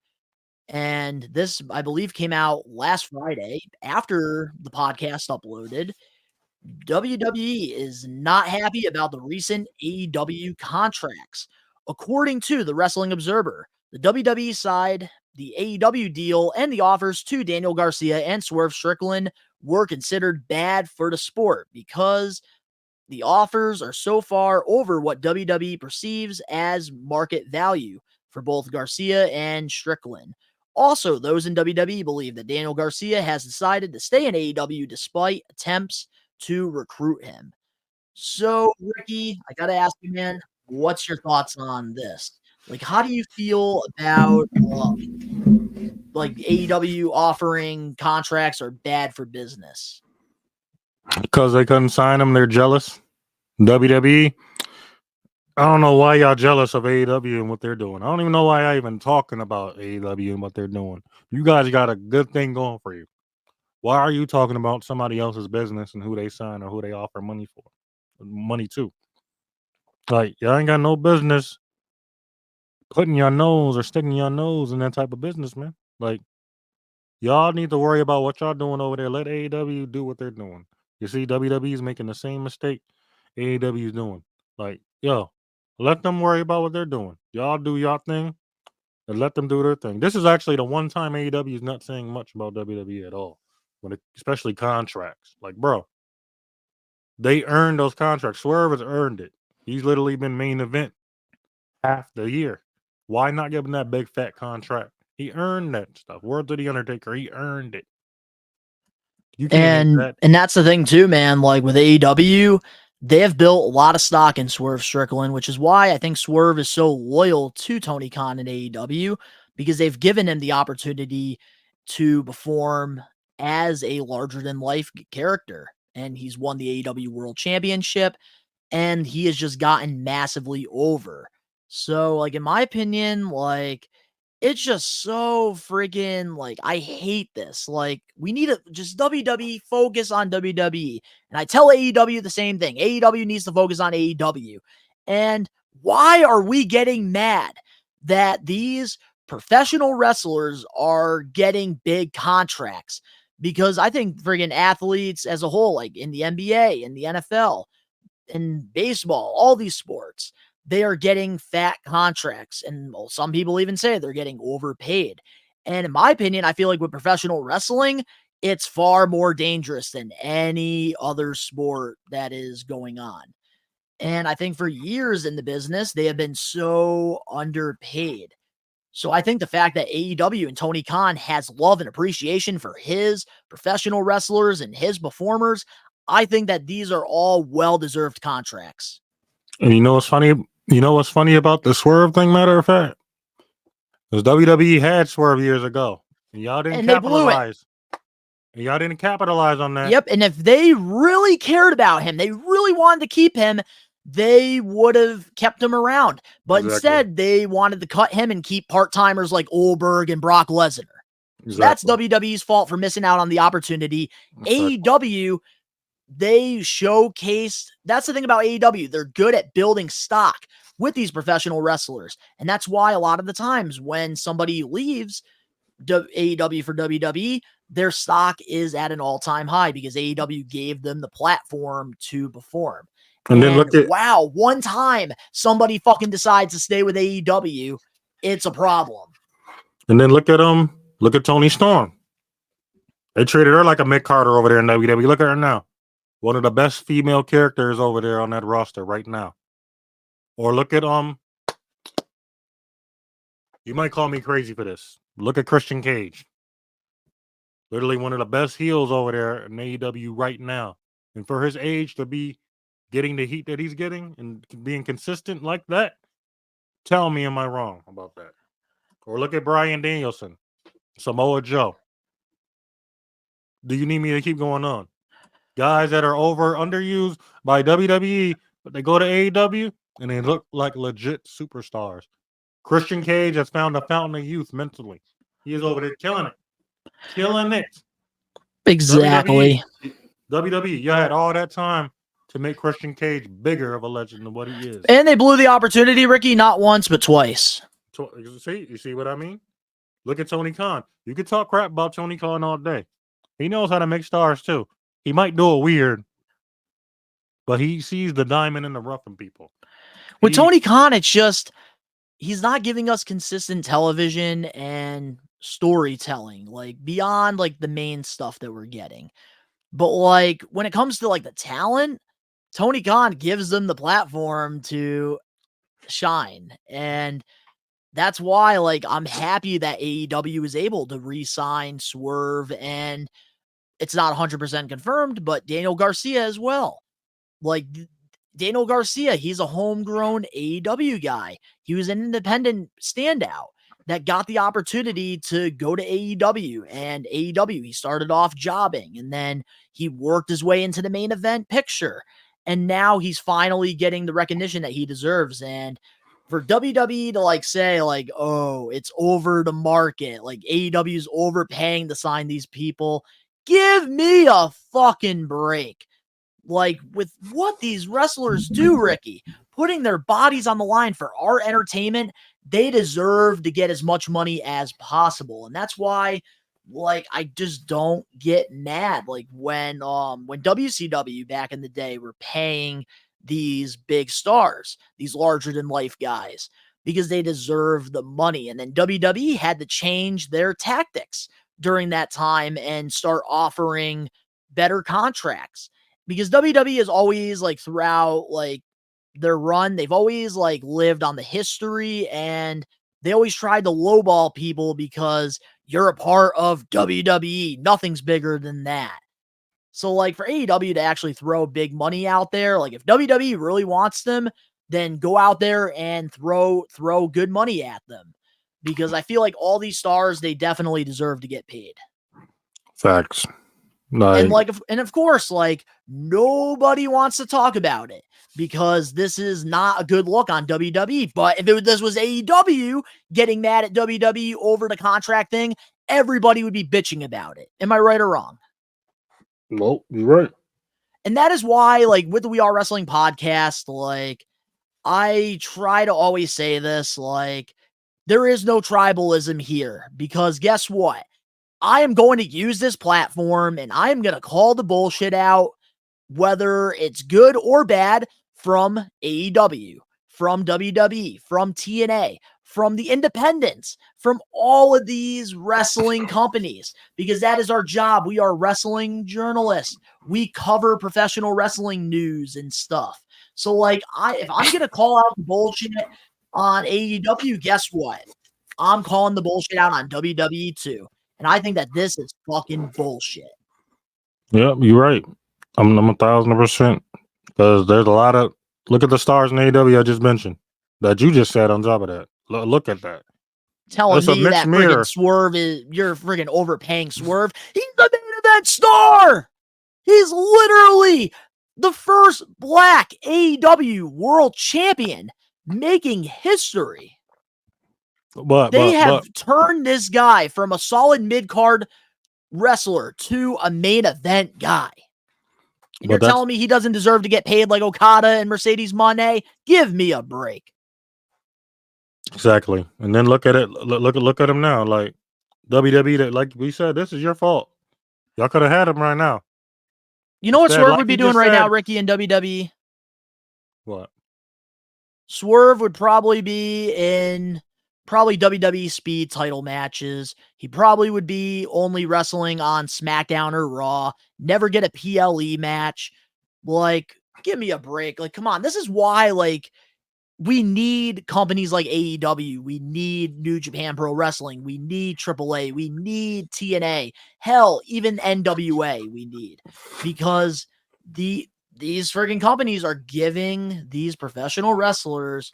And this, I believe, came out last Friday after the podcast uploaded. WWE is not happy about the recent AEW contracts. According to the Wrestling Observer, the WWE side, the AEW deal, and the offers to Daniel Garcia and Swerve Strickland were considered bad for the sport because the offers are so far over what WWE perceives as market value for both Garcia and Strickland. Also, those in WWE believe that Daniel Garcia has decided to stay in AEW despite attempts to recruit him. So, Ricky, I got to ask you, man, what's your thoughts on this? Like, how do you feel about like AEW offering contracts are bad for business? Because they couldn't sign him, they're jealous. WWE, I don't know why y'all jealous of AEW and what they're doing. I don't even know why I even talking about AEW and what they're doing. You guys got a good thing going for you. Why are you talking about somebody else's business and who they sign or who they offer money to? Like, y'all ain't got no business putting your nose or sticking your nose in that type of business, man. Like, y'all need to worry about what y'all doing over there. Let AEW do what they're doing. You see, WWE is making the same mistake AEW is doing. Like, yo, let them worry about what they're doing. Y'all do y'all thing and let them do their thing. This is actually the one time AEW is not saying much about WWE at all, especially contracts. Like, bro, they earned those contracts. Swerve has earned it. He's literally been main event half the year. Why not give him that big fat contract? He earned that stuff. Word to the Undertaker, he earned it. You can't make that. And that's the thing too, man. Like with AEW, they have built a lot of stock in Swerve Strickland, which is why I think Swerve is so loyal to Tony Khan and AEW because they've given him the opportunity to perform as a larger than life character. And he's won the AEW World Championship and he has just gotten massively over. So, like, in my opinion, like, it's just so friggin' like I hate this. Like, we need to just WWE focus on WWE. And I tell AEW the same thing. AEW needs to focus on AEW. And why are we getting mad that these professional wrestlers are getting big contracts? Because I think friggin' athletes as a whole, like in the NBA and the NFL, in baseball, all these sports, they are getting fat contracts. And well, some people even say they're getting overpaid. And in my opinion, I feel like with professional wrestling, it's far more dangerous than any other sport that is going on. And I think for years in the business, they have been so underpaid. So I think the fact that AEW and Tony Khan has love and appreciation for his professional wrestlers and his performers, I think that these are all well-deserved contracts. And you know what's funny? You know what's funny about the Swerve thing, matter of fact? Because WWE had Swerve years ago. And y'all didn't And they blew it. capitalize. And y'all didn't capitalize on that. Yep, and if they really cared about him, they really wanted to keep him, they would have kept him around. But instead, they wanted to cut him and keep part-timers like Goldberg and Brock Lesnar. So that's WWE's fault for missing out on the opportunity. AEW, they showcased. That's the thing about AEW. They're good at building stock with these professional wrestlers. And that's why a lot of the times when somebody leaves AEW for WWE, their stock is at an all-time high because AEW gave them the platform to perform. And then look at, wow, one time somebody fucking decides to stay with AEW, it's a problem. And then look at look at Toni Storm. They treated her like a Mick Carter over there in WWE. Look at her now. One of the best female characters over there on that roster right now. Or look at you might call me crazy for this. Look at Christian Cage. Literally one of the best heels over there in AEW right now. And for his age to be getting the heat that he's getting and being consistent like that, tell me, am I wrong about that? Or look at Bryan Danielson, Samoa Joe. Do you need me to keep going on? Guys that are underused by WWE, but they go to AEW and they look like legit superstars. Christian Cage has found a fountain of youth mentally. He is over there killing it. Killing it. Exactly. WWE, you had all that time to make Christian Cage bigger of a legend than what he is. And they blew the opportunity, Ricky, not once, but twice. You see what I mean? Look at Tony Khan. You could talk crap about Tony Khan all day. He knows how to make stars too. He might do it weird, but he sees the diamond in the rough in people. With Tony Khan, it's just he's not giving us consistent television and storytelling, like beyond like the main stuff that we're getting. But like when it comes to like the talent, Tony Khan gives them the platform to shine. And that's why like I'm happy that AEW is able to re-sign Swerve, and it's not 100% confirmed, but Daniel Garcia as well. Like Daniel Garcia, he's a homegrown AEW guy. He was an independent standout that got the opportunity to go to AEW, and AEW, he started off jobbing, and then he worked his way into the main event picture, and now he's finally getting the recognition that he deserves. And for WWE to like say like, oh, it's over the market, like AEW's overpaying to sign these people, give me a fucking break. Like with what these wrestlers do, Ricky, putting their bodies on the line for our entertainment, they deserve to get as much money as possible. And that's why, like, I just don't get mad. Like when WCW back in the day were paying these big stars, these larger than life guys, because they deserve the money. And then WWE had to change their tactics during that time and start offering better contracts. Because WWE is always like throughout like their run, they've always like lived on the history, and they always tried to lowball people because you're a part of WWE. Nothing's bigger than that. So like for AEW to actually throw big money out there, like if WWE really wants them, then go out there and throw good money at them. Because I feel like all these stars, they definitely deserve to get paid. Facts. And of course, like nobody wants to talk about it because this is not a good look on WWE. But if this was AEW getting mad at WWE over the contract thing, everybody would be bitching about it. Am I right or wrong? Nope, you're right. And that is why, like with the We Are Wrestling podcast, like I try to always say this, like there is no tribalism here, because guess what? I am going to use this platform and I am going to call the bullshit out, whether it's good or bad, from AEW, from WWE, from TNA, from the independents, from all of these wrestling companies, because that is our job. We are wrestling journalists. We cover professional wrestling news and stuff. So like if I'm going to call out the bullshit on AEW, guess what? I'm calling the bullshit out on WWE too. And I think that this is fucking bullshit. Yep, you're right. I'm 1,000%. Because there's a lot of look at the stars in AEW I just mentioned that you just said on top of that. Look at that. Telling me that friggin' Swerve you're friggin' overpaying Swerve. He's the main event star. He's literally the first black AEW world champion, making history. They have turned this guy from a solid mid-card wrestler to a main event guy. And you're telling me he doesn't deserve to get paid like Okada and Mercedes Moné? Give me a break. Exactly. And then look at it. Look at him now. Like WWE, like we said, this is your fault. Y'all could have had him right now. You know what Swerve would be doing right now, Ricky, in WWE? What? Swerve would probably be in WWE speed title matches. He probably would be only wrestling on SmackDown or Raw. Never get a PLE match. Like, give me a break. Like, come on. This is why, like, we need companies like AEW. We need New Japan Pro Wrestling. We need AAA. We need TNA. Hell, even NWA we need. Because these friggin' companies are giving these professional wrestlers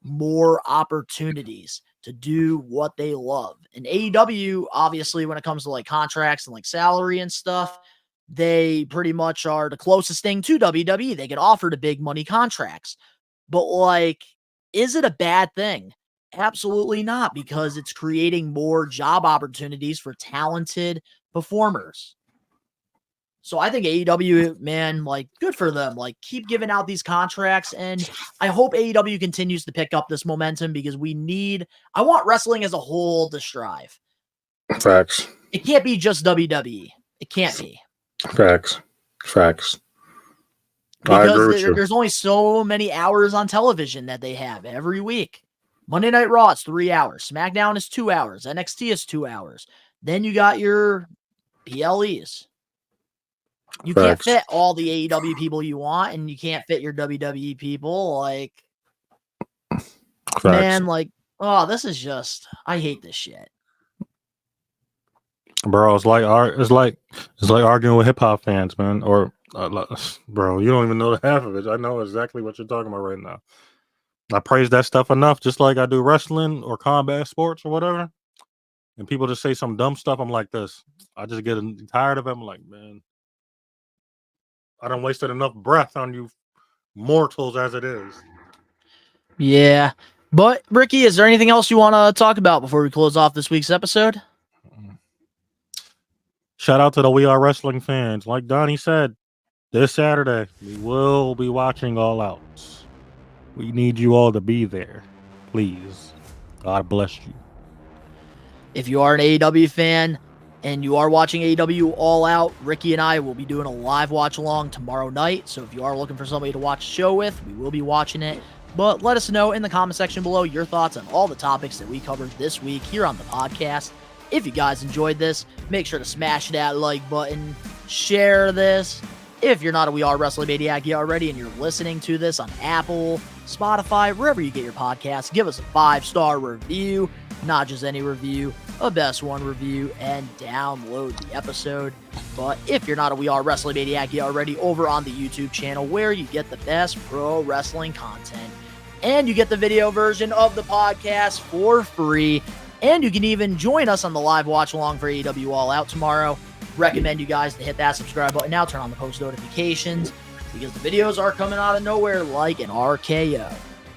more opportunities to do what they love. And AEW, obviously, when it comes to like contracts and like salary and stuff, they pretty much are the closest thing to WWE. They get offered a big money contracts. But like, is it a bad thing? Absolutely not, because it's creating more job opportunities for talented performers. So I think AEW, man, like, good for them. Like, keep giving out these contracts, and I hope AEW continues to pick up this momentum because I want wrestling as a whole to strive. Facts. It can't be just WWE. It can't be. Facts. Because there's only so many hours on television that they have every week. Monday Night Raw is 3 hours. SmackDown is 2 hours. NXT is 2 hours. Then you got your PLEs. You can't fit all the AEW people you want, and you can't fit your WWE people. Like, man, like, oh, this is just, I hate this shit. Bro, it's like arguing with hip hop fans, man. Or, bro, you don't even know the half of it. I know exactly what you're talking about right now. I praise that stuff enough, just like I do wrestling or combat sports or whatever. And people just say some dumb stuff. I'm like this. I just get tired of it. I'm like, man, I done wasted enough breath on you mortals as it is. Yeah. But, Ricky, is there anything else you want to talk about before we close off this week's episode? Shout out to the We Are Wrestling fans. Like Donnie said, this Saturday, we will be watching All Out. We need you all to be there. Please. God bless you. If you are an AEW fan and you are watching AEW All Out, Ricky and I will be doing a live watch along tomorrow night. So if you are looking for somebody to watch the show with, we will be watching it. But let us know in the comment section below your thoughts on all the topics that we covered this week here on the podcast. If you guys enjoyed this, make sure to smash that like button, share this. If you're not a We Are Wrestling Maniac yet already and you're listening to this on Apple, Spotify, wherever you get your podcasts, give us a 5-star review, not just any review, a best one review, and download the episode. But if you're not a We Are Wrestling Maniac yet already, over on the YouTube channel where you get the best pro wrestling content, and you get the video version of the podcast for free. And you can even join us on the live watch along for AEW All Out tomorrow. Recommend you guys to hit that subscribe button now, turn on the post notifications, because the videos are coming out of nowhere like an RKO.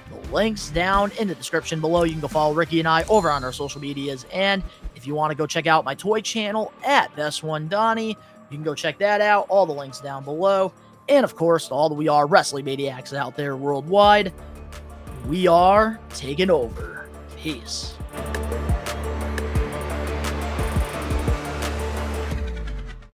The link's down in the description below. You can go follow Ricky and I over on our social medias. And if you want to go check out my toy channel at Best One Donnie, you can go check that out. All the links down below. And of course, to all the We Are Wrestling Maniacs out there worldwide, we are taking over. Peace.